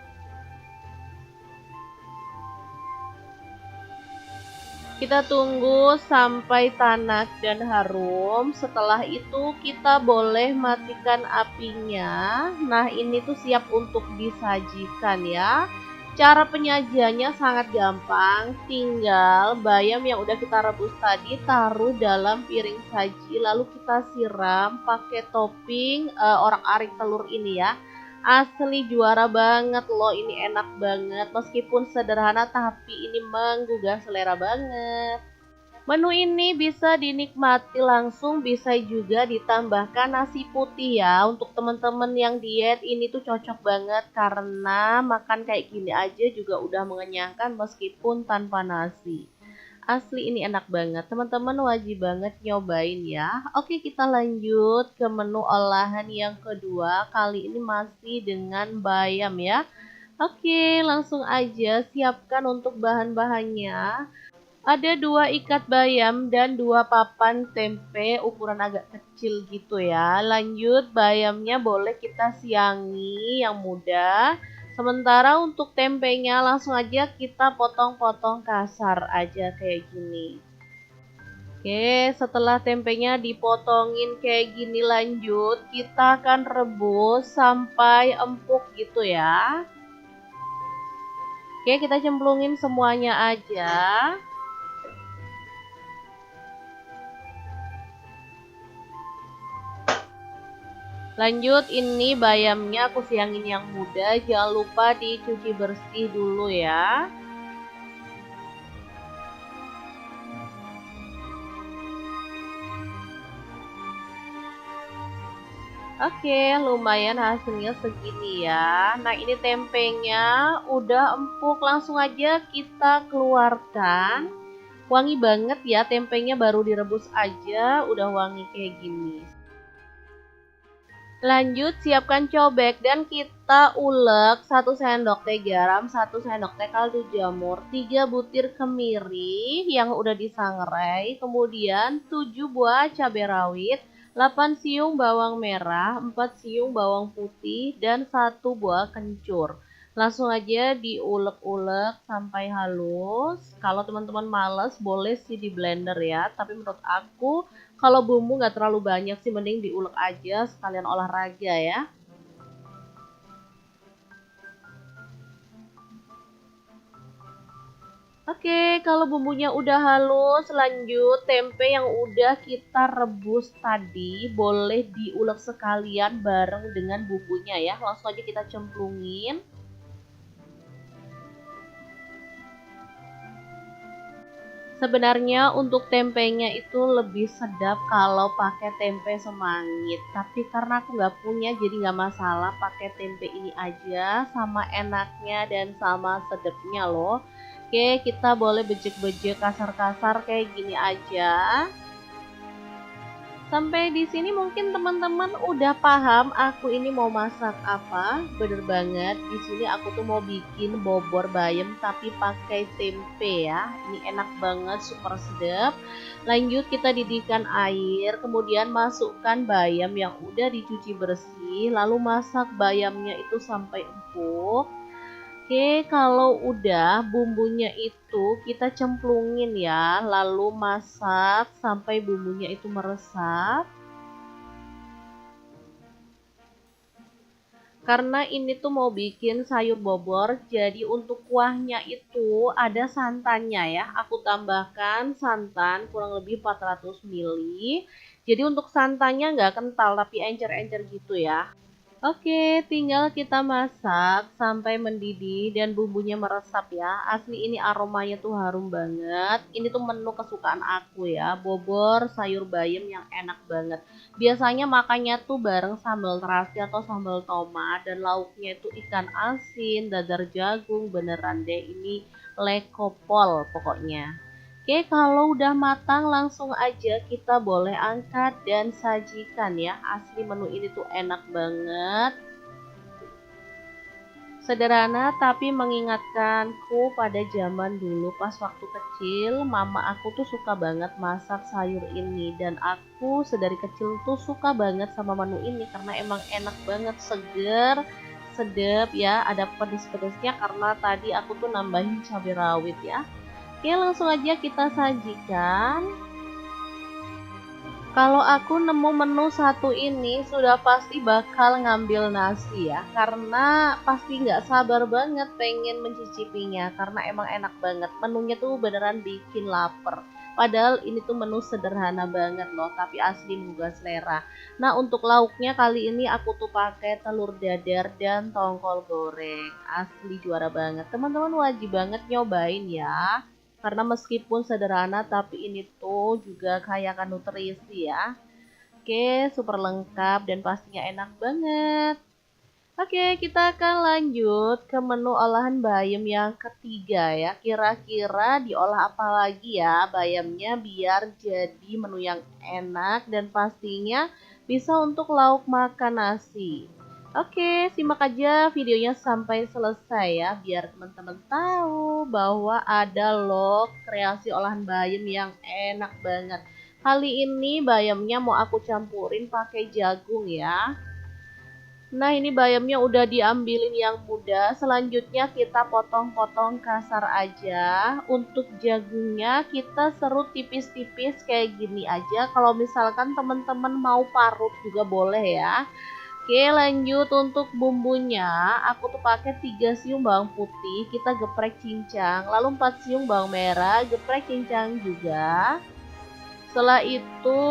Kita tunggu sampai tanak dan harum. Setelah itu kita boleh matikan apinya. Nah, ini tuh siap untuk disajikan ya. Cara penyajiannya sangat gampang. Tinggal bayam yang udah kita rebus tadi taruh dalam piring saji. Lalu kita siram pakai topping orak-arik telur ini ya. Asli juara banget loh, ini enak banget. Meskipun sederhana tapi ini menggugah selera banget. Menu ini bisa dinikmati langsung, bisa juga ditambahkan nasi putih ya. Untuk teman-teman yang diet ini tuh cocok banget karena makan kayak gini aja juga udah mengenyangkan meskipun tanpa nasi. Asli ini enak banget, teman-teman wajib banget nyobain ya. Oke, kita lanjut ke menu olahan yang kedua. Kali ini masih dengan bayam ya. Oke, langsung aja siapkan untuk bahan-bahannya. Ada 2 ikat bayam dan 2 papan tempe ukuran agak kecil gitu ya. Lanjut, bayamnya boleh kita siangi yang muda. Sementara untuk tempenya langsung aja kita potong-potong kasar aja kayak gini. Oke, setelah tempenya dipotongin kayak gini, lanjut kita akan rebus sampai empuk gitu ya. Oke, kita cemplungin semuanya aja. Lanjut, ini bayamnya aku siangin yang muda, jangan lupa dicuci bersih dulu ya. Oke, lumayan hasilnya segini ya. Nah, ini tempenya udah empuk, langsung aja kita keluarkan. Wangi banget ya, tempenya baru direbus aja udah wangi kayak gini. Lanjut siapkan cobek dan kita ulek 1 sendok teh garam, 1 sendok teh kaldu jamur, 3 butir kemiri yang udah disangrai, kemudian 7 buah cabai rawit, 8 siung bawang merah, 4 siung bawang putih, dan 1 buah kencur. Langsung aja diulek-ulek sampai halus. Kalau teman-teman males boleh sih di blender ya, tapi menurut aku kalau bumbu nggak terlalu banyak sih mending diulek aja sekalian olahraga ya. Oke, kalau bumbunya udah halus, lanjut tempe yang udah kita rebus tadi boleh diulek sekalian bareng dengan bumbunya ya. Langsung aja kita cemplungin. Sebenarnya untuk tempenya itu lebih sedap kalau pakai tempe semangit. Tapi karena aku nggak punya jadi nggak masalah pakai tempe ini aja. Sama enaknya dan sama sedapnya loh. Oke, kita boleh bejek-bejek kasar-kasar kayak gini aja. Sampai di sini mungkin teman-teman udah paham aku ini mau masak apa. Bener banget, di sini aku tuh mau bikin bobor bayam tapi pakai tempe ya. Ini enak banget, super sedap. Lanjut kita didihkan air, kemudian masukkan bayam yang udah dicuci bersih, lalu masak bayamnya itu sampai empuk. Oke, kalau udah bumbunya itu kita cemplungin ya, lalu masak sampai bumbunya itu meresap. Karena ini tuh mau bikin sayur bobor, jadi untuk kuahnya itu ada santannya ya. Aku tambahkan santan kurang lebih 400 ml. Jadi untuk santannya nggak kental tapi encer-encer gitu ya. Oke, tinggal kita masak sampai mendidih dan bumbunya meresap ya. Asli ini aromanya tuh harum banget. Ini tuh menu kesukaan aku ya, bobor sayur bayam yang enak banget. Biasanya makannya tuh bareng sambal terasi atau sambal tomat dan lauknya itu ikan asin, dadar jagung, beneran deh ini lekopol pokoknya. Oke, kalau udah matang langsung aja kita boleh angkat dan sajikan ya. Asli menu ini tuh enak banget. Sederhana tapi mengingatkanku pada zaman dulu pas waktu kecil, mama aku tuh suka banget masak sayur ini dan aku sedari kecil tuh suka banget sama menu ini karena emang enak banget, seger, sedap ya, ada pedes-pedesnya karena tadi aku tuh nambahin cabai rawit ya. Oke, langsung aja kita sajikan. Kalau aku nemu menu satu ini sudah pasti bakal ngambil nasi ya, karena pasti nggak sabar banget pengen mencicipinya, karena emang enak banget. Menunya tuh beneran bikin lapar. Padahal ini tuh menu sederhana banget loh, tapi asli menggugah selera. Nah untuk lauknya kali ini aku tuh pakai telur dadar dan tongkol goreng. Asli juara banget. Teman-teman wajib banget nyobain ya. Karena meskipun sederhana tapi ini tuh juga kaya akan nutrisi ya. Oke, super lengkap dan pastinya enak banget. Oke, kita akan lanjut ke menu olahan bayam yang ketiga ya. Kira-kira diolah apa lagi ya bayamnya biar jadi menu yang enak dan pastinya bisa untuk lauk makan nasi. Oke, simak aja videonya sampai selesai ya biar teman-teman tahu bahwa ada loh kreasi olahan bayam yang enak banget. Kali ini bayamnya mau aku campurin pakai jagung ya. Nah ini bayamnya udah diambilin yang muda. Selanjutnya kita potong-potong kasar aja. Untuk jagungnya kita serut tipis-tipis kayak gini aja. Kalau misalkan teman-teman mau parut juga boleh ya. Oke lanjut untuk bumbunya. Aku tuh pakai 3 siung bawang putih. Kita geprek cincang. Lalu 4 siung bawang merah. Geprek cincang juga. Setelah itu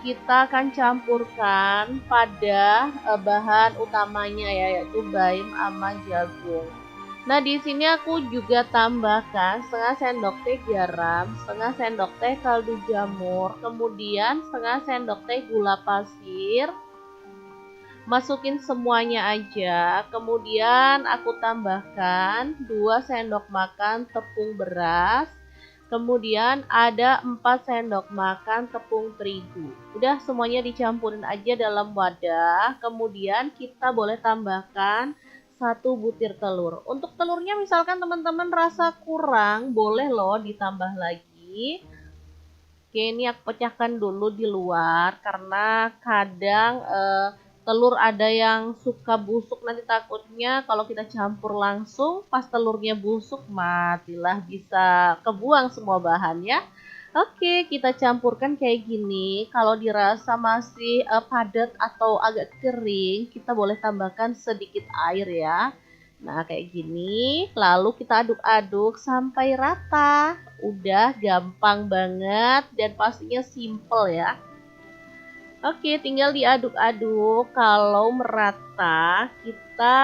kita akan campurkan pada bahan utamanya ya, yaitu bayam sama jagung. Nah di sini aku juga tambahkan setengah sendok teh garam, setengah sendok teh kaldu jamur, kemudian setengah sendok teh gula pasir. Masukin semuanya aja, kemudian aku tambahkan 2 sendok makan tepung beras. Kemudian ada 4 sendok makan tepung terigu. Udah semuanya dicampurin aja dalam wadah. Kemudian kita boleh tambahkan 1 butir telur. Untuk telurnya misalkan teman-teman rasa kurang, boleh loh ditambah lagi. Oke, ini aku pecahkan dulu di luar karena kadang telur ada yang suka busuk, nanti takutnya kalau kita campur langsung pas telurnya busuk matilah, bisa kebuang semua bahan ya. Oke, kita campurkan kayak gini. Kalau dirasa masih padat atau agak kering, kita boleh tambahkan sedikit air ya. Nah, kayak gini. Lalu kita aduk-aduk sampai rata. Udah gampang banget dan pastinya simple ya. Oke, tinggal diaduk-aduk. Kalau merata, kita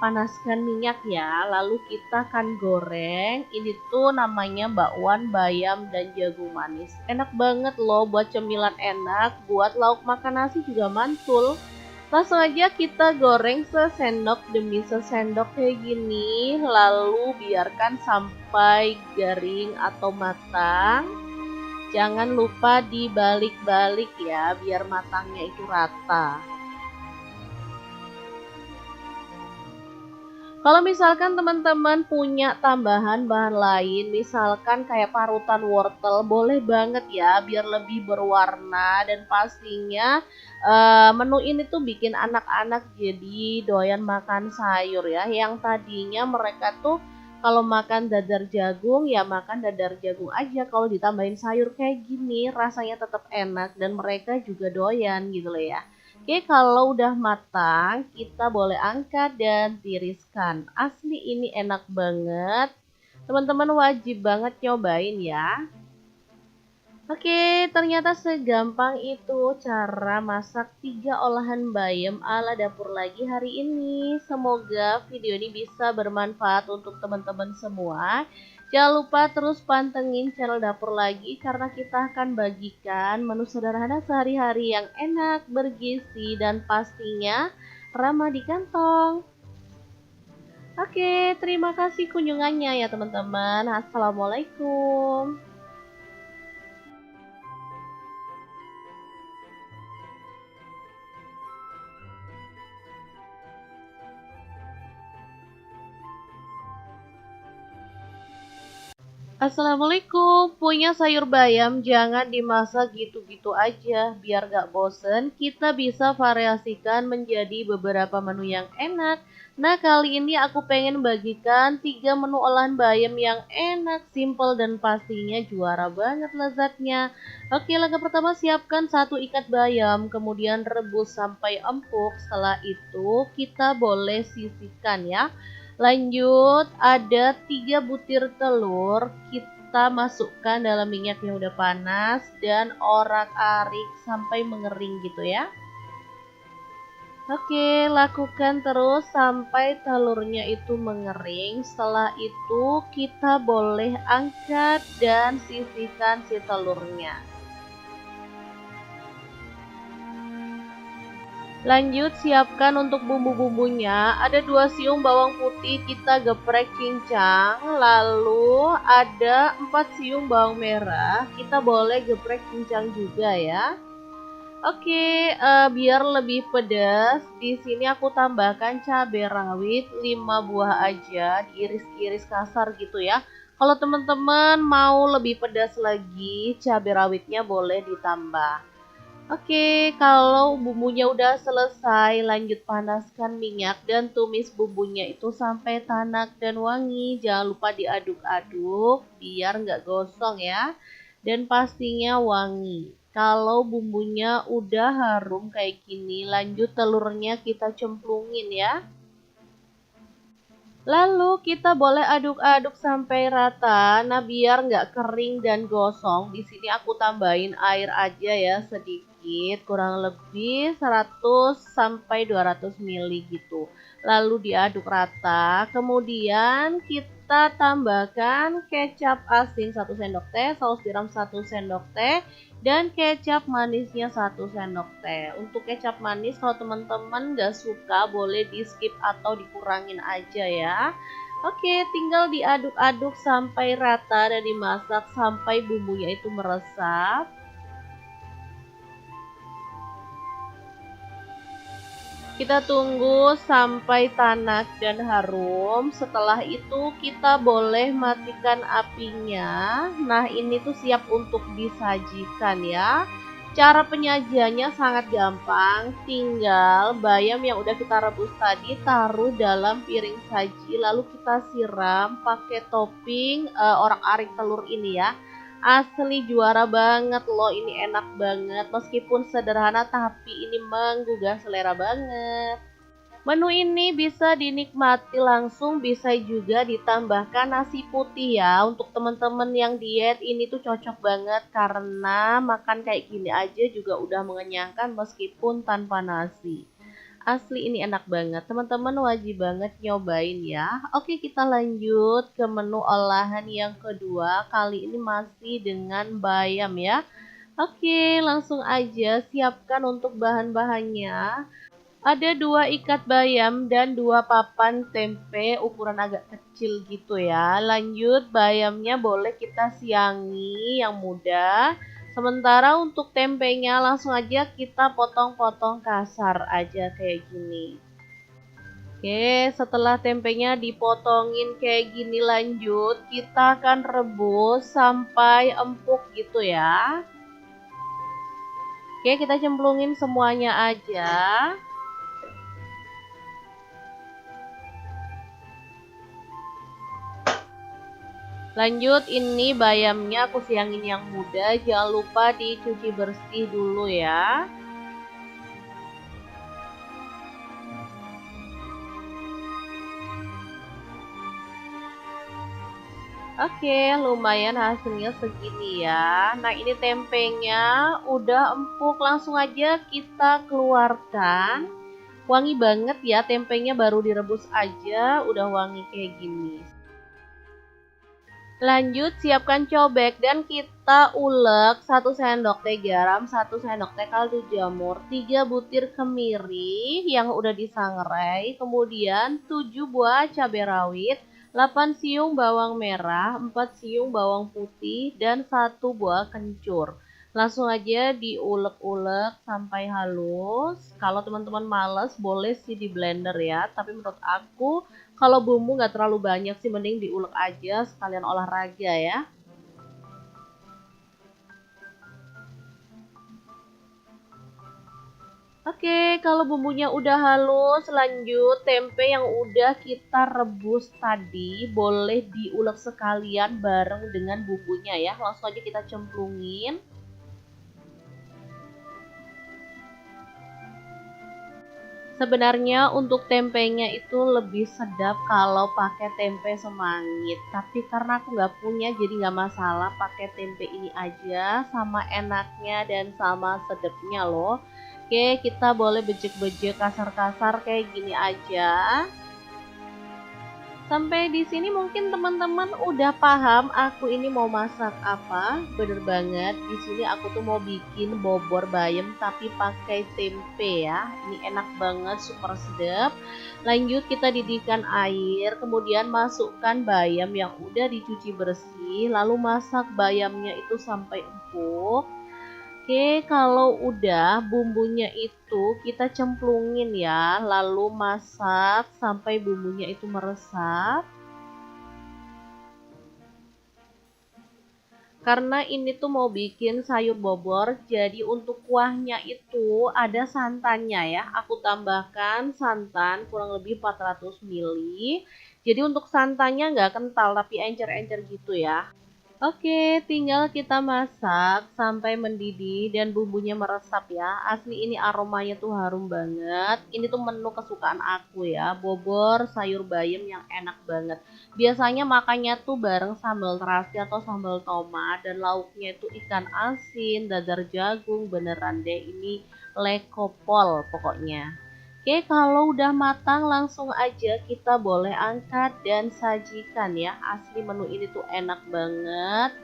panaskan minyak ya. Lalu kita akan goreng. Ini tuh namanya bakwan bayam dan jagung manis. Enak banget loh buat cemilan enak. Buat lauk makan nasi juga mantul. Langsung aja kita goreng sesendok demi sesendok kayak gini. Lalu biarkan sampai garing atau matang. Jangan lupa dibalik-balik ya, biar matangnya itu rata. Kalau misalkan teman-teman punya tambahan bahan lain, misalkan kayak parutan wortel, boleh banget ya, biar lebih berwarna dan pastinya menu ini tuh bikin anak-anak jadi doyan makan sayur ya. Yang tadinya mereka tuh kalau makan dadar jagung ya makan dadar jagung aja. Kalau ditambahin sayur kayak gini, rasanya tetap enak dan mereka juga doyan gitu loh ya. Oke, kalau udah matang, kita boleh angkat dan tiriskan. Asli ini enak banget. Teman-teman wajib banget nyobain ya. Oke, ternyata segampang itu cara masak 3 olahan bayam ala dapur lagi hari ini. Semoga video ini bisa bermanfaat untuk teman-teman semua. Jangan lupa terus pantengin channel dapur lagi karena kita akan bagikan menu sederhana sehari-hari yang enak, bergizi, dan pastinya ramah di kantong. Oke, terima kasih kunjungannya ya teman-teman. Assalamualaikum. Assalamualaikum, punya sayur bayam jangan dimasak gitu-gitu aja. Biar gak bosen, kita bisa variasikan menjadi beberapa menu yang enak. Nah, kali ini aku pengen bagikan 3 menu olahan bayam yang enak, simple, dan pastinya juara banget lezatnya. Oke, langkah pertama siapkan 1 ikat bayam, kemudian rebus sampai empuk. Setelah itu, kita boleh sisihkan ya. Lanjut, ada 3 butir telur, kita masukkan dalam minyak yang udah panas dan orak-arik sampai mengering gitu ya. Oke, lakukan terus sampai telurnya itu mengering. Setelah itu kita boleh angkat dan sisihkan si telurnya. Lanjut siapkan untuk bumbu-bumbunya. Ada 2 siung bawang putih kita geprek cincang. Lalu ada 4 siung bawang merah. Kita boleh geprek cincang juga ya. Oke, biar lebih pedas, di sini aku tambahkan cabai rawit 5 buah aja, diiris-iris kasar gitu ya. Kalau teman-teman mau lebih pedas lagi, cabai rawitnya boleh ditambah. Oke, kalau bumbunya udah selesai, lanjut panaskan minyak dan tumis bumbunya itu sampai tanak dan wangi. Jangan lupa diaduk-aduk biar nggak gosong ya. Dan pastinya wangi. Kalau bumbunya udah harum kayak gini, lanjut telurnya kita cemplungin ya. Lalu kita boleh aduk-aduk sampai rata. Nah, biar nggak kering dan gosong, di sini aku tambahin air aja ya sedikit, kurang lebih 100 sampai 200 ml gitu. Lalu diaduk rata. Kemudian kita tambahkan kecap asin 1 sendok teh, saus tiram 1 sendok teh, dan kecap manisnya 1 sendok teh. Untuk kecap manis kalau teman-teman nggak suka boleh di skip atau dikurangin aja ya. Oke, tinggal diaduk-aduk sampai rata dan dimasak sampai bumbunya itu meresap. Kita tunggu sampai tanak dan harum. Setelah itu kita boleh matikan apinya. Nah, ini tuh siap untuk disajikan ya. Cara penyajiannya sangat gampang. Tinggal bayam yang udah kita rebus tadi taruh dalam piring saji, lalu kita siram pakai topping orak-arik telur ini ya. Asli juara banget loh, ini enak banget. Meskipun sederhana tapi ini menggugah selera banget. Menu ini bisa dinikmati langsung, bisa juga ditambahkan nasi putih ya. Untuk teman-teman yang diet ini tuh cocok banget karena makan kayak gini aja juga udah mengenyangkan meskipun tanpa nasi. Asli ini enak banget, teman-teman wajib banget nyobain ya. Oke, kita lanjut ke menu olahan yang kedua. Kali ini masih dengan bayam ya. Oke, langsung aja siapkan untuk bahan-bahannya. Ada 2 ikat bayam dan 2 papan tempe ukuran agak kecil gitu ya. Lanjut, bayamnya boleh kita siangi yang muda. Sementara untuk tempenya langsung aja kita potong-potong kasar aja kayak gini. Oke, setelah tempenya dipotongin kayak gini, lanjut kita akan rebus sampai empuk gitu ya. Oke, kita cemplungin semuanya aja. Lanjut, ini bayamnya aku siangin yang muda, jangan lupa dicuci bersih dulu ya. Oke, lumayan hasilnya segini ya. Nah, ini tempenya udah empuk, langsung aja kita keluarkan. Wangi banget ya, tempenya baru direbus aja udah wangi kayak gini. Lanjut, siapkan cobek dan kita ulek 1 sendok teh garam, 1 sendok teh kaldu jamur, 3 butir kemiri yang udah disangrai, kemudian 7 buah cabai rawit, 8 siung bawang merah, 4 siung bawang putih, dan 1 buah kencur. Langsung aja diulek-ulek sampai halus. Kalau teman-teman males boleh sih di blender ya, tapi menurut aku kalau bumbu nggak terlalu banyak sih mending diulek aja sekalian olahraga ya. Oke, kalau bumbunya udah halus, lanjut tempe yang udah kita rebus tadi boleh diulek sekalian bareng dengan bumbunya ya. Langsung aja kita cemplungin. Sebenarnya untuk tempenya itu lebih sedap kalau pakai tempe semangit, tapi karena aku nggak punya jadi nggak masalah pakai tempe ini aja, sama enaknya dan sama sedapnya loh. Oke, kita boleh bejek-bejek kasar-kasar kayak gini aja. Sampai di sini mungkin teman-teman udah paham aku ini mau masak apa. Bener banget, di sini aku tuh mau bikin bobor bayam tapi pakai tempe ya. Ini enak banget, super sedap. Lanjut kita didihkan air, kemudian masukkan bayam yang udah dicuci bersih, lalu masak bayamnya itu sampai empuk. Oke, kalau udah bumbunya itu kita cemplungin ya, lalu masak sampai bumbunya itu meresap. Karena ini tuh mau bikin sayur bobor, jadi untuk kuahnya itu ada santannya ya. Aku tambahkan santan kurang lebih 400 ml. Jadi untuk santannya nggak kental tapi encer-encer gitu ya. Oke, tinggal kita masak sampai mendidih dan bumbunya meresap ya. Asli ini aromanya tuh harum banget. Ini tuh menu kesukaan aku ya, bobor sayur bayam yang enak banget. Biasanya makannya tuh bareng sambal terasi atau sambal tomat dan lauknya itu ikan asin, dadar jagung, beneran deh ini lekopol pokoknya. Oke, kalau udah matang langsung aja kita boleh angkat dan sajikan ya. Asli menu ini tuh enak banget.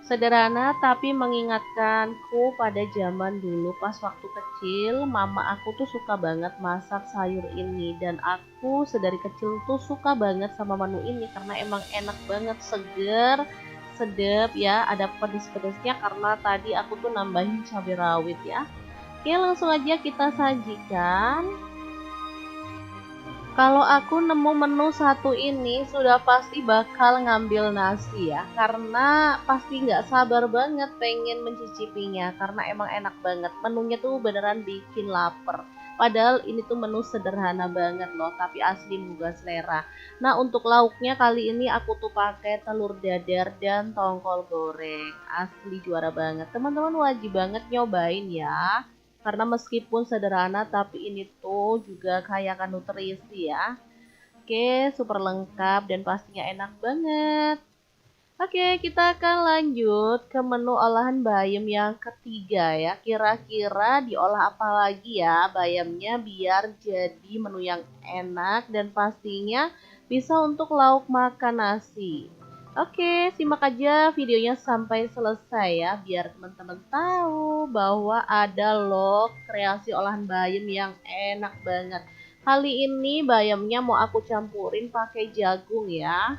Sederhana tapi mengingatkanku pada zaman dulu pas waktu kecil, mama aku tuh suka banget masak sayur ini dan aku sedari kecil tuh suka banget sama menu ini karena emang enak banget, seger, sedep ya, ada pedes-pedesnya karena tadi aku tuh nambahin cabai rawit ya. Oke, langsung aja kita sajikan. Kalau aku nemu menu satu ini sudah pasti bakal ngambil nasi ya, karena pasti nggak sabar banget pengen mencicipinya, karena emang enak banget. Menunya tuh beneran bikin lapar. Padahal ini tuh menu sederhana banget loh, tapi asli menggugah selera. Nah, untuk lauknya kali ini aku tuh pakai telur dadar dan tongkol goreng. Asli juara banget. Teman-teman wajib banget nyobain ya. Karena meskipun sederhana tapi ini tuh juga kaya akan nutrisi ya. Oke, super lengkap dan pastinya enak banget. Oke, kita akan lanjut ke menu olahan bayam yang ketiga ya. Kira-kira diolah apa lagi ya bayamnya biar jadi menu yang enak dan pastinya bisa untuk lauk makan nasi. Oke, simak aja videonya sampai selesai ya, biar teman-teman tahu bahwa ada loh kreasi olahan bayam yang enak banget. Kali ini bayamnya mau aku campurin pakai jagung ya.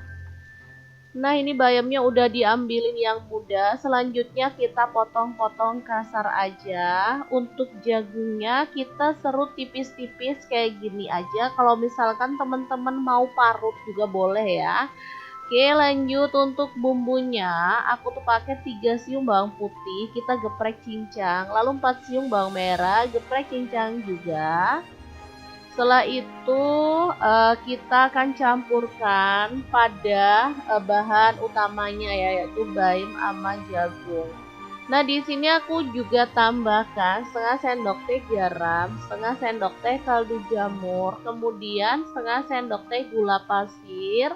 Nah, ini bayamnya udah diambilin yang muda. Selanjutnya kita potong-potong kasar aja. Untuk jagungnya kita serut tipis-tipis kayak gini aja. Kalau misalkan teman-teman mau parut juga boleh ya. Oke, lanjut untuk bumbunya. Aku tuh pakai 3 siung bawang putih, kita geprek cincang. Lalu 4 siung bawang merah, geprek cincang juga. Setelah itu kita akan campurkan pada bahan utamanya ya, yaitu bayam sama jagung. Nah, di sini aku juga tambahkan setengah sendok teh garam, setengah sendok teh kaldu jamur, kemudian setengah sendok teh gula pasir.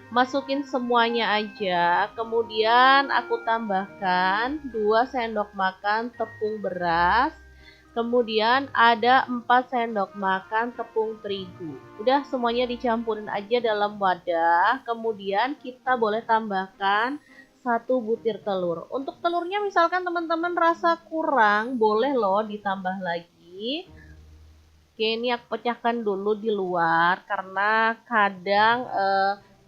Masukin semuanya aja, kemudian aku tambahkan 2 sendok makan tepung beras, kemudian ada 4 sendok makan tepung terigu. Udah semuanya dicampurin aja dalam wadah, kemudian kita boleh tambahkan 1 butir telur. Untuk telurnya misalkan teman-teman rasa kurang, boleh loh ditambah lagi. Oke, ini aku pecahkan dulu di luar karena kadang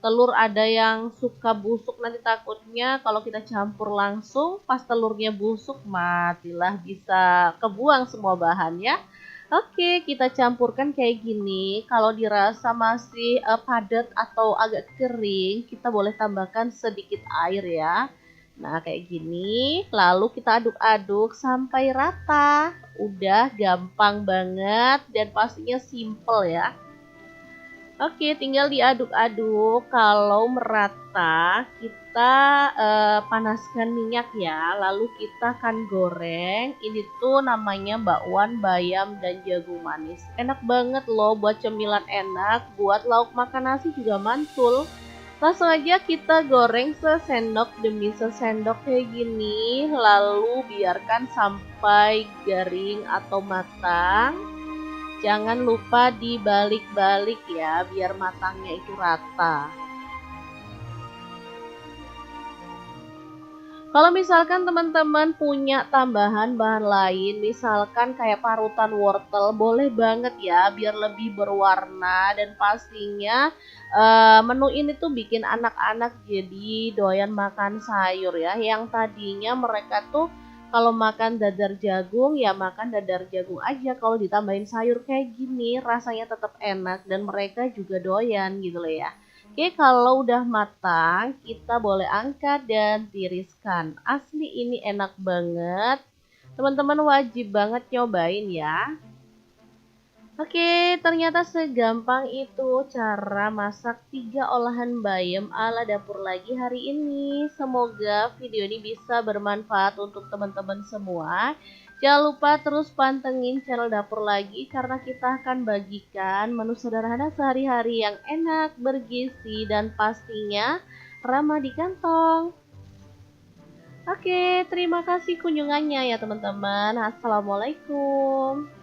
telur ada yang suka busuk, nanti takutnya kalau kita campur langsung pas telurnya busuk matilah, bisa kebuang semua bahan ya. Oke, kita campurkan kayak gini. Kalau dirasa masih padat atau agak kering, kita boleh tambahkan sedikit air ya. Nah, kayak gini. Lalu kita aduk-aduk sampai rata. Udah gampang banget dan pastinya simple ya. Oke, tinggal diaduk-aduk. Kalau merata, kita panaskan minyak ya. Lalu kita akan goreng. Ini tuh namanya bakwan bayam dan jagung manis. Enak banget loh buat cemilan enak. Buat lauk makan nasi juga mantul. Langsung aja kita goreng sesendok demi sesendok kayak gini. Lalu biarkan sampai garing atau matang. Jangan lupa dibalik-balik ya, biar matangnya itu rata. Kalau misalkan teman-teman punya tambahan bahan lain, misalkan kayak parutan wortel, boleh banget ya, biar lebih berwarna dan pastinya menu ini tuh bikin anak-anak jadi doyan makan sayur ya. Yang tadinya mereka tuh kalau makan dadar jagung ya makan dadar jagung aja, kalau ditambahin sayur kayak gini rasanya tetap enak dan mereka juga doyan gitu loh ya. Oke, kalau udah matang, kita boleh angkat dan tiriskan. Asli ini enak banget. Teman-teman wajib banget nyobain ya. Oke, ternyata segampang itu cara masak 3 olahan bayam ala dapur lagi hari ini. Semoga video ini bisa bermanfaat untuk teman-teman semua. Jangan lupa terus pantengin channel dapur lagi karena kita akan bagikan menu sederhana sehari-hari yang enak, bergizi, dan pastinya ramah di kantong. Oke, terima kasih kunjungannya ya teman-teman. Assalamualaikum.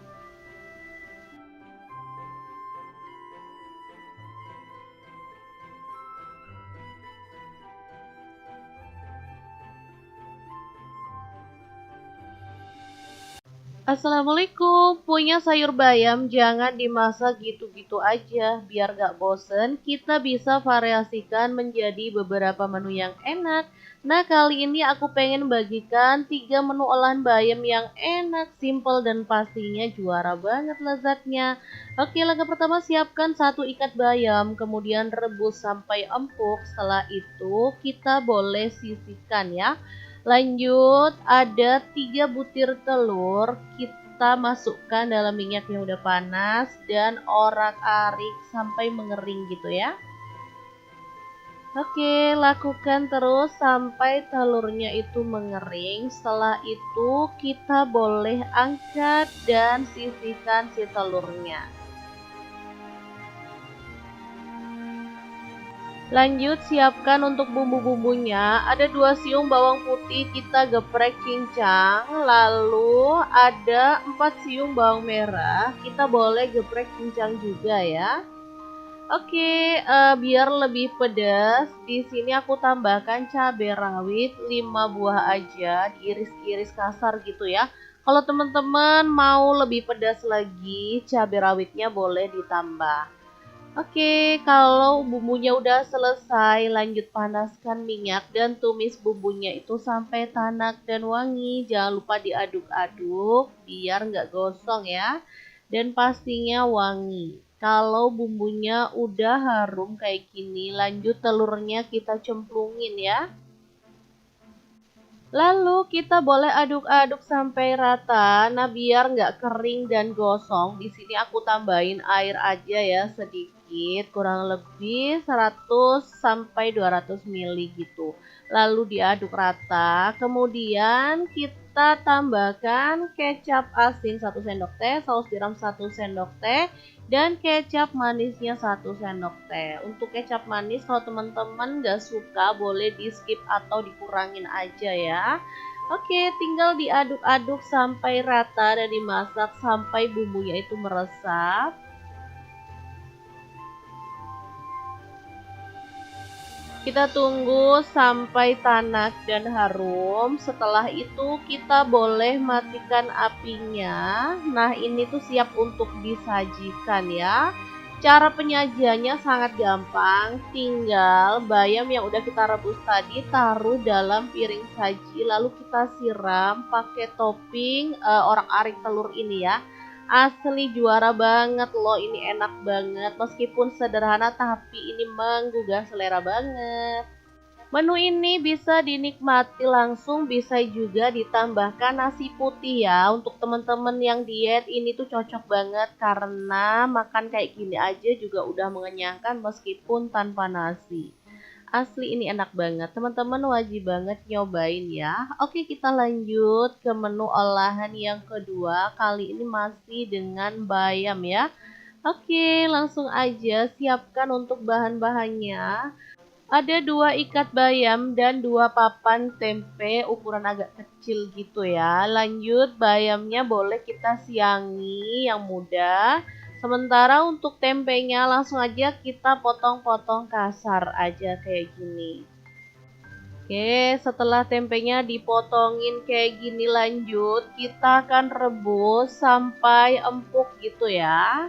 Assalamualaikum, punya sayur bayam jangan dimasak gitu-gitu aja. Biar gak bosen, kita bisa variasikan menjadi beberapa menu yang enak. Nah, kali ini aku pengen bagikan 3 menu olahan bayam yang enak, simple, dan pastinya juara banget lezatnya. Oke, langkah pertama siapkan 1 ikat bayam, kemudian rebus sampai empuk. Setelah itu, kita boleh sisihkan ya. Lanjut, ada 3 butir telur, kita masukkan dalam minyak yang udah panas dan orak-arik sampai mengering gitu ya. Oke, lakukan terus sampai telurnya itu mengering. Setelah itu kita boleh angkat dan sisihkan si telurnya. Lanjut, siapkan untuk bumbu-bumbunya. Ada 2 siung bawang putih kita geprek cincang. Lalu ada 4 siung bawang merah. Kita boleh geprek cincang juga ya. Oke, biar lebih pedas, di sini aku tambahkan cabai rawit 5 buah aja, diiris-iris kasar gitu ya. Kalau teman-teman mau lebih pedas lagi, cabai rawitnya boleh ditambah. Oke, kalau bumbunya udah selesai, lanjut panaskan minyak dan tumis bumbunya itu sampai tanak dan wangi. Jangan lupa diaduk-aduk biar nggak gosong ya. Dan pastinya wangi. Kalau bumbunya udah harum kayak gini, lanjut telurnya kita cemplungin ya. Lalu kita boleh aduk-aduk sampai rata. Nah, biar nggak kering dan gosong, di sini aku tambahin air aja ya sedikit, kurang lebih 100 sampai 200 ml gitu. Lalu diaduk rata. Kemudian kita tambahkan kecap asin 1 sendok teh, saus tiram 1 sendok teh, dan kecap manisnya 1 sendok teh. Untuk kecap manis kalau teman-teman gak suka boleh di skip atau dikurangin aja ya. Oke, tinggal diaduk-aduk sampai rata dan dimasak sampai bumbunya itu meresap. Kita tunggu sampai tanak dan harum. Setelah itu kita boleh matikan apinya. Nah, ini tuh siap untuk disajikan ya. Cara penyajiannya sangat gampang. Tinggal bayam yang udah kita rebus tadi taruh dalam piring saji. Lalu kita siram pakai topping orak-arik telur ini ya. Asli juara banget loh, ini enak banget. Meskipun sederhana tapi ini menggugah selera banget. Menu ini bisa dinikmati langsung, bisa juga ditambahkan nasi putih ya. Untuk teman-teman yang diet ini tuh cocok banget karena makan kayak gini aja juga udah mengenyangkan meskipun tanpa nasi. Asli ini enak banget, teman-teman wajib banget nyobain ya. Oke, kita lanjut ke menu olahan yang kedua. Kali ini masih dengan bayam ya. Oke, langsung aja siapkan untuk bahan-bahannya. Ada 2 ikat bayam dan 2 papan tempe ukuran agak kecil gitu ya. Lanjut, bayamnya boleh kita siangi yang muda. Sementara untuk tempenya langsung aja kita potong-potong kasar aja kayak gini. Oke, setelah tempenya dipotongin kayak gini, lanjut kita akan rebus sampai empuk gitu ya.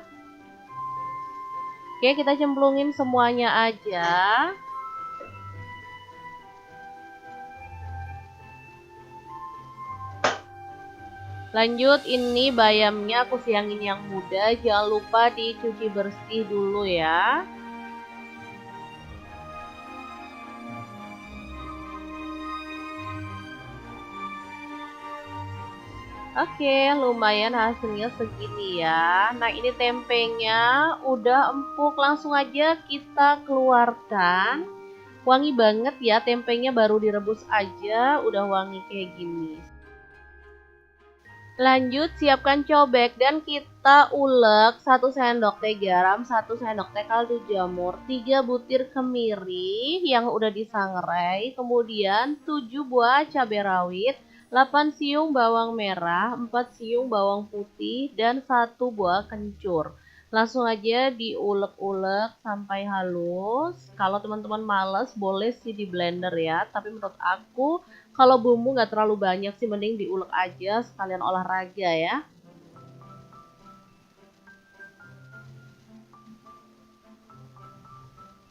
Oke, kita cemplungin semuanya aja. Lanjut, ini bayamnya aku siangin yang muda, jangan lupa dicuci bersih dulu ya. Oke, lumayan hasilnya segini ya. Nah, ini tempenya udah empuk, langsung aja kita keluarkan. Wangi banget ya, tempenya baru direbus aja udah wangi kayak gini. Lanjut, siapkan cobek dan kita ulek 1 sendok teh garam, 1 sendok teh kaldu jamur, 3 butir kemiri yang udah disangrai, kemudian 7 buah cabai rawit, 8 siung bawang merah, 4 siung bawang putih, dan 1 buah kencur. Langsung aja diulek-ulek sampai halus. Kalau teman-teman males boleh sih di blender ya, tapi menurut aku kalau bumbu nggak terlalu banyak sih mending diulek aja sekalian olahraga ya.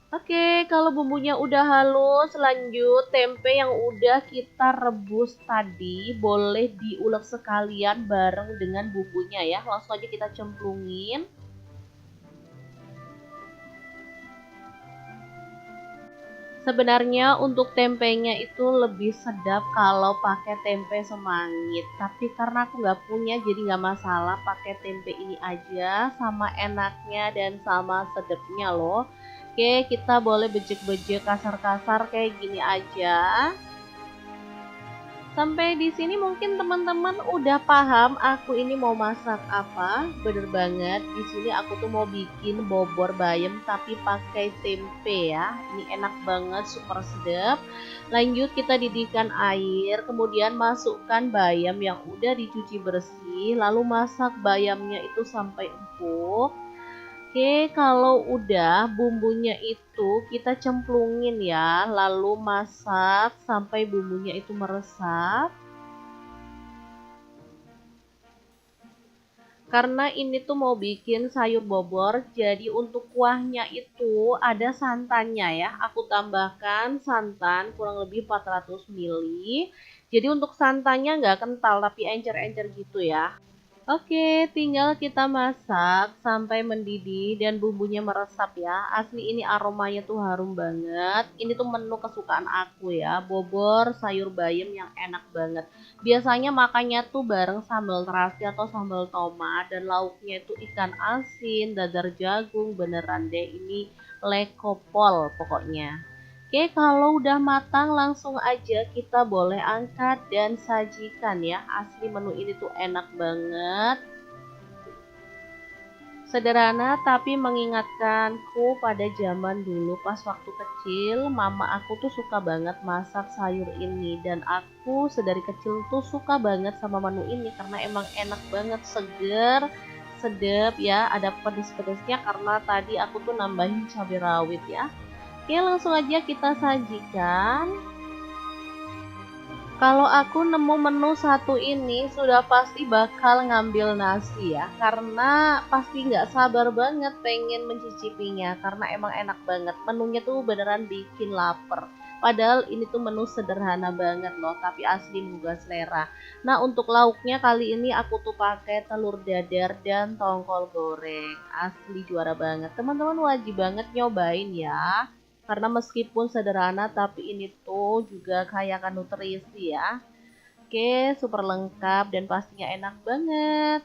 Oke, kalau bumbunya udah halus, lanjut tempe yang udah kita rebus tadi boleh diulek sekalian bareng dengan bumbunya ya. Langsung aja kita cemplungin. Sebenarnya untuk tempenya itu lebih sedap kalau pakai tempe semangit. Tapi karena aku nggak punya, jadi nggak masalah pakai tempe ini aja. Sama enaknya dan sama sedapnya loh. Oke, kita boleh bejek-bejek kasar-kasar kayak gini aja. Sampai di sini mungkin teman-teman udah paham aku ini mau masak apa. Bener banget, di sini aku tuh mau bikin bobor bayam tapi pakai tempe ya. Ini enak banget, super sedap. Lanjut kita didihkan air, kemudian masukkan bayam yang udah dicuci bersih, lalu masak bayamnya itu sampai empuk. Oke, kalau udah bumbunya itu kita cemplungin ya, lalu masak sampai bumbunya itu meresap. Karena ini tuh mau bikin sayur bobor, jadi untuk kuahnya itu ada santannya ya. Aku tambahkan santan kurang lebih 400 ml. Jadi untuk santannya nggak kental tapi encer-encer gitu ya. Oke, tinggal kita masak sampai mendidih dan bumbunya meresap ya. Asli ini aromanya tuh harum banget. Ini tuh menu kesukaan aku ya, bobor sayur bayam yang enak banget. Biasanya makannya tuh bareng sambal terasi atau sambal tomat dan lauknya itu ikan asin, dadar jagung, beneran deh ini lekopol pokoknya. Oke, kalau udah matang langsung aja kita boleh angkat dan sajikan ya. Asli menu ini tuh enak banget. Sederhana tapi mengingatkanku pada zaman dulu pas waktu kecil, mama aku tuh suka banget masak sayur ini dan aku sedari kecil tuh suka banget sama menu ini karena emang enak banget, seger, sedap ya, ada pedes-pedesnya karena tadi aku tuh nambahin cabai rawit ya. Oke, langsung aja kita sajikan. Kalau aku nemu menu satu ini sudah pasti bakal ngambil nasi ya, karena pasti nggak sabar banget pengen mencicipinya, karena emang enak banget. Menunya tuh beneran bikin lapar. Padahal ini tuh menu sederhana banget loh, tapi asli menggugah selera. Nah untuk lauknya kali ini aku tuh pakai telur dadar dan tongkol goreng. Asli juara banget. Teman-teman wajib banget nyobain ya. Karena meskipun sederhana tapi ini tuh juga kaya akan nutrisi ya. Oke, super lengkap dan pastinya enak banget.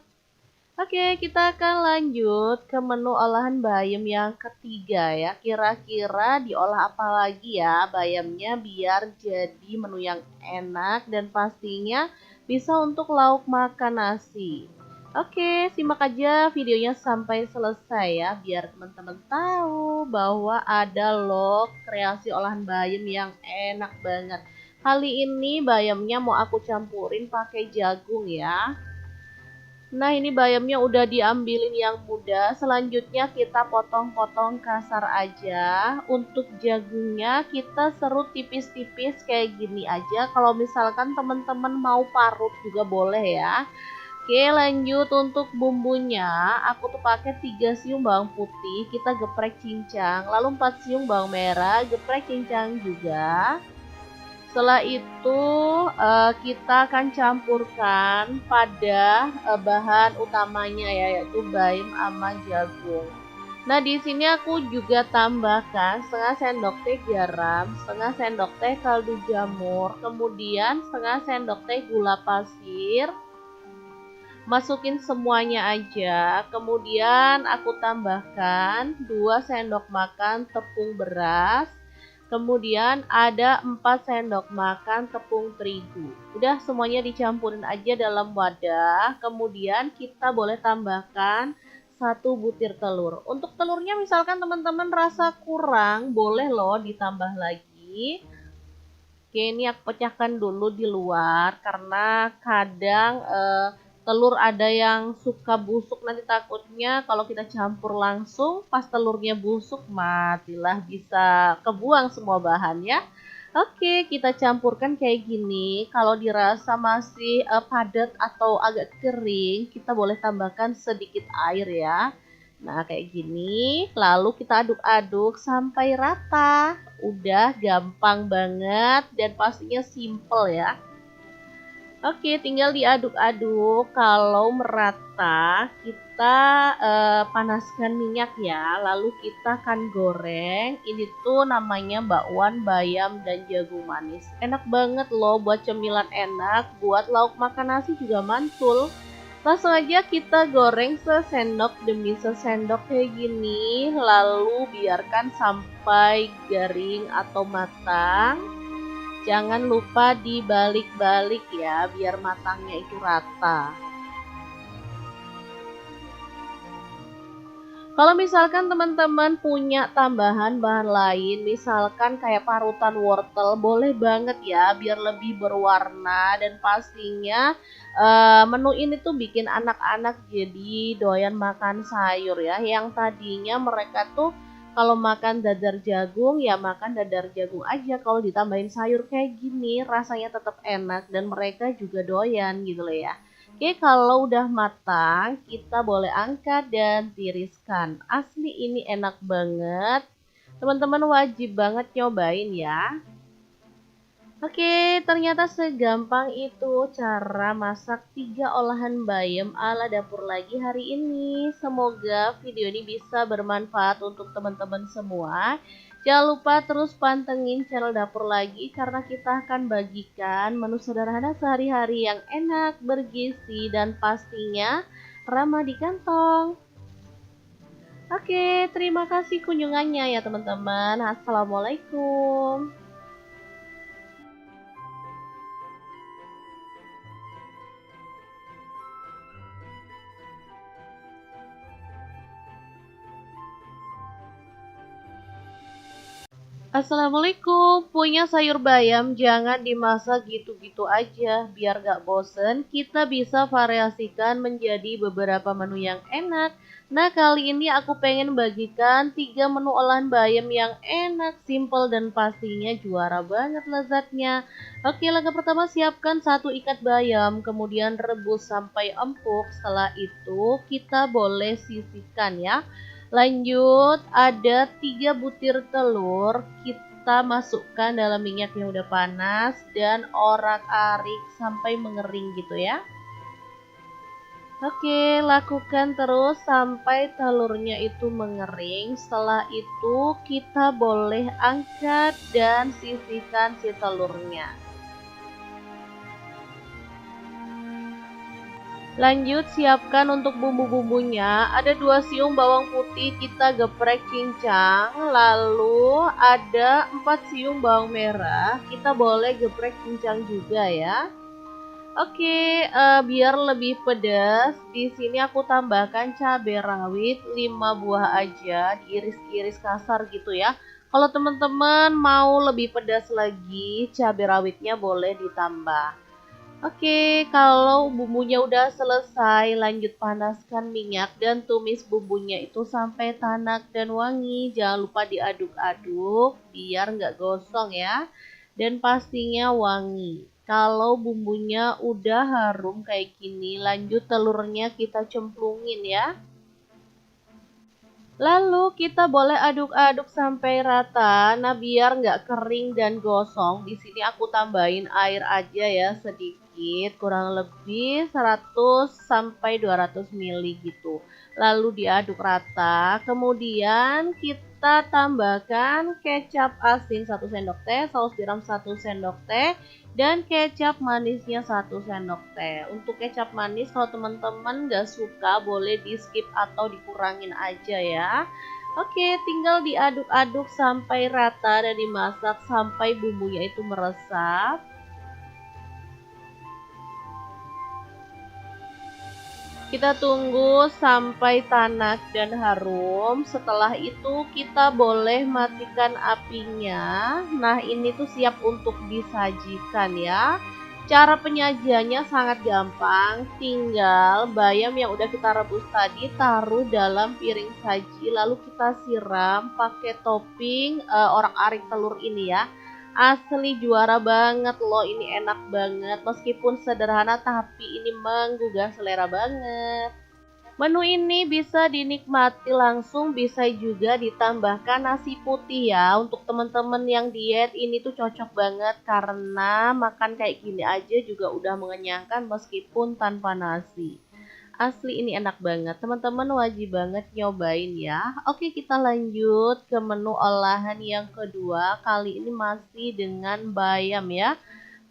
Oke, kita akan lanjut ke menu olahan bayam yang ketiga ya. Kira-kira diolah apa lagi ya bayamnya biar jadi menu yang enak dan pastinya bisa untuk lauk makan nasi. Oke, simak aja videonya sampai selesai ya, biar teman-teman tahu bahwa ada loh kreasi olahan bayam yang enak banget. Kali ini bayamnya mau aku campurin pakai jagung ya. Nah, ini bayamnya udah diambilin yang muda. Selanjutnya kita potong-potong kasar aja. Untuk jagungnya kita serut tipis-tipis kayak gini aja. Kalau misalkan teman-teman mau parut juga boleh ya. Oke, lanjut untuk bumbunya. Aku tuh pakai 3 siung bawang putih, kita geprek cincang. Lalu 4 siung bawang merah, geprek cincang juga. Setelah itu kita akan campurkan pada bahan utamanya ya, yaitu bayam sama jagung. Nah di sini aku juga tambahkan setengah sendok teh garam, setengah sendok teh kaldu jamur, kemudian setengah sendok teh gula pasir. Masukin semuanya aja, kemudian aku tambahkan 2 sendok makan tepung beras. Kemudian ada 4 sendok makan tepung terigu. Udah semuanya dicampurin aja dalam wadah. Kemudian kita boleh tambahkan 1 butir telur. Untuk telurnya misalkan teman-teman rasa kurang, boleh loh ditambah lagi. Oke, ini aku pecahkan dulu di luar karena kadang telur ada yang suka busuk, nanti takutnya kalau kita campur langsung pas telurnya busuk matilah, bisa kebuang semua bahan ya. Oke, kita campurkan kayak gini. Kalau dirasa masih padat atau agak kering, kita boleh tambahkan sedikit air ya. Nah, kayak gini, lalu kita aduk-aduk sampai rata. Udah gampang banget dan pastinya simple ya. Oke, tinggal diaduk-aduk. Kalau merata, kita panaskan minyak ya. Lalu kita akan goreng. Ini tuh namanya bakwan, bayam, dan jagung manis. Enak banget loh buat cemilan enak. Buat lauk makan nasi juga mantul. Langsung aja kita goreng sesendok demi sesendok kayak gini, lalu biarkan sampai garing atau matang. Jangan lupa dibalik-balik ya, biar matangnya itu rata. Kalau misalkan teman-teman punya tambahan bahan lain, misalkan kayak parutan wortel, boleh banget ya, biar lebih berwarna dan pastinya menu ini tuh bikin anak-anak jadi doyan makan sayur ya. Yang tadinya mereka tuh kalau makan dadar jagung ya makan dadar jagung aja. Kalau ditambahin sayur kayak gini, rasanya tetap enak dan mereka juga doyan gitu loh ya. Oke, kalau udah matang, kita boleh angkat dan tiriskan. Asli ini enak banget. Teman-teman wajib banget nyobain ya. Oke, ternyata segampang itu cara masak 3 olahan bayam ala dapur lagi hari ini. Semoga video ini bisa bermanfaat untuk teman-teman semua. Jangan lupa terus pantengin channel dapur lagi karena kita akan bagikan menu sederhana sehari-hari yang enak, bergizi, dan pastinya ramah di kantong. Oke, terima kasih kunjungannya ya teman-teman. Assalamualaikum. Assalamualaikum, punya sayur bayam jangan dimasak gitu-gitu aja, biar gak bosen, kita bisa variasikan menjadi beberapa menu yang enak. Nah, kali ini aku pengen bagikan 3 menu olahan bayam yang enak, simple, dan pastinya juara banget lezatnya. Oke, langkah pertama siapkan 1 ikat bayam, kemudian rebus sampai empuk. Setelah itu, kita boleh sisihkan ya. Lanjut, ada 3 butir telur, kita masukkan dalam minyak yang udah panas dan orak-arik sampai mengering gitu ya. Oke, lakukan terus sampai telurnya itu mengering. Setelah itu kita boleh angkat dan sisihkan si telurnya. Lanjut siapkan untuk bumbu-bumbunya. Ada 2 siung bawang putih kita geprek cincang. Lalu ada 4 siung bawang merah. Kita boleh geprek cincang juga ya. Oke, biar lebih pedas, di sini aku tambahkan cabai rawit 5 buah aja, diiris-iris kasar gitu ya. Kalau teman-teman mau lebih pedas lagi, cabai rawitnya boleh ditambah. Oke, kalau bumbunya udah selesai, lanjut panaskan minyak dan tumis bumbunya itu sampai tanak dan wangi. Jangan lupa diaduk-aduk biar nggak gosong ya. Dan pastinya wangi. Kalau bumbunya udah harum kayak gini, lanjut telurnya kita cemplungin ya. Lalu kita boleh aduk-aduk sampai rata. Nah, biar nggak kering dan gosong, di sini aku tambahin air aja ya sedikit, kurang lebih 100 sampai 200 ml gitu. Lalu diaduk rata. Kemudian kita tambahkan kecap asin 1 sendok teh, saus tiram 1 sendok teh, dan kecap manisnya 1 sendok teh. Untuk kecap manis kalau teman-teman nggak suka boleh di skip atau dikurangin aja ya. Oke, tinggal diaduk-aduk sampai rata dan dimasak sampai bumbunya itu meresap. Kita tunggu sampai tanak dan harum. Setelah itu kita boleh matikan apinya. Nah, ini tuh siap untuk disajikan ya. Cara penyajiannya sangat gampang. Tinggal bayam yang udah kita rebus tadi taruh dalam piring saji. Lalu kita siram pakai topping orak-arik telur ini ya. Asli juara banget loh, ini enak banget. Meskipun sederhana tapi ini menggugah selera banget. Menu ini bisa dinikmati langsung, bisa juga ditambahkan nasi putih ya. Untuk teman-teman yang diet ini tuh cocok banget karena makan kayak gini aja juga udah mengenyangkan meskipun tanpa nasi. Asli ini enak banget, teman-teman wajib banget nyobain ya. Oke, kita lanjut ke menu olahan yang kedua. Kali ini masih dengan bayam ya.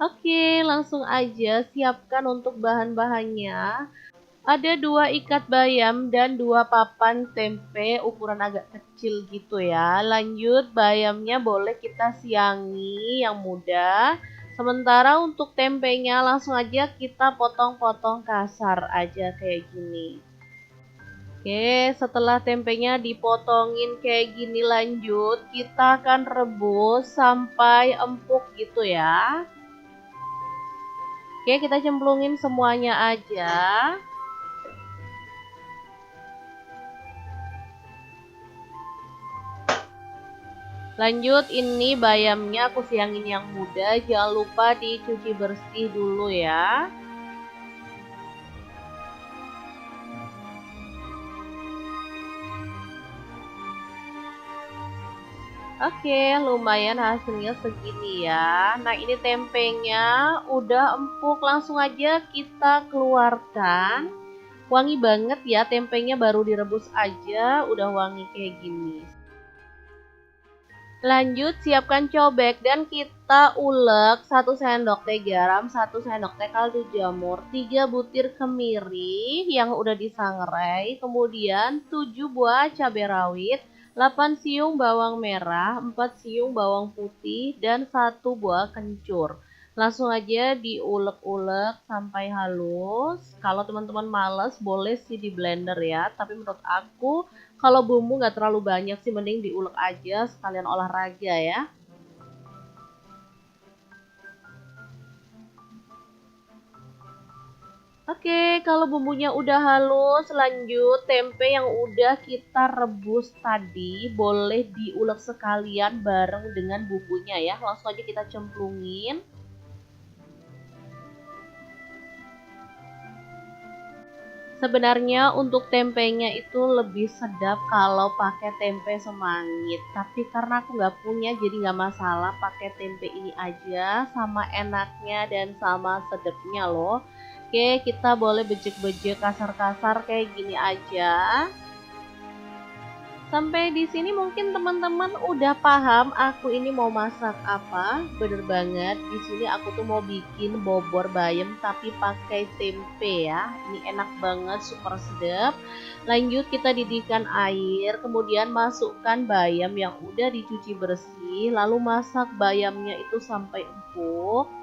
Oke, langsung aja siapkan untuk bahan-bahannya. Ada 2 ikat bayam dan 2 papan tempe ukuran agak kecil gitu ya. Lanjut, bayamnya boleh kita siangi yang muda. Sementara untuk tempenya langsung aja kita potong-potong kasar aja kayak gini. Oke, setelah tempenya dipotongin kayak gini, lanjut kita akan rebus sampai empuk gitu ya. Oke, kita cemplungin semuanya aja. Lanjut, ini bayamnya aku siangin yang muda, jangan lupa dicuci bersih dulu ya. Oke, lumayan hasilnya segini ya. Nah, ini tempenya udah empuk, langsung aja kita keluarkan. Wangi banget ya, tempenya baru direbus aja udah wangi kayak gini. Lanjut, siapkan cobek dan kita ulek 1 sendok teh garam, 1 sendok teh kaldu jamur, 3 butir kemiri yang udah disangrai, kemudian 7 buah cabai rawit, 8 siung bawang merah, 4 siung bawang putih, dan 1 buah kencur. Langsung aja diulek-ulek sampai halus. Kalau teman-teman males boleh sih di blender ya, tapi menurut aku kalau bumbu nggak terlalu banyak sih mending diulek aja sekalian olahraga ya. Oke, kalau bumbunya udah halus, lanjut tempe yang udah kita rebus tadi boleh diulek sekalian bareng dengan bumbunya ya. Langsung aja kita cemplungin. Sebenarnya untuk tempenya itu lebih sedap kalau pakai tempe semangit, tapi karena aku nggak punya jadi nggak masalah pakai tempe ini aja, sama enaknya dan sama sedapnya loh. Oke, kita boleh bejek-bejek kasar-kasar kayak gini aja. Sampai di sini mungkin teman-teman udah paham aku ini mau masak apa. Bener banget, di sini aku tuh mau bikin bobor bayam tapi pakai tempe ya. Ini enak banget, super sedap. Lanjut kita didihkan air, kemudian masukkan bayam yang udah dicuci bersih, lalu masak bayamnya itu sampai empuk.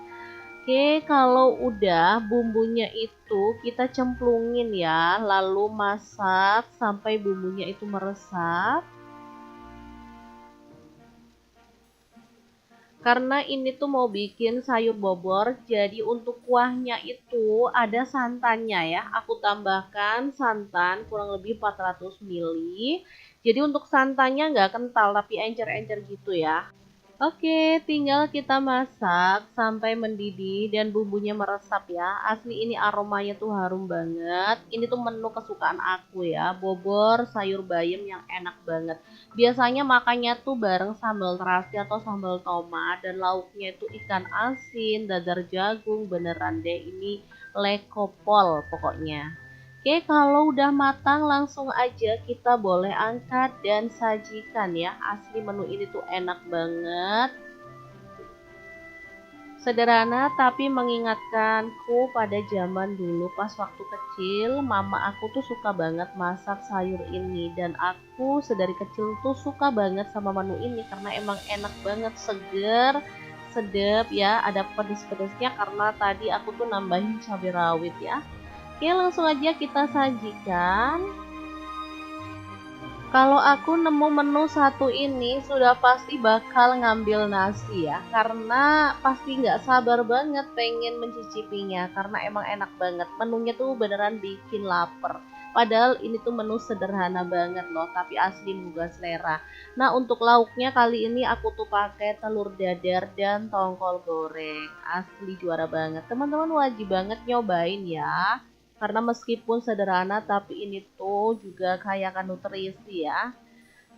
Oke, kalau udah bumbunya itu kita cemplungin ya, lalu masak sampai bumbunya itu meresap. Karena ini tuh mau bikin sayur bobor, jadi untuk kuahnya itu ada santannya ya. Aku tambahkan santan kurang lebih 400 ml. Jadi untuk santannya nggak kental tapi encer-encer gitu ya. Oke, tinggal kita masak sampai mendidih dan bumbunya meresap ya. Asli ini aromanya tuh harum banget. Ini tuh menu kesukaan aku ya, bobor sayur bayam yang enak banget. Biasanya makannya tuh bareng sambal terasi atau sambal tomat dan lauknya itu ikan asin, dadar jagung, beneran deh ini lekopol pokoknya. Oke, kalau udah matang langsung aja kita boleh angkat dan sajikan ya. Asli menu ini tuh enak banget. Sederhana tapi mengingatkanku pada zaman dulu pas waktu kecil, mama aku tuh suka banget masak sayur ini dan aku sedari kecil tuh suka banget sama menu ini karena emang enak banget, seger, sedap ya, ada pedes-pedesnya karena tadi aku tuh nambahin cabai rawit ya. Oke, langsung aja kita sajikan. Kalau aku nemu menu satu ini sudah pasti bakal ngambil nasi ya, karena pasti nggak sabar banget pengen mencicipinya, karena emang enak banget. Menunya tuh beneran bikin lapar. Padahal ini tuh menu sederhana banget loh, tapi asli menggugah selera. Nah, untuk lauknya kali ini aku tuh pakai telur dadar dan tongkol goreng. Asli juara banget. Teman-teman wajib banget nyobain ya. Karena meskipun sederhana tapi ini tuh juga kaya akan nutrisi ya.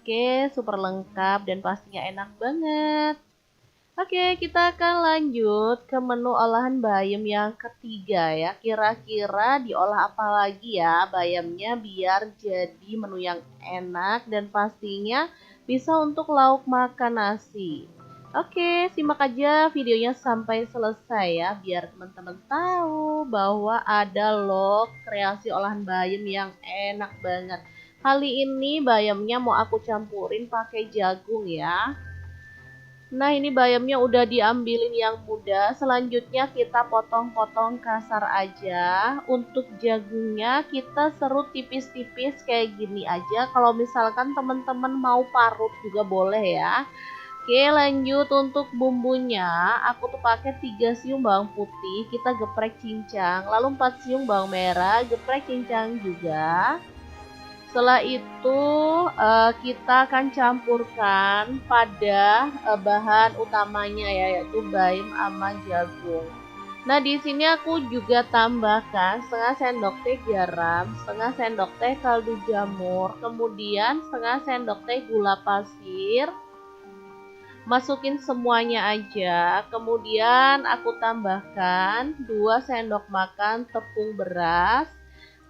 Oke, super lengkap dan pastinya enak banget. Oke, kita akan lanjut ke menu olahan bayam yang ketiga ya. Kira-kira diolah apa lagi ya bayamnya biar jadi menu yang enak dan pastinya bisa untuk lauk makan nasi. Oke, simak aja videonya sampai selesai ya biar teman-teman tahu bahwa ada loh kreasi olahan bayam yang enak banget. Kali ini bayamnya mau aku campurin pakai jagung ya. Nah, ini bayamnya udah diambilin yang muda. Selanjutnya kita potong-potong kasar aja. Untuk jagungnya kita serut tipis-tipis kayak gini aja. Kalau misalkan teman-teman mau parut juga boleh ya. Oke, lanjut untuk bumbunya. Aku tuh pakai 3 siung bawang putih, kita geprek cincang. Lalu 4 siung bawang merah, geprek cincang juga. Setelah itu kita akan campurkan pada bahan utamanya ya, yaitu bayam sama jagung. Nah, di sini aku juga tambahkan setengah sendok teh garam, setengah sendok teh kaldu jamur, kemudian setengah sendok teh gula pasir. Masukin semuanya aja. Kemudian aku tambahkan 2 sendok makan tepung beras.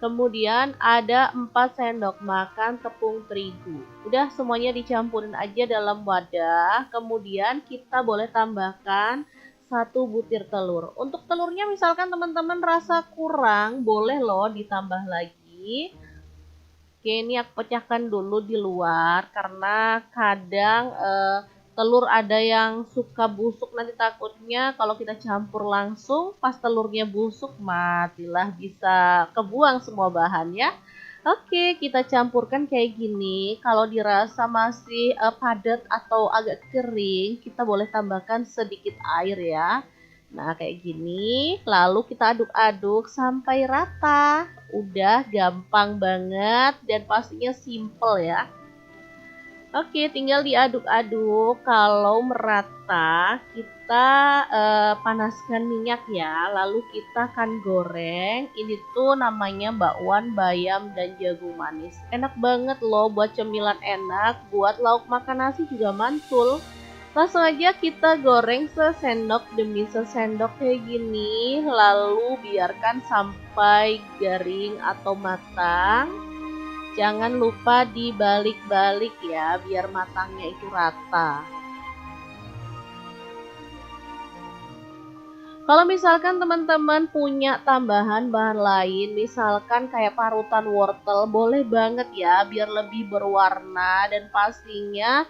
Kemudian ada 4 sendok makan tepung terigu. Udah semuanya dicampurin aja dalam wadah. Kemudian kita boleh tambahkan 1 butir telur. Untuk telurnya misalkan teman-teman rasa kurang, boleh loh ditambah lagi. Oke, ini aku pecahkan dulu di luar karena kadang telur ada yang suka busuk, nanti takutnya kalau kita campur langsung pas telurnya busuk matilah, bisa kebuang semua bahan ya. Oke, kita campurkan kayak gini. Kalau dirasa masih padat atau agak kering, kita boleh tambahkan sedikit air ya. Nah, kayak gini. Lalu kita aduk-aduk sampai rata. Udah gampang banget dan pastinya simple ya. Oke, tinggal diaduk-aduk. Kalau merata, kita panaskan minyak ya. Lalu kita akan goreng. Ini tuh namanya bakwan bayam dan jagung manis. Enak banget loh buat cemilan enak. Buat lauk makan nasi juga mantul. Langsung aja kita goreng sesendok demi sesendok kayak gini. Lalu biarkan sampai garing atau matang. Jangan lupa dibalik-balik ya, biar matangnya itu rata. Kalau misalkan teman-teman punya tambahan bahan lain, misalkan kayak parutan wortel, boleh banget ya, biar lebih berwarna dan pastinya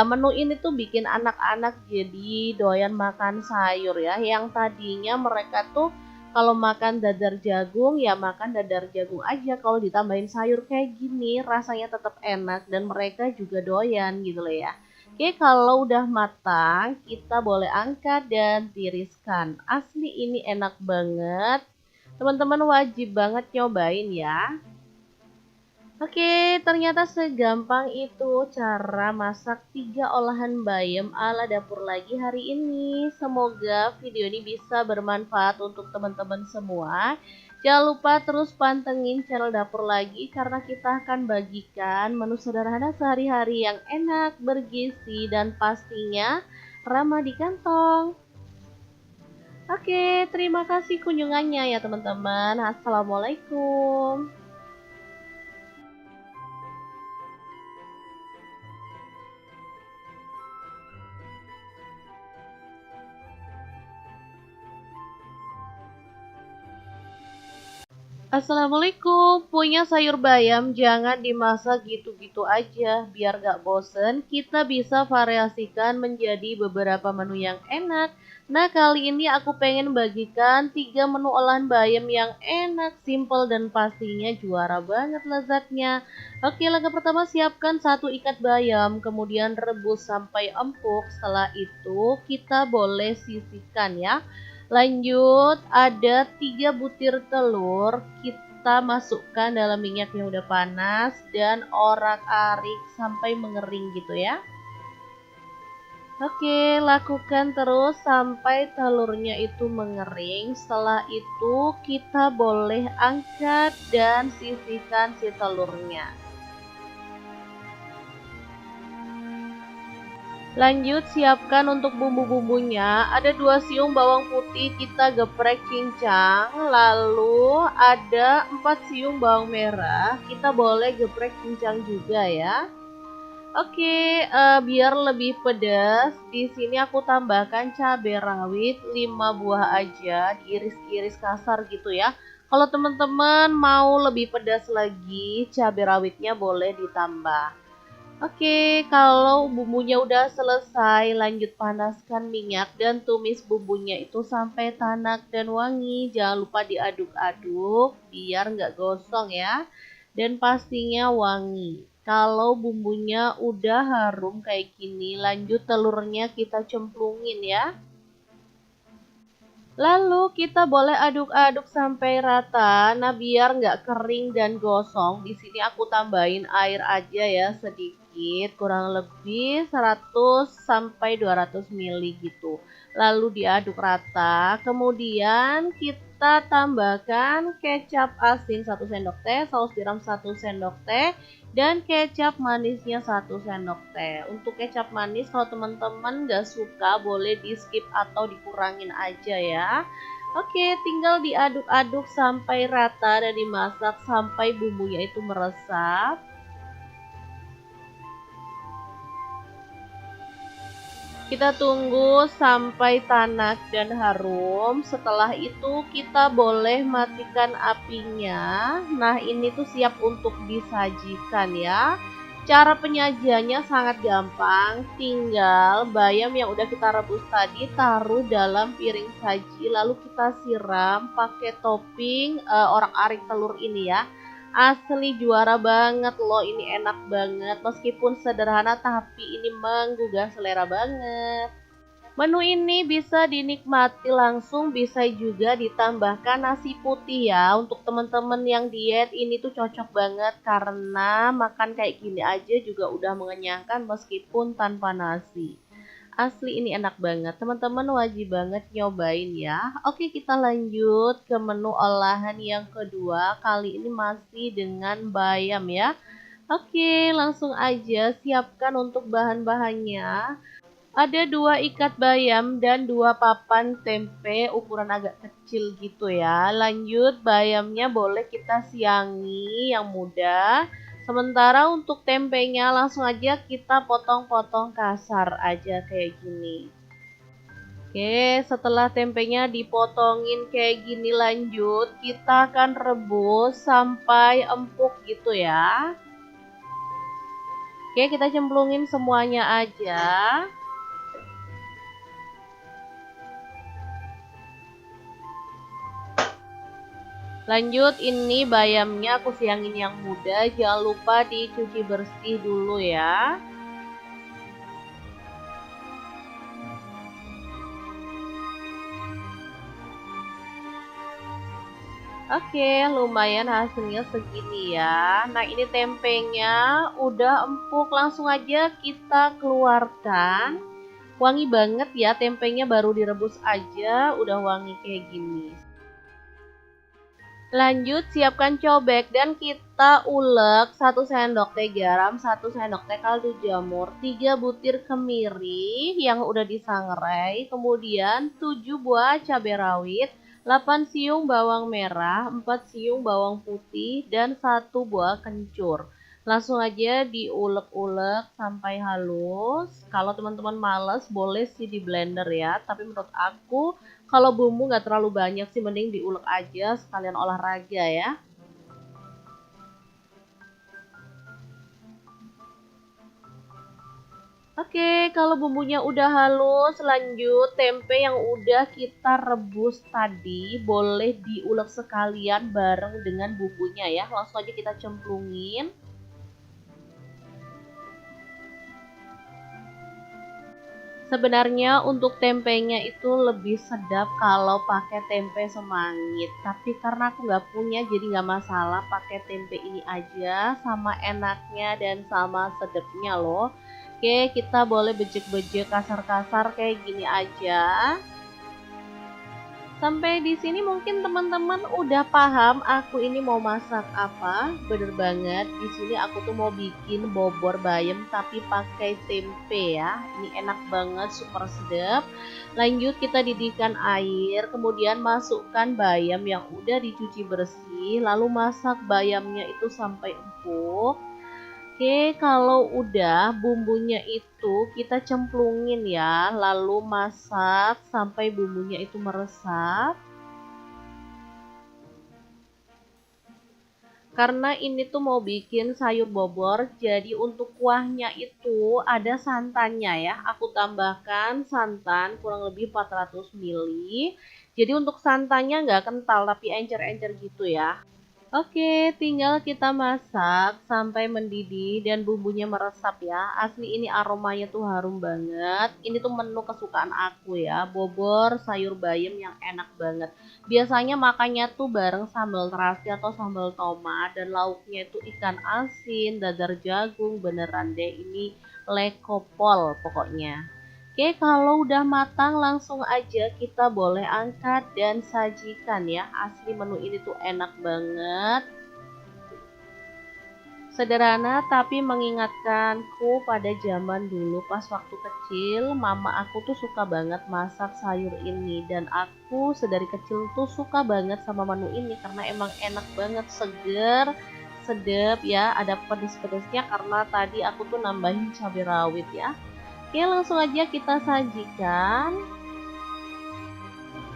menu ini tuh bikin anak-anak jadi doyan makan sayur ya. Yang tadinya mereka tuh kalau makan dadar jagung ya makan dadar jagung aja, kalau ditambahin sayur kayak gini rasanya tetap enak dan mereka juga doyan gitu loh ya. Oke, kalau udah matang, kita boleh angkat dan tiriskan. Asli ini enak banget. Teman-teman wajib banget nyobain ya. Oke, ternyata segampang itu cara masak 3 olahan bayam ala dapur lagi hari ini. Semoga video ini bisa bermanfaat untuk teman-teman semua. Jangan lupa terus pantengin channel dapur lagi karena kita akan bagikan menu sederhana sehari-hari yang enak, bergizi, dan pastinya ramah di kantong. Oke, terima kasih kunjungannya ya teman-teman. Assalamualaikum. Assalamualaikum, punya sayur bayam jangan dimasak gitu-gitu aja biar gak bosen. Kita bisa variasikan menjadi beberapa menu yang enak. Nah, kali ini aku pengen bagikan 3 menu olahan bayam yang enak, simple, dan pastinya juara banget lezatnya. Oke, langkah pertama siapkan 1 ikat bayam, kemudian rebus sampai empuk. Setelah itu kita boleh sisihkan ya. Lanjut, ada 3 butir telur, kita masukkan dalam minyak yang udah panas dan orak-arik sampai mengering gitu ya. Oke, lakukan terus sampai telurnya itu mengering. Setelah itu kita boleh angkat dan sisihkan si telurnya. Lanjut siapkan untuk bumbu-bumbunya. Ada 2 siung bawang putih kita geprek cincang. Lalu ada 4 siung bawang merah. Kita boleh geprek cincang juga ya. Oke, biar lebih pedas, di sini aku tambahkan cabai rawit 5 buah aja, diiris-iris kasar gitu ya. Kalau teman-teman mau lebih pedas lagi, cabai rawitnya boleh ditambah. Oke, kalau bumbunya udah selesai, lanjut panaskan minyak dan tumis bumbunya itu sampai tanak dan wangi. Jangan lupa diaduk-aduk biar nggak gosong ya. Dan pastinya wangi. Kalau bumbunya udah harum kayak gini, lanjut telurnya kita cemplungin ya. Lalu kita boleh aduk-aduk sampai rata. Nah, biar nggak kering dan gosong, di sini aku tambahin air aja ya sedikit, kurang lebih 100 sampai 200 ml gitu. Lalu diaduk rata. Kemudian kita tambahkan kecap asin 1 sendok teh, saus tiram 1 sendok teh, dan kecap manisnya 1 sendok teh. Untuk kecap manis kalau teman-teman nggak suka boleh di skip atau dikurangin aja ya. Oke, tinggal diaduk-aduk sampai rata dan dimasak sampai bumbunya itu meresap. Kita tunggu sampai tanak dan harum. Setelah itu kita boleh matikan apinya. Nah, ini tuh siap untuk disajikan ya. Cara penyajiannya sangat gampang. Tinggal bayam yang udah kita rebus tadi taruh dalam piring saji. Lalu kita siram pakai topping orak-arik telur ini ya. Asli juara banget loh, ini enak banget. Meskipun sederhana tapi ini menggugah selera banget. Menu ini bisa dinikmati langsung, bisa juga ditambahkan nasi putih ya. Untuk teman-teman yang diet ini tuh cocok banget karena makan kayak gini aja juga udah mengenyangkan meskipun tanpa nasi. Asli ini enak banget, teman-teman wajib banget nyobain ya. Oke, kita lanjut ke menu olahan yang kedua. Kali ini masih dengan bayam ya. Oke, langsung aja siapkan untuk bahan-bahannya. Ada 2 ikat bayam dan 2 papan tempe ukuran agak kecil gitu ya. Lanjut bayamnya boleh kita siangi yang muda. Sementara untuk tempenya langsung aja kita potong-potong kasar aja kayak gini. Oke, setelah tempenya dipotongin kayak gini lanjut, kita akan rebus sampai empuk gitu ya. Oke, kita cemplungin semuanya aja. Lanjut, ini bayamnya aku siangin yang muda, jangan lupa dicuci bersih dulu ya. Oke, lumayan hasilnya segini ya. Nah, ini tempenya udah empuk, langsung aja kita keluarkan. Wangi banget ya, tempenya baru direbus aja udah wangi kayak gini. Lanjut siapkan cobek dan kita ulek 1 sendok teh garam, 1 sendok teh kaldu jamur, 3 butir kemiri yang udah disangrai, kemudian 7 buah cabai rawit, 8 siung bawang merah, 4 siung bawang putih, dan 1 buah kencur. Langsung aja diulek-ulek sampai halus. Kalau teman-teman males boleh sih di blender ya, tapi menurut aku kalau bumbu nggak terlalu banyak sih mending diulek aja sekalian olahraga ya. Oke, kalau bumbunya udah halus, lanjut tempe yang udah kita rebus tadi boleh diulek sekalian bareng dengan bumbunya ya. Langsung aja kita cemplungin. Sebenarnya untuk tempenya itu lebih sedap kalau pakai tempe semangit. Tapi karena aku nggak punya jadi nggak masalah pakai tempe ini aja. Sama enaknya dan sama sedapnya loh. Oke, kita boleh bejek-bejek kasar-kasar kayak gini aja. Sampai di sini mungkin teman-teman udah paham aku ini mau masak apa. Bener banget, di sini aku tuh mau bikin bobor bayam tapi pakai tempe ya. Ini enak banget, super sedap. Lanjut kita didihkan air, kemudian masukkan bayam yang udah dicuci bersih, lalu masak bayamnya itu sampai empuk. Oke, kalau udah bumbunya itu kita cemplungin ya, lalu masak sampai bumbunya itu meresap. Karena ini tuh mau bikin sayur bobor, jadi untuk kuahnya itu ada santannya ya. Aku tambahkan santan kurang lebih 400 ml. Jadi untuk santannya nggak kental tapi encer-encer gitu ya. Oke, tinggal kita masak sampai mendidih dan bumbunya meresap ya. Asli ini aromanya tuh harum banget. Ini tuh menu kesukaan aku ya, bobor sayur bayam yang enak banget. Biasanya makannya tuh bareng sambal terasi atau sambal tomat dan lauknya itu ikan asin, dadar jagung, beneran deh ini lekopol pokoknya. Oke, kalau udah matang langsung aja kita boleh angkat dan sajikan ya. Asli menu ini tuh enak banget. Sederhana tapi mengingatkanku pada zaman dulu pas waktu kecil, mama aku tuh suka banget masak sayur ini dan aku sedari kecil tuh suka banget sama menu ini karena emang enak banget, seger, sedap ya, ada pedes-pedesnya karena tadi aku tuh nambahin cabai rawit ya. Oke, langsung aja kita sajikan.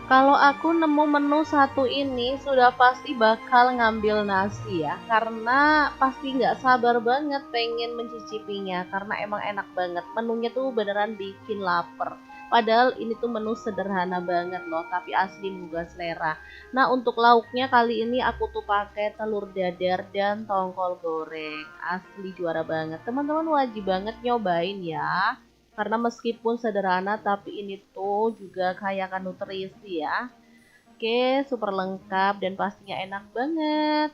Kalau aku nemu menu satu ini sudah pasti bakal ngambil nasi ya, karena pasti nggak sabar banget pengen mencicipinya karena emang enak banget. Menunya tuh beneran bikin lapar. Padahal ini tuh menu sederhana banget loh, tapi asli menggugah selera. Nah, untuk lauknya kali ini aku tuh pakai telur dadar dan tongkol goreng. Asli juara banget. Teman-teman wajib banget nyobain ya. Karena meskipun sederhana tapi ini tuh juga kaya akan nutrisi ya. Oke, super lengkap dan pastinya enak banget.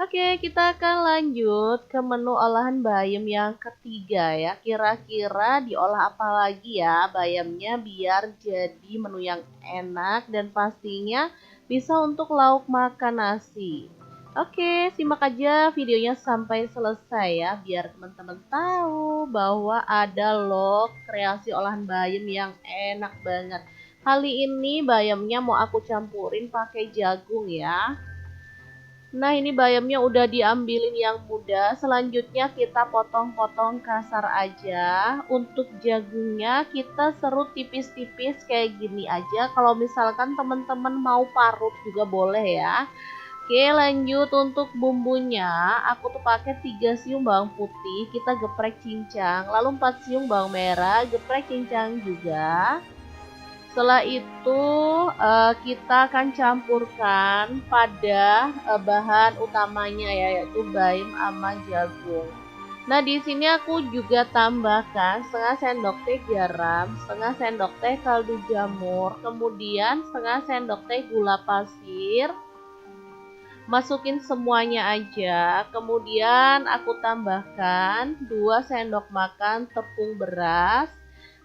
Oke, kita akan lanjut ke menu olahan bayam yang ketiga ya. Kira-kira diolah apa lagi ya bayamnya biar jadi menu yang enak dan pastinya bisa untuk lauk makan nasi. Oke, simak aja videonya sampai selesai ya biar teman-teman tahu bahwa ada loh kreasi olahan bayam yang enak banget. Kali ini bayamnya mau aku campurin pakai jagung ya. Nah, ini bayamnya udah diambilin yang muda. Selanjutnya kita potong-potong kasar aja. Untuk jagungnya kita serut tipis-tipis kayak gini aja. Kalau misalkan teman-teman mau parut juga boleh ya. Oke, lanjut untuk bumbunya. Aku tuh pakai 3 siung bawang putih, kita geprek cincang. Lalu 4 siung bawang merah, geprek cincang juga. Setelah itu kita akan campurkan pada bahan utamanya ya, yaitu bayam sama jagung. Nah, di sini aku juga tambahkan setengah sendok teh garam, setengah sendok teh kaldu jamur, kemudian setengah sendok teh gula pasir. Masukin semuanya aja, kemudian aku tambahkan 2 sendok makan tepung beras.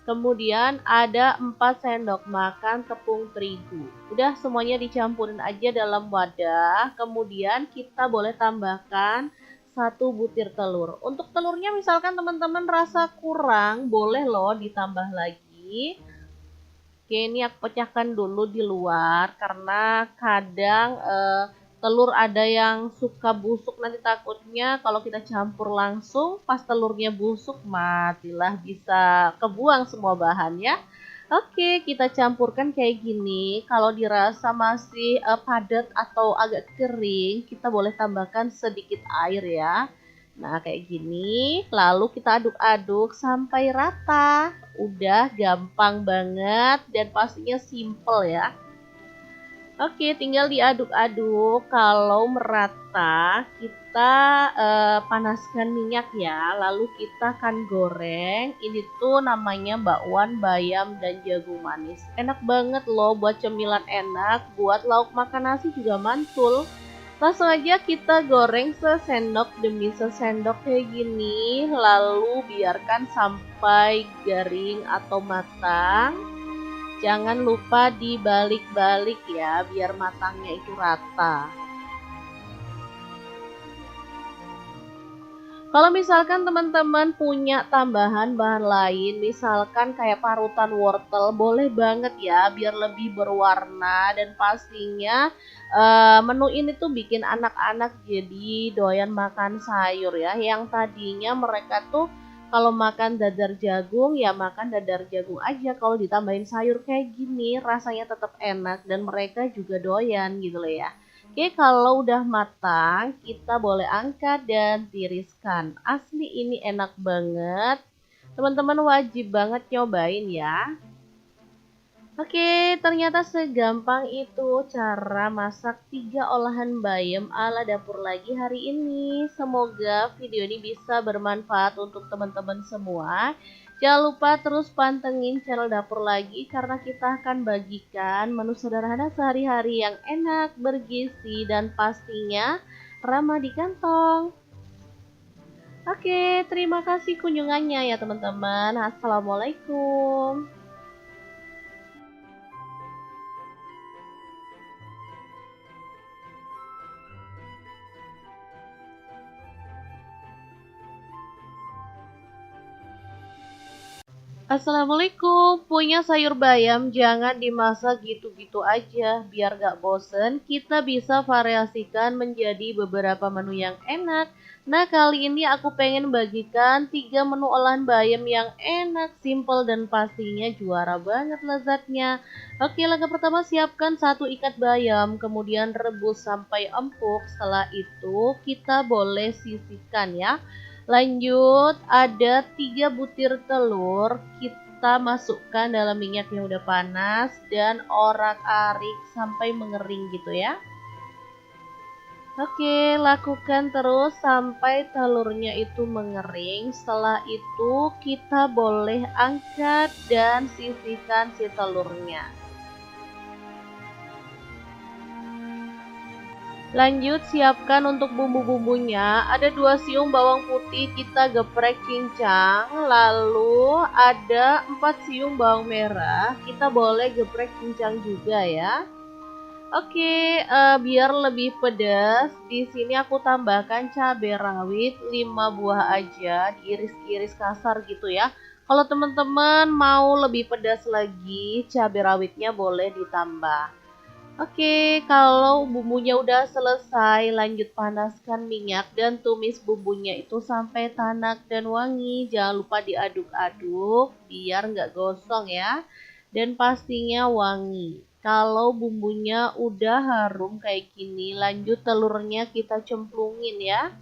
Kemudian ada 4 sendok makan tepung terigu. Udah semuanya dicampurin aja dalam wadah. Kemudian kita boleh tambahkan 1 butir telur. Untuk telurnya misalkan teman-teman rasa kurang, boleh loh ditambah lagi. Oke, ini aku pecahkan dulu di luar karena kadang telur ada yang suka busuk, nanti takutnya kalau kita campur langsung pas telurnya busuk matilah, bisa kebuang semua bahannya. Oke, kita campurkan kayak gini. Kalau dirasa masih padat atau agak kering, kita boleh tambahkan sedikit air ya. Nah, kayak gini. Lalu kita aduk-aduk sampai rata. Udah gampang banget dan pastinya simple ya. Oke, tinggal diaduk-aduk. Kalau merata, kita panaskan minyak ya. Lalu kita akan goreng. Ini tuh namanya bakwan bayam dan jagung manis. Enak banget loh buat cemilan enak. Buat lauk makan nasi juga mantul. Langsung aja kita goreng sesendok demi sesendok kayak gini, lalu biarkan sampai garing atau matang. Jangan lupa dibalik-balik ya, biar matangnya itu rata. Kalau misalkan teman-teman punya tambahan bahan lain, misalkan kayak parutan wortel, boleh banget ya, biar lebih berwarna dan pastinya menu ini tuh bikin anak-anak jadi doyan makan sayur ya. Yang tadinya mereka tuh kalau makan dadar jagung ya makan dadar jagung aja. Kalau ditambahin sayur kayak gini, rasanya tetap enak dan mereka juga doyan gitu loh ya. Oke, kalau udah matang, kita boleh angkat dan tiriskan. Asli ini enak banget. Teman-teman wajib banget nyobain ya. Oke, ternyata segampang itu cara masak 3 olahan bayam ala dapur lagi hari ini. Semoga video ini bisa bermanfaat untuk teman-teman semua. Jangan lupa terus pantengin channel dapur lagi karena kita akan bagikan menu sederhana sehari-hari yang enak, bergizi, dan pastinya ramah di kantong. Oke, terima kasih kunjungannya ya teman-teman. Assalamualaikum. Assalamualaikum, punya sayur bayam jangan dimasak gitu-gitu aja biar gak bosen. Kita bisa variasikan menjadi beberapa menu yang enak. Nah kali ini aku pengen bagikan 3 menu olahan bayam yang enak, simple dan pastinya juara banget lezatnya. Oke, langkah pertama siapkan 1 ikat bayam, kemudian rebus sampai empuk. Setelah itu kita boleh sisihkan ya. Lanjut, ada 3 butir telur, kita masukkan dalam minyak yang udah panas dan orak-arik sampai mengering gitu ya. Oke, lakukan terus sampai telurnya itu mengering. Setelah itu kita boleh angkat dan sisihkan si telurnya. Lanjut siapkan untuk bumbu-bumbunya. Ada 2 siung bawang putih kita geprek cincang. Lalu ada 4 siung bawang merah. Kita boleh geprek cincang juga ya. Oke, biar lebih pedas, di sini aku tambahkan cabai rawit 5 buah aja, diiris-iris kasar gitu ya. Kalau teman-teman mau lebih pedas lagi, cabai rawitnya boleh ditambah. Oke, kalau bumbunya udah selesai, lanjut panaskan minyak dan tumis bumbunya itu sampai tanak dan wangi. Jangan lupa diaduk-aduk biar nggak gosong ya. Dan pastinya wangi. Kalau bumbunya udah harum kayak gini, lanjut telurnya kita cemplungin ya.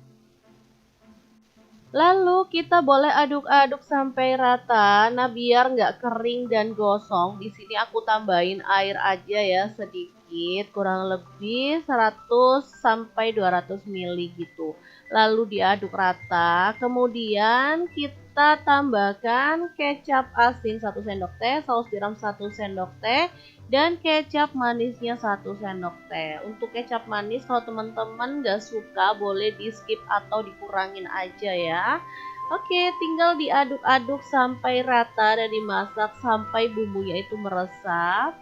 Lalu kita boleh aduk-aduk sampai rata. Nah, biar nggak kering dan gosong, di sini aku tambahin air aja ya sedikit, kurang lebih 100 sampai 200 ml gitu. Lalu diaduk rata. Kemudian kita tambahkan kecap asin 1 sendok teh, saus tiram 1 sendok teh, dan kecap manisnya 1 sendok teh. Untuk kecap manis kalau teman-teman nggak suka boleh di skip atau dikurangin aja ya. Oke, tinggal diaduk-aduk sampai rata dan dimasak sampai bumbunya itu meresap.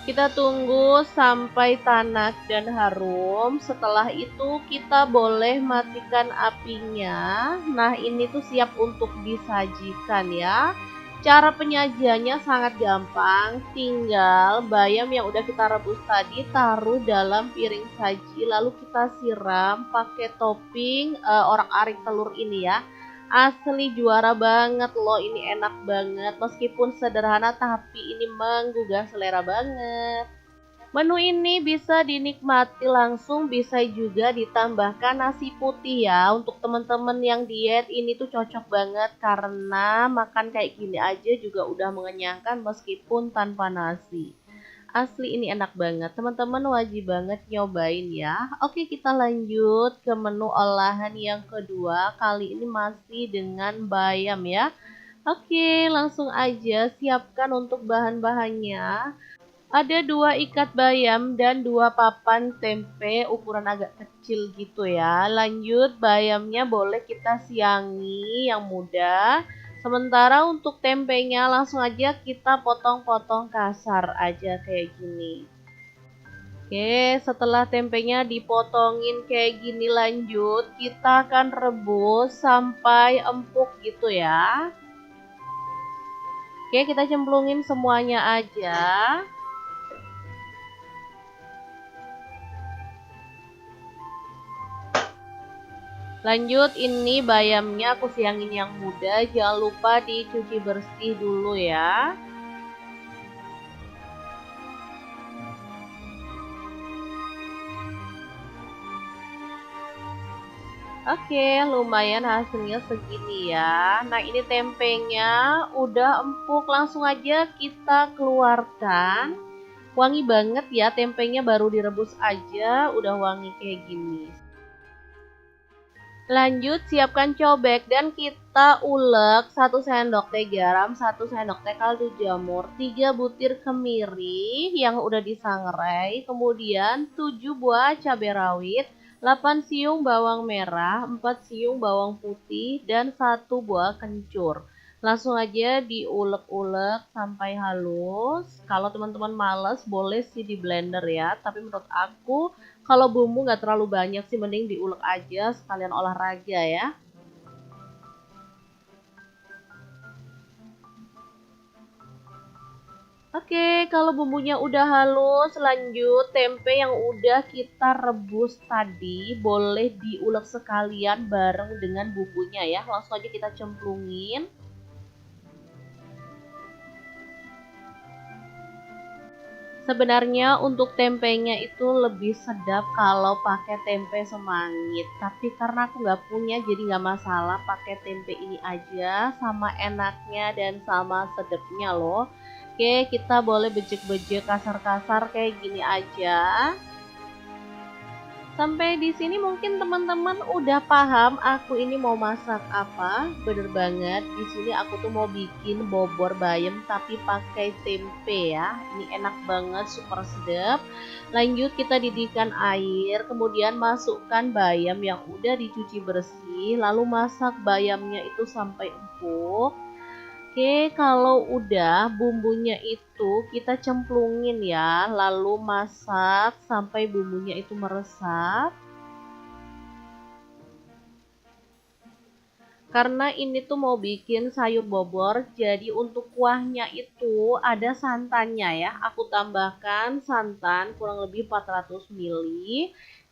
Kita tunggu sampai tanak dan harum. Setelah itu kita boleh matikan apinya. Nah, ini tuh siap untuk disajikan ya. Cara penyajiannya sangat gampang. Tinggal bayam yang udah kita rebus tadi taruh dalam piring saji. Lalu kita siram pakai topping orak-arik telur ini ya. Asli juara banget loh, ini enak banget. Meskipun sederhana tapi ini menggugah selera banget. Menu ini bisa dinikmati langsung, bisa juga ditambahkan nasi putih ya. Untuk teman-teman yang diet ini tuh cocok banget karena makan kayak gini aja juga udah mengenyangkan meskipun tanpa nasi. Asli ini enak banget, teman-teman wajib banget nyobain ya. Oke, kita lanjut ke menu olahan yang kedua. Kali ini masih dengan bayam ya. Oke, langsung aja siapkan untuk bahan-bahannya. Ada 2 ikat bayam dan 2 papan tempe ukuran agak kecil gitu ya. Lanjut, bayamnya boleh kita siangi yang muda. Sementara untuk tempenya langsung aja kita potong-potong kasar aja kayak gini. Oke, setelah tempenya dipotongin kayak gini, lanjut kita akan rebus sampai empuk gitu ya. Oke, kita cemplungin semuanya aja. Lanjut, ini bayamnya aku siangin yang muda, jangan lupa dicuci bersih dulu ya. Oke, lumayan hasilnya segini ya. Nah, ini tempenya udah empuk, langsung aja kita keluarkan. Wangi banget ya, tempenya baru direbus aja udah wangi kayak gini. Lanjut, siapkan cobek dan kita ulek 1 sendok teh garam, 1 sendok teh kaldu jamur, 3 butir kemiri yang udah disangrai, kemudian 7 buah cabai rawit, 8 siung bawang merah, 4 siung bawang putih, dan 1 buah kencur. Langsung aja diulek-ulek sampai halus. Kalau teman-teman males boleh sih di blender ya, tapi menurut aku kalau bumbu nggak terlalu banyak sih mending diulek aja sekalian olahraga ya. Oke, kalau bumbunya udah halus, lanjut tempe yang udah kita rebus tadi boleh diulek sekalian bareng dengan bumbunya ya. Langsung aja kita cemplungin. Sebenarnya untuk tempenya itu lebih sedap kalau pakai tempe semangit, tapi karena aku nggak punya jadi nggak masalah pakai tempe ini aja, sama enaknya dan sama sedapnya loh. Oke, kita boleh bejek-bejek kasar-kasar kayak gini aja. Sampai di sini mungkin teman-teman udah paham aku ini mau masak apa. Bener banget, di sini aku tuh mau bikin bobor bayam tapi pakai tempe ya. Ini enak banget, super sedap. Lanjut kita didihkan air, kemudian masukkan bayam yang udah dicuci bersih, lalu masak bayamnya itu sampai empuk. Oke, kalau udah bumbunya itu kita cemplungin ya, lalu masak sampai bumbunya itu meresap. Karena ini tuh mau bikin sayur bobor, jadi untuk kuahnya itu ada santannya ya. Aku tambahkan santan kurang lebih 400 ml.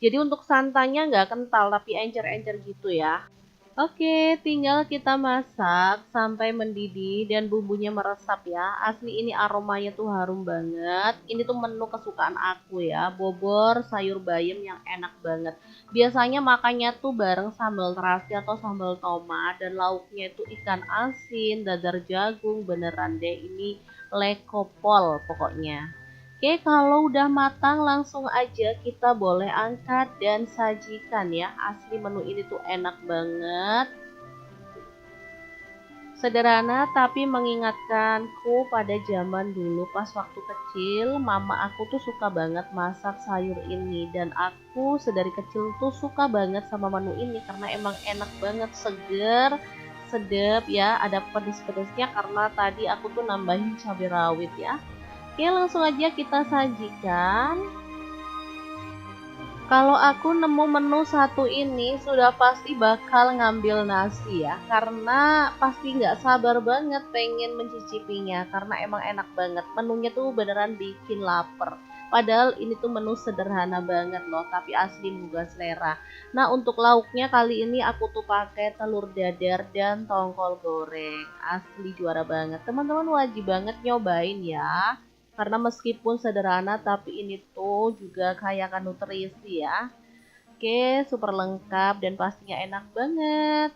Jadi untuk santannya nggak kental tapi encer-encer gitu ya. Oke, tinggal kita masak sampai mendidih dan bumbunya meresap ya. Asli ini aromanya tuh harum banget. Ini tuh menu kesukaan aku ya, bobor sayur bayam yang enak banget. Biasanya makannya tuh bareng sambal terasi atau sambal tomat dan lauknya itu ikan asin, dadar jagung, beneran deh ini lekopol pokoknya. Oke, kalau udah matang langsung aja kita boleh angkat dan sajikan ya. Asli menu ini tuh enak banget. Sederhana tapi mengingatkanku pada zaman dulu pas waktu kecil, mama aku tuh suka banget masak sayur ini dan aku sedari kecil tuh suka banget sama menu ini karena emang enak banget, seger, sedap ya, ada pedes-pedesnya karena tadi aku tuh nambahin cabai rawit ya. Oke, langsung aja kita sajikan. Kalau aku nemu menu satu ini sudah pasti bakal ngambil nasi ya, karena pasti nggak sabar banget pengen mencicipinya, karena emang enak banget. Menunya tuh beneran bikin lapar. Padahal ini tuh menu sederhana banget loh, tapi asli menggugah selera. Nah, untuk lauknya kali ini aku tuh pakai telur dadar dan tongkol goreng. Asli juara banget. Teman-teman wajib banget nyobain ya. Karena meskipun sederhana tapi ini tuh juga kaya akan nutrisi ya. Oke, super lengkap dan pastinya enak banget.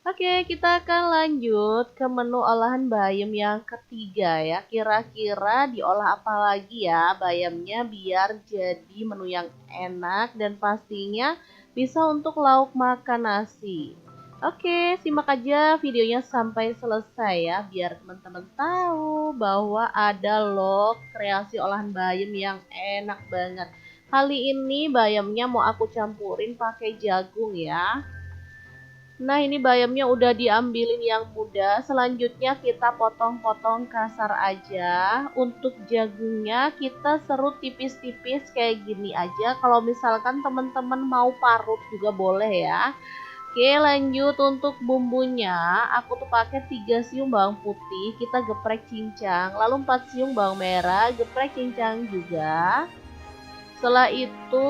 Oke, kita akan lanjut ke menu olahan bayam yang ketiga ya. Kira-kira diolah apa lagi ya bayamnya biar jadi menu yang enak dan pastinya bisa untuk lauk makan nasi. Oke, simak aja videonya sampai selesai ya, biar teman-teman tahu bahwa ada loh kreasi olahan bayam yang enak banget. Kali ini bayamnya mau aku campurin pakai jagung ya. Nah, ini bayamnya udah diambilin yang muda. Selanjutnya kita potong-potong kasar aja. Untuk jagungnya kita serut tipis-tipis kayak gini aja. Kalau misalkan teman-teman mau parut juga boleh ya. Oke, lanjut untuk bumbunya. Aku tuh pakai 3 siung bawang putih, kita geprek cincang. Lalu 4 siung bawang merah, geprek cincang juga. Setelah itu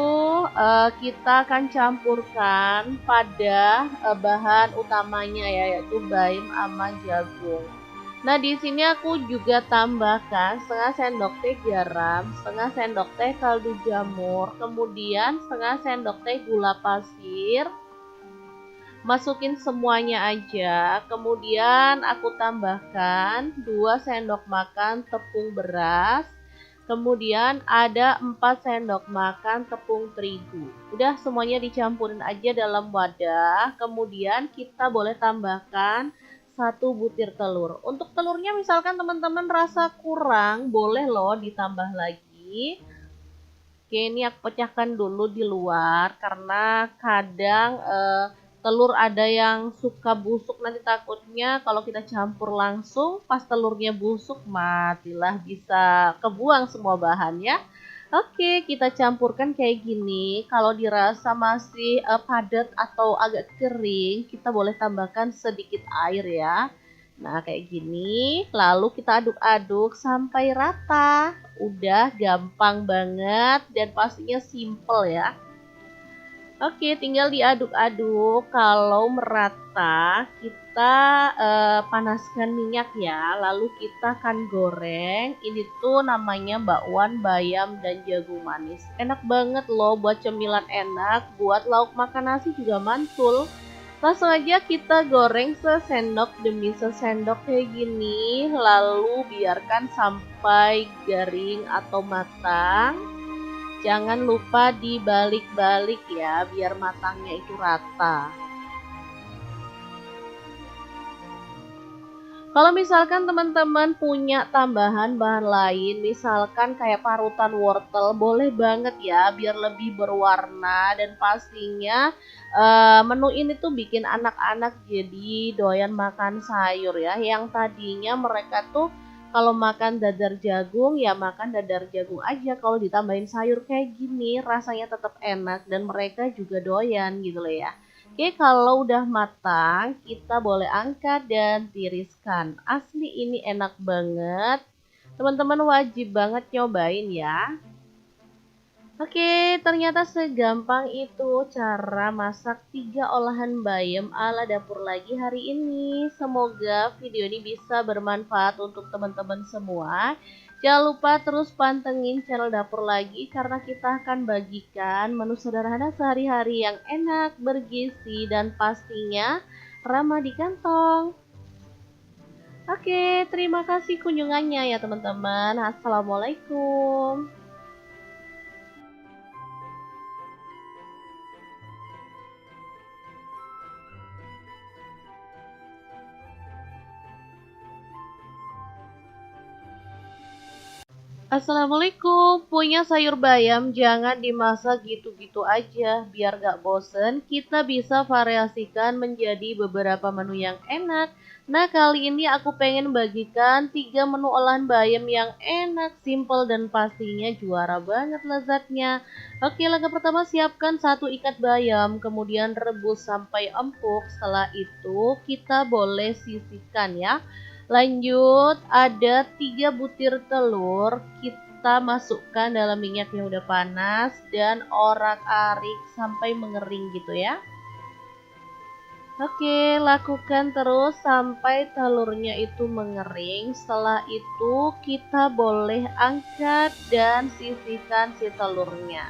kita akan campurkan pada bahan utamanya ya, yaitu bayam sama jagung. Nah, di sini aku juga tambahkan setengah sendok teh garam, setengah sendok teh kaldu jamur, kemudian setengah sendok teh gula pasir. Masukin semuanya aja, kemudian aku tambahkan 2 sendok makan tepung beras, kemudian ada 4 sendok makan tepung terigu. Udah semuanya dicampurin aja dalam wadah, kemudian kita boleh tambahkan 1 butir telur. Untuk telurnya misalkan teman-teman rasa kurang, boleh loh ditambah lagi. Oke, ini aku pecahkan dulu di luar karena kadang telur ada yang suka busuk, nanti takutnya kalau kita campur langsung pas telurnya busuk matilah, bisa kebuang semua bahannya. Oke, kita campurkan kayak gini. Kalau dirasa masih padat atau agak kering, kita boleh tambahkan sedikit air ya. Nah, kayak gini, lalu kita aduk-aduk sampai rata. Udah gampang banget dan pastinya simple ya. Oke, tinggal diaduk-aduk. Kalau merata, kita panaskan minyak ya. Lalu kita akan goreng. Ini tuh namanya bakwan bayam dan jagung manis. Enak banget loh buat cemilan enak. Buat lauk makan nasi juga mantul. Langsung aja kita goreng sesendok demi sesendok kayak gini. Lalu biarkan sampai garing atau matang. Jangan lupa dibalik-balik ya, biar matangnya itu rata. Kalau misalkan teman-teman punya tambahan bahan lain, misalkan kayak parutan wortel, boleh banget ya, biar lebih berwarna dan pastinya menu ini tuh bikin anak-anak jadi doyan makan sayur ya. Yang tadinya mereka tuh kalau makan dadar jagung ya makan dadar jagung aja, kalau ditambahin sayur kayak gini rasanya tetap enak dan mereka juga doyan gitu loh ya. Oke, kalau udah matang, kita boleh angkat dan tiriskan. Asli ini enak banget. Teman-teman wajib banget nyobain ya. Oke, ternyata segampang itu cara masak 3 olahan bayam ala dapur lagi hari ini. Semoga video ini bisa bermanfaat untuk teman-teman semua. Jangan lupa terus pantengin channel dapur lagi karena kita akan bagikan menu sederhana sehari-hari yang enak, bergizi, dan pastinya ramah di kantong. Oke, terima kasih kunjungannya ya teman-teman. Assalamualaikum. Assalamualaikum, punya sayur bayam jangan dimasak gitu-gitu aja biar gak bosen. Kita bisa variasikan menjadi beberapa menu yang enak. Nah, kali ini aku pengen bagikan 3 menu olahan bayam yang enak, simple, dan pastinya juara banget lezatnya. Oke, langkah pertama siapkan 1 ikat bayam, kemudian rebus sampai empuk. Setelah itu kita boleh sisihkan ya. Lanjut, ada 3 butir telur, kita masukkan dalam minyak yang udah panas dan orak-arik sampai mengering gitu ya. Oke, lakukan terus sampai telurnya itu mengering. Setelah itu kita boleh angkat dan sisihkan si telurnya.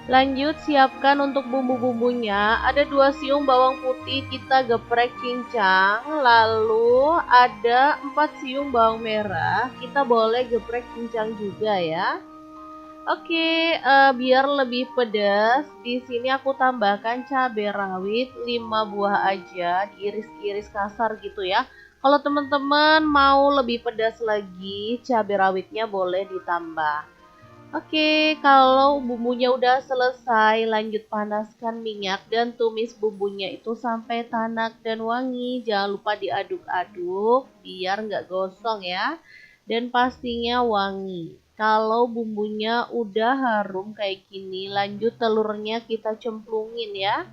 Lanjut siapkan untuk bumbu-bumbunya. Ada 2 siung bawang putih kita geprek cincang. Lalu ada 4 siung bawang merah. Kita boleh geprek cincang juga ya. Oke, biar lebih pedas, di sini aku tambahkan cabai rawit 5 buah aja, diiris-iris kasar gitu ya. Kalau teman-teman mau lebih pedas lagi, cabai rawitnya boleh ditambah. Oke, kalau bumbunya udah selesai, lanjut panaskan minyak dan tumis bumbunya itu sampai tanak dan wangi. Jangan lupa diaduk-aduk biar nggak gosong ya. Dan pastinya wangi. Kalau bumbunya udah harum kayak gini, lanjut telurnya kita cemplungin ya.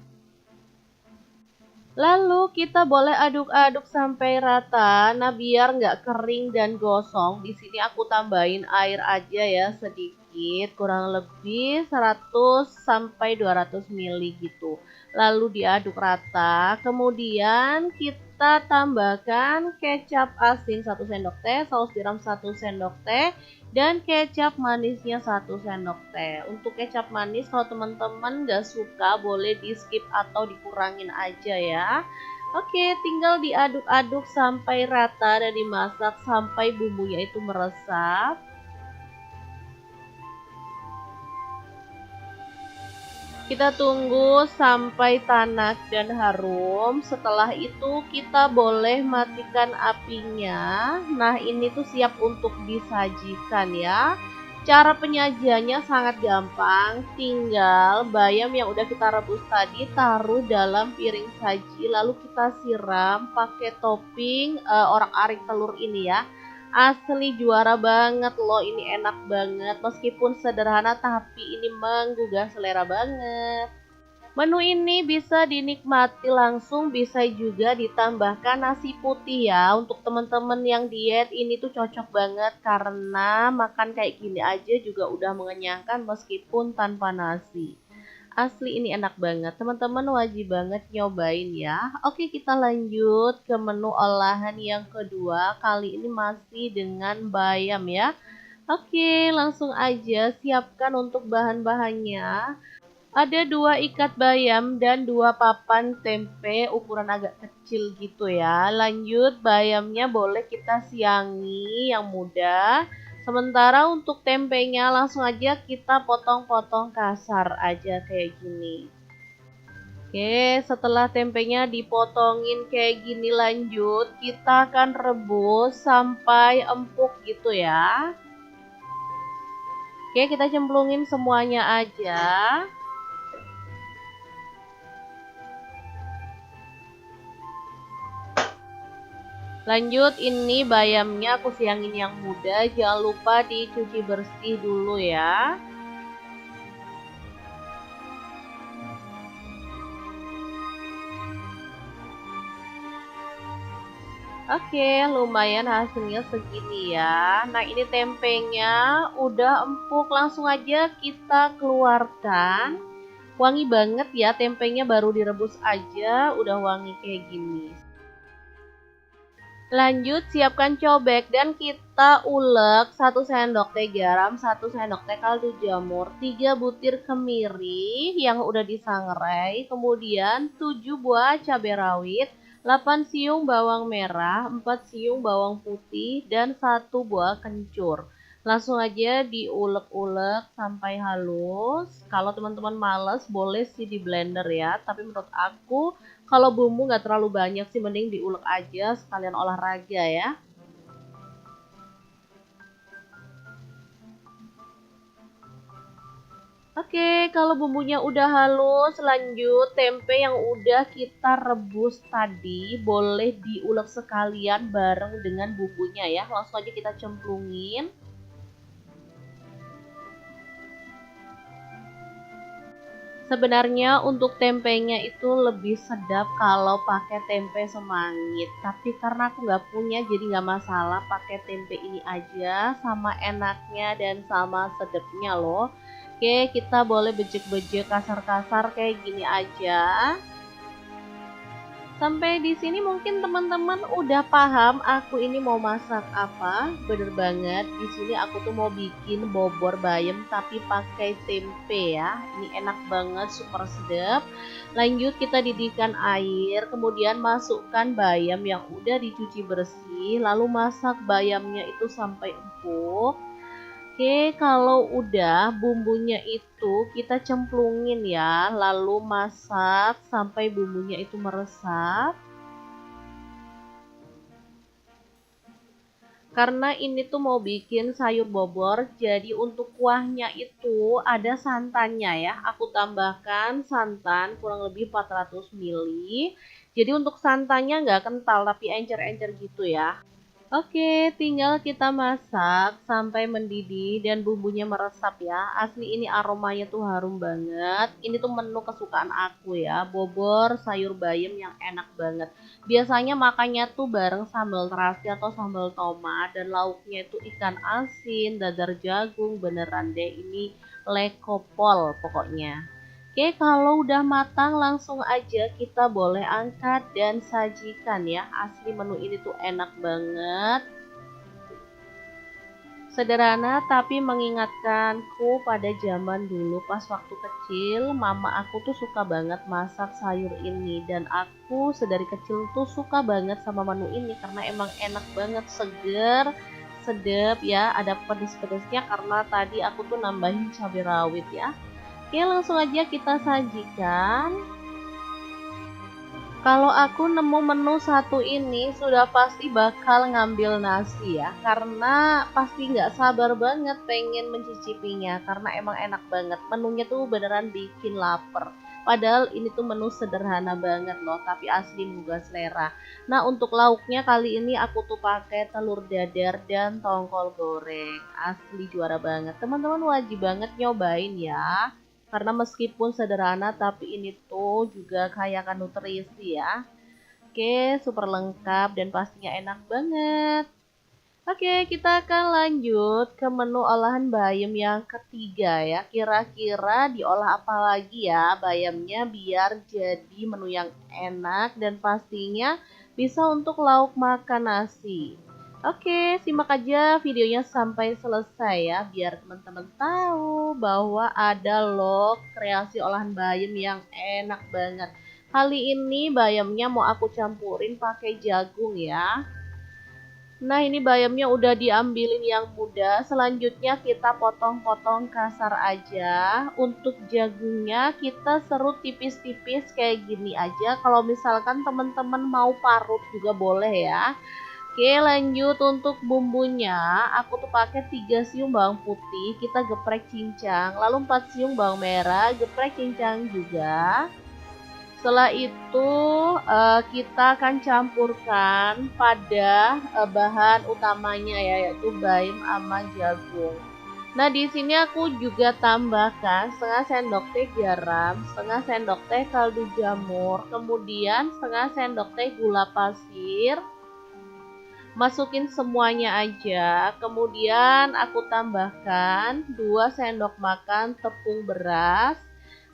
Lalu kita boleh aduk-aduk sampai rata. Nah, biar nggak kering dan gosong, di sini aku tambahin air aja ya sedikit, kurang lebih 100 sampai 200 ml gitu. Lalu diaduk rata. Kemudian kita tambahkan kecap asin 1 sendok teh, saus tiram 1 sendok teh, dan kecap manisnya 1 sendok teh. Untuk kecap manis kalau teman-teman nggak suka boleh di skip atau dikurangin aja ya. Oke, tinggal diaduk-aduk sampai rata dan dimasak sampai bumbunya itu meresap. Kita tunggu sampai tanak dan harum. Setelah itu kita boleh matikan apinya. Nah, ini tuh siap untuk disajikan ya. Cara penyajiannya sangat gampang. Tinggal bayam yang udah kita rebus tadi taruh dalam piring saji. Lalu kita siram pakai topping orak-arik telur ini ya. Asli juara banget loh, ini enak banget. Meskipun sederhana tapi ini menggugah selera banget. Menu ini bisa dinikmati langsung, bisa juga ditambahkan nasi putih ya. Untuk teman-teman yang diet ini tuh cocok banget karena makan kayak gini aja juga udah mengenyangkan meskipun tanpa nasi. Asli ini enak banget, teman-teman wajib banget nyobain ya. Oke, kita lanjut ke menu olahan yang kedua. Kali ini masih dengan bayam ya. Oke, langsung aja siapkan untuk bahan-bahannya. Ada 2 ikat bayam dan 2 papan tempe ukuran agak kecil gitu ya. Lanjut, bayamnya boleh kita siangi yang muda. Sementara untuk tempenya langsung aja kita potong-potong kasar aja kayak gini. Oke, setelah tempenya dipotongin kayak gini, lanjut kita akan rebus sampai empuk gitu ya. Oke, kita cemplungin semuanya aja. Lanjut, ini bayamnya aku siangin yang muda, jangan lupa dicuci bersih dulu ya. Oke, lumayan hasilnya segini ya. Nah, ini tempenya udah empuk, langsung aja kita keluarkan. Wangi banget ya, tempenya baru direbus aja udah wangi kayak gini. Lanjut, siapkan cobek dan kita ulek 1 sendok teh garam, 1 sendok teh kaldu jamur, 3 butir kemiri yang udah disangrai, kemudian 7 buah cabai rawit, 8 siung bawang merah, 4 siung bawang putih, dan 1 buah kencur. Langsung aja diulek-ulek sampai halus. Kalau teman-teman males boleh sih di blender ya, tapi menurut aku kalau bumbu nggak terlalu banyak sih mending diulek aja sekalian olahraga ya. Oke, kalau bumbunya udah halus, lanjut tempe yang udah kita rebus tadi boleh diulek sekalian bareng dengan bumbunya ya. Langsung aja kita cemplungin. Sebenarnya untuk tempenya itu lebih sedap kalau pakai tempe semangit. Tapi karena aku nggak punya jadi nggak masalah pakai tempe ini aja. Sama enaknya dan sama sedapnya loh. Oke, kita boleh bejek-bejek kasar-kasar kayak gini aja. Sampai di sini mungkin teman-teman udah paham aku ini mau masak apa. Bener banget, di sini aku tuh mau bikin bobor bayam tapi pakai tempe ya. Ini enak banget, super sedap. Lanjut kita didihkan air, kemudian masukkan bayam yang udah dicuci bersih, lalu masak bayamnya itu sampai empuk. Oke, kalau udah bumbunya itu kita cemplungin ya, lalu masak sampai bumbunya itu meresap. Karena ini tuh mau bikin sayur bobor, jadi untuk kuahnya itu ada santannya ya. Aku tambahkan santan kurang lebih 400 ml. Jadi untuk santannya nggak kental tapi encer-encer gitu ya. Oke, tinggal kita masak sampai mendidih dan bumbunya meresap ya. Asli ini aromanya tuh harum banget. Ini tuh menu kesukaan aku ya, bobor sayur bayam yang enak banget. Biasanya makannya tuh bareng sambal terasi atau sambal tomat dan lauknya itu ikan asin, dadar jagung, beneran deh ini lekopol pokoknya. Oke, kalau udah matang langsung aja kita boleh angkat dan sajikan ya. Asli menu ini tuh enak banget. Sederhana tapi mengingatkanku pada zaman dulu pas waktu kecil, mama aku tuh suka banget masak sayur ini dan aku sedari kecil tuh suka banget sama menu ini karena emang enak banget, seger, sedep ya, ada pedes-pedesnya karena tadi aku tuh nambahin cabai rawit ya. Oke, langsung aja kita sajikan. Kalau aku nemu menu satu ini sudah pasti bakal ngambil nasi ya, karena pasti nggak sabar banget pengen mencicipinya, karena emang enak banget. Menunya tuh beneran bikin lapar. Padahal ini tuh menu sederhana banget loh, tapi asli menggugah selera. Nah untuk lauknya kali ini aku tuh pakai telur dadar dan tongkol goreng. Asli juara banget. Teman-teman wajib banget nyobain ya. Karena meskipun sederhana tapi ini tuh juga kaya akan nutrisi ya. Oke, super lengkap dan pastinya enak banget. Oke, kita akan lanjut ke menu olahan bayam yang ketiga ya. Kira-kira diolah apa lagi ya bayamnya biar jadi menu yang enak dan pastinya bisa untuk lauk makan nasi. Oke, simak aja videonya sampai selesai ya, biar teman-teman tahu bahwa ada loh kreasi olahan bayam yang enak banget. Kali ini bayamnya mau aku campurin pakai jagung ya. Nah, ini bayamnya udah diambilin yang muda. Selanjutnya kita potong-potong kasar aja. Untuk jagungnya kita serut tipis-tipis kayak gini aja. Kalau misalkan teman-teman mau parut juga boleh ya. Oke, lanjut untuk bumbunya. Aku tuh pakai 3 siung bawang putih, kita geprek cincang. Lalu 4 siung bawang merah, geprek cincang juga. Setelah itu kita akan campurkan pada bahan utamanya ya, yaitu bayam sama jagung. Nah, di sini aku juga tambahkan setengah sendok teh garam, setengah sendok teh kaldu jamur, kemudian setengah sendok teh gula pasir. Masukin semuanya aja, kemudian aku tambahkan 2 sendok makan tepung beras,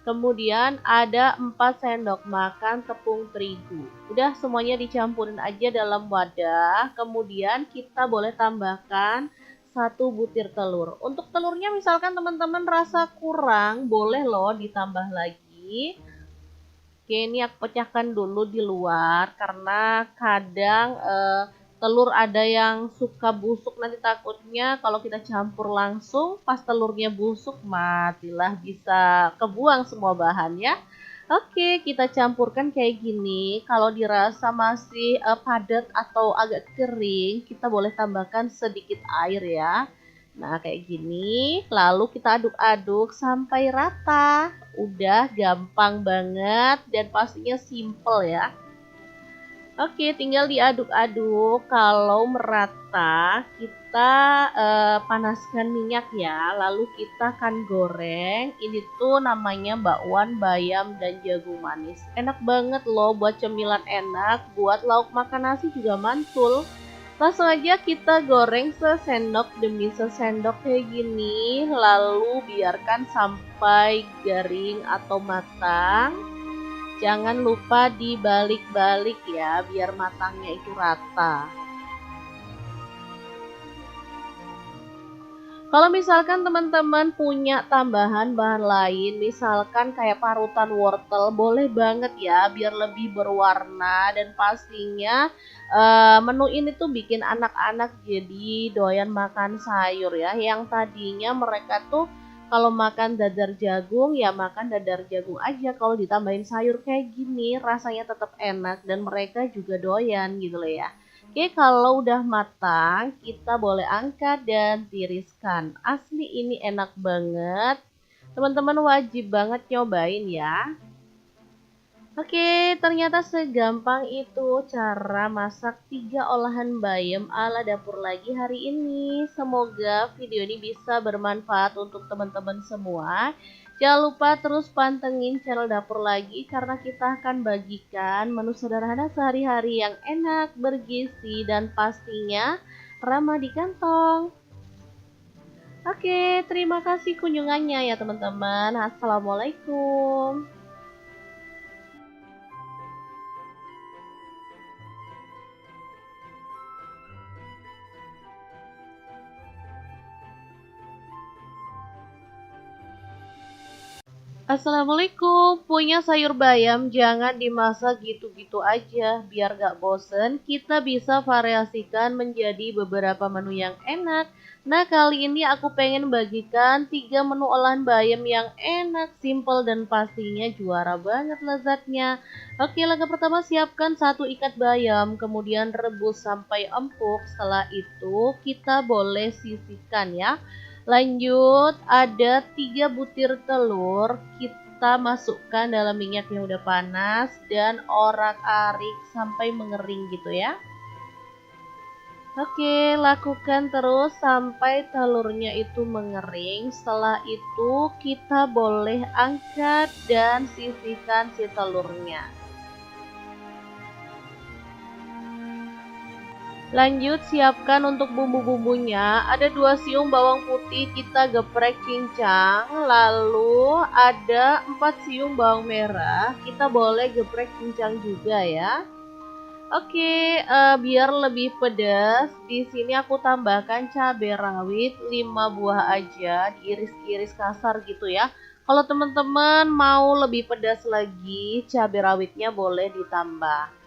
kemudian ada 4 sendok makan tepung terigu. Udah semuanya dicampurin aja dalam wadah, kemudian kita boleh tambahkan 1 butir telur. Untuk telurnya misalkan teman-teman rasa kurang, boleh loh ditambah lagi. Oke, ini aku pecahkan dulu di luar karena kadang telur ada yang suka busuk, nanti takutnya kalau kita campur langsung pas telurnya busuk matilah, bisa kebuang semua bahan ya. Oke, kita campurkan kayak gini. Kalau dirasa masih padat atau agak kering, kita boleh tambahkan sedikit air ya. Nah, kayak gini. Lalu kita aduk-aduk sampai rata. Udah gampang banget dan pastinya simple ya. Oke, tinggal diaduk-aduk. Kalau merata, kita panaskan minyak ya. Lalu kita akan goreng. Ini tuh namanya bakwan bayam dan jagung manis. Enak banget loh buat cemilan enak. Buat lauk makan nasi juga mantul. Langsung aja kita goreng sesendok demi sesendok kayak gini. Lalu biarkan sampai garing atau matang. Jangan lupa dibalik-balik ya, biar matangnya itu rata. Kalau misalkan teman-teman punya tambahan bahan lain, misalkan kayak parutan wortel, boleh banget ya biar lebih berwarna dan pastinya menu ini tuh bikin anak-anak jadi doyan makan sayur ya. Yang tadinya mereka tuh kalau makan dadar jagung ya makan dadar jagung aja. Kalau ditambahin sayur kayak gini rasanya tetap enak dan mereka juga doyan gitu loh ya. Oke, kalau udah matang, kita boleh angkat dan tiriskan. Asli ini enak banget. Teman-teman wajib banget nyobain ya. Oke, ternyata segampang itu cara masak 3 olahan bayam ala dapur lagi hari ini. Semoga video ini bisa bermanfaat untuk teman-teman semua. Jangan lupa terus pantengin channel dapur lagi karena kita akan bagikan menu sederhana sehari-hari yang enak, bergizi, dan pastinya ramah di kantong. Oke, terima kasih kunjungannya ya teman-teman. Assalamualaikum. Assalamualaikum, punya sayur bayam jangan dimasak gitu-gitu aja, biar gak bosen, kita bisa variasikan menjadi beberapa menu yang enak. Nah kali ini aku pengen bagikan 3 menu olahan bayam yang enak, simple dan pastinya juara banget lezatnya. Oke, langkah pertama siapkan 1 ikat bayam, kemudian rebus sampai empuk, setelah itu kita boleh sisihkan ya. Lanjut, ada 3 butir telur, kita masukkan dalam minyak yang udah panas dan orak-arik sampai mengering gitu ya. Oke, lakukan terus sampai telurnya itu mengering. Setelah itu kita boleh angkat dan sisihkan si telurnya. Lanjut siapkan untuk bumbu-bumbunya. Ada 2 siung bawang putih kita geprek cincang. Lalu ada 4 siung bawang merah. Kita boleh geprek cincang juga ya. Oke, biar lebih pedas, di sini aku tambahkan cabai rawit 5 buah aja, diiris-iris kasar gitu ya. Kalau teman-teman mau lebih pedas lagi, cabai rawitnya boleh ditambah.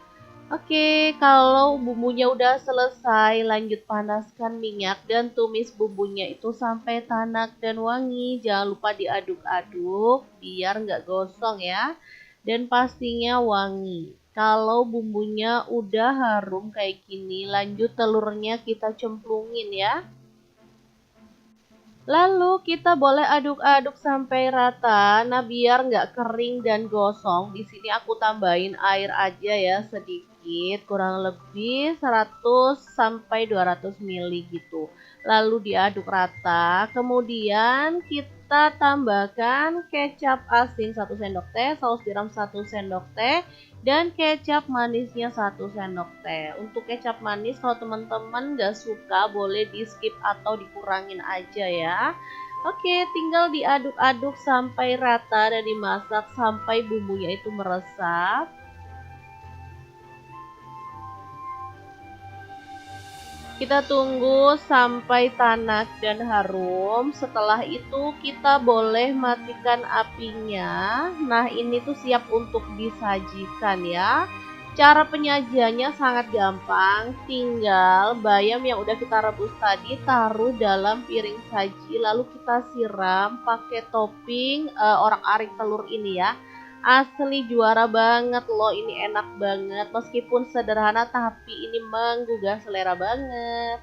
Oke, kalau bumbunya udah selesai, lanjut panaskan minyak dan tumis bumbunya itu sampai tanak dan wangi. Jangan lupa diaduk-aduk biar nggak gosong ya. Dan pastinya wangi. Kalau bumbunya udah harum kayak gini, lanjut telurnya kita cemplungin ya. Lalu kita boleh aduk-aduk sampai rata. Nah, biar nggak kering dan gosong, di sini aku tambahin air aja ya sedikit, kurang lebih 100 sampai 200 ml gitu. Lalu diaduk rata. Kemudian kita tambahkan kecap asin 1 sendok teh, saus tiram 1 sendok teh, dan kecap manisnya 1 sendok teh. Untuk kecap manis kalau teman-teman nggak suka boleh di skip atau dikurangin aja ya. Oke, tinggal diaduk-aduk sampai rata dan dimasak sampai bumbunya itu meresap. Kita tunggu sampai tanak dan harum. Setelah itu kita boleh matikan apinya. Nah, ini tuh siap untuk disajikan ya. Cara penyajiannya sangat gampang. Tinggal bayam yang udah kita rebus tadi taruh dalam piring saji. Lalu kita siram pakai topping orak-arik telur ini ya. Asli juara banget loh, ini enak banget. Meskipun sederhana tapi ini menggugah selera banget.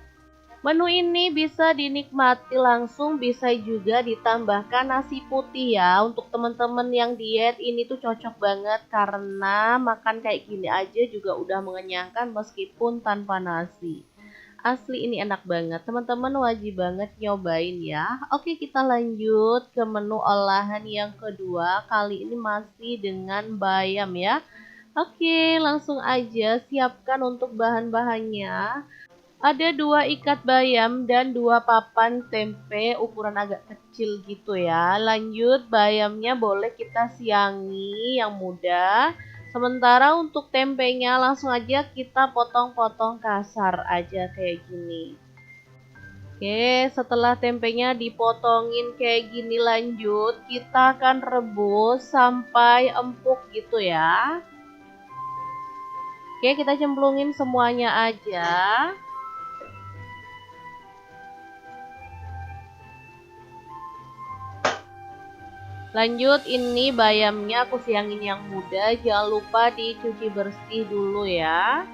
Menu ini bisa dinikmati langsung, bisa juga ditambahkan nasi putih ya. Untuk teman-teman yang diet ini tuh cocok banget karena makan kayak gini aja juga udah mengenyangkan meskipun tanpa nasi. Asli ini enak banget, teman-teman wajib banget nyobain ya. Oke, kita lanjut ke menu olahan yang kedua. Kali ini masih dengan bayam ya. Oke, langsung aja siapkan untuk bahan-bahannya. Ada 2 ikat bayam dan 2 papan tempe ukuran agak kecil gitu ya. Lanjut bayamnya boleh kita siangi yang muda. Sementara untuk tempenya langsung aja kita potong-potong kasar aja kayak gini. Oke, setelah tempenya dipotongin kayak gini, lanjut kita akan rebus sampai empuk gitu ya. Oke, kita cemplungin semuanya aja. Lanjut, ini bayamnya aku siangin yang muda, jangan lupa dicuci bersih dulu ya.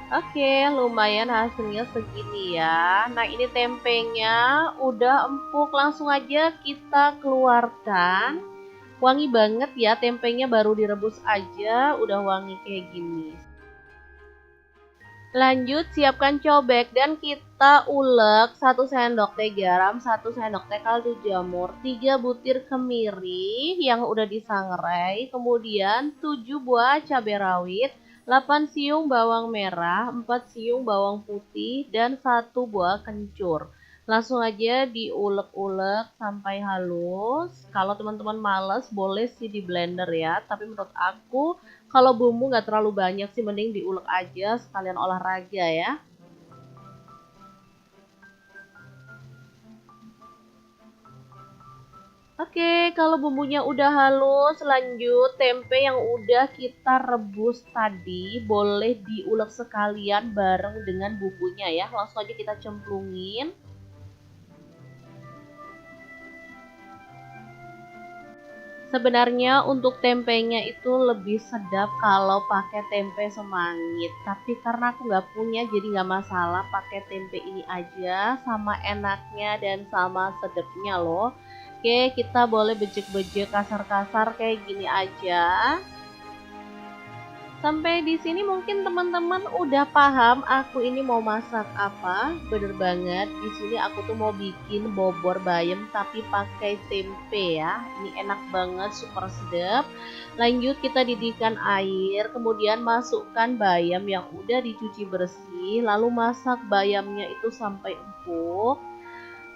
Oke, lumayan hasilnya segini ya. Nah, ini tempenya udah empuk, langsung aja kita keluarkan. Wangi banget ya, tempenya baru direbus aja udah wangi kayak gini. Lanjut, siapkan cobek dan kita ulek 1 sendok teh garam, 1 sendok teh kaldu jamur, 3 butir kemiri yang udah disangrai, kemudian 7 buah cabai rawit, 8 siung bawang merah, 4 siung bawang putih, dan 1 buah kencur. Langsung aja diulek-ulek sampai halus. Kalau teman-teman males boleh sih di blender ya, tapi menurut aku kalau bumbu nggak terlalu banyak sih mending diulek aja sekalian olahraga ya. Oke, kalau bumbunya udah halus, lanjut tempe yang udah kita rebus tadi boleh diulek sekalian bareng dengan bumbunya ya. Langsung aja kita cemplungin. Sebenarnya untuk tempenya itu lebih sedap kalau pakai tempe semangit, tapi karena aku nggak punya jadi nggak masalah pakai tempe ini aja, sama enaknya dan sama sedapnya loh. Oke, kita boleh bejek-bejek kasar-kasar kayak gini aja. Sampai di sini mungkin teman-teman udah paham aku ini mau masak apa. Bener banget, di sini aku tuh mau bikin bobor bayam tapi pakai tempe ya. Ini enak banget, super sedap. Lanjut kita didihkan air, kemudian masukkan bayam yang udah dicuci bersih, lalu masak bayamnya itu sampai empuk.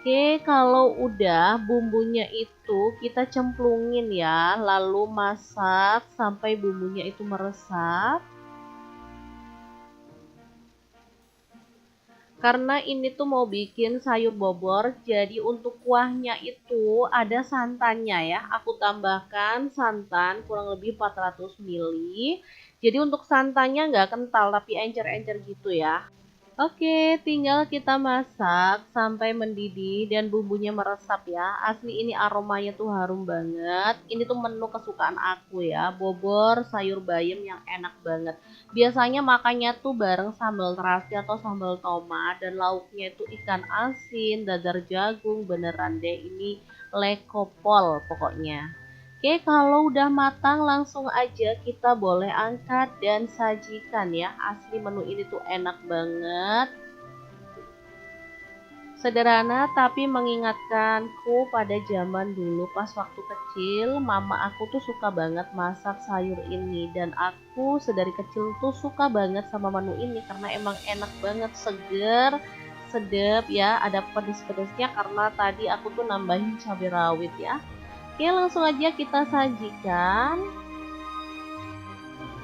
Oke, kalau udah bumbunya itu kita cemplungin ya, lalu masak sampai bumbunya itu meresap. Karena ini tuh mau bikin sayur bobor, jadi untuk kuahnya itu ada santannya ya. Aku tambahkan santan kurang lebih 400 ml. Jadi untuk santannya nggak kental tapi encer-encer gitu ya. Oke, tinggal kita masak sampai mendidih dan bumbunya meresap ya. Asli ini aromanya tuh harum banget. Ini tuh menu kesukaan aku ya, bobor sayur bayam yang enak banget. Biasanya makannya tuh bareng sambal terasi atau sambal tomat dan lauknya itu ikan asin, dadar jagung, beneran deh ini lekopol pokoknya. Oke, kalau udah matang langsung aja kita boleh angkat dan sajikan ya. Asli menu ini tuh enak banget. Sederhana tapi mengingatkanku pada zaman dulu pas waktu kecil, mama aku tuh suka banget masak sayur ini dan aku sedari kecil tuh suka banget sama menu ini karena emang enak banget, seger, sedap ya, ada pedes-pedesnya karena tadi aku tuh nambahin cabai rawit ya. Oke, langsung aja kita sajikan.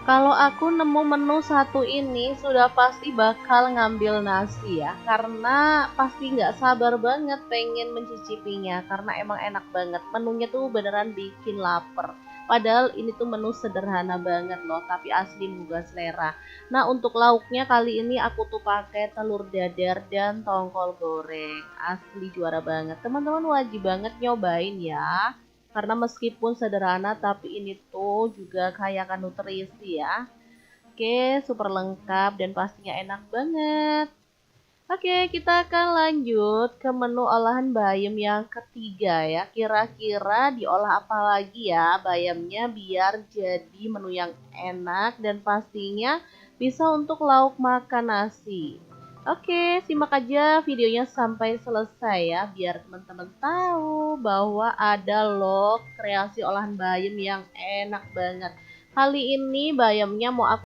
Kalau aku nemu menu satu ini sudah pasti bakal ngambil nasi ya, karena pasti nggak sabar banget pengen mencicipinya karena emang enak banget. Menunya tuh beneran bikin lapar. Padahal ini tuh menu sederhana banget loh, tapi asli menggugah selera. Nah, untuk lauknya kali ini aku tuh pakai telur dadar dan tongkol goreng. Asli juara banget. Teman-teman wajib banget nyobain ya. Karena meskipun sederhana tapi ini tuh juga kaya akan nutrisi ya. Oke, super lengkap dan pastinya enak banget. Oke, kita akan lanjut ke menu olahan bayam yang ketiga ya. Kira-kira diolah apa lagi ya bayamnya biar jadi menu yang enak dan pastinya bisa untuk lauk makan nasi. Oke, simak aja videonya sampai selesai ya, biar teman-teman tahu bahwa ada loh kreasi olahan bayam yang enak banget. Kali ini bayamnya mau aku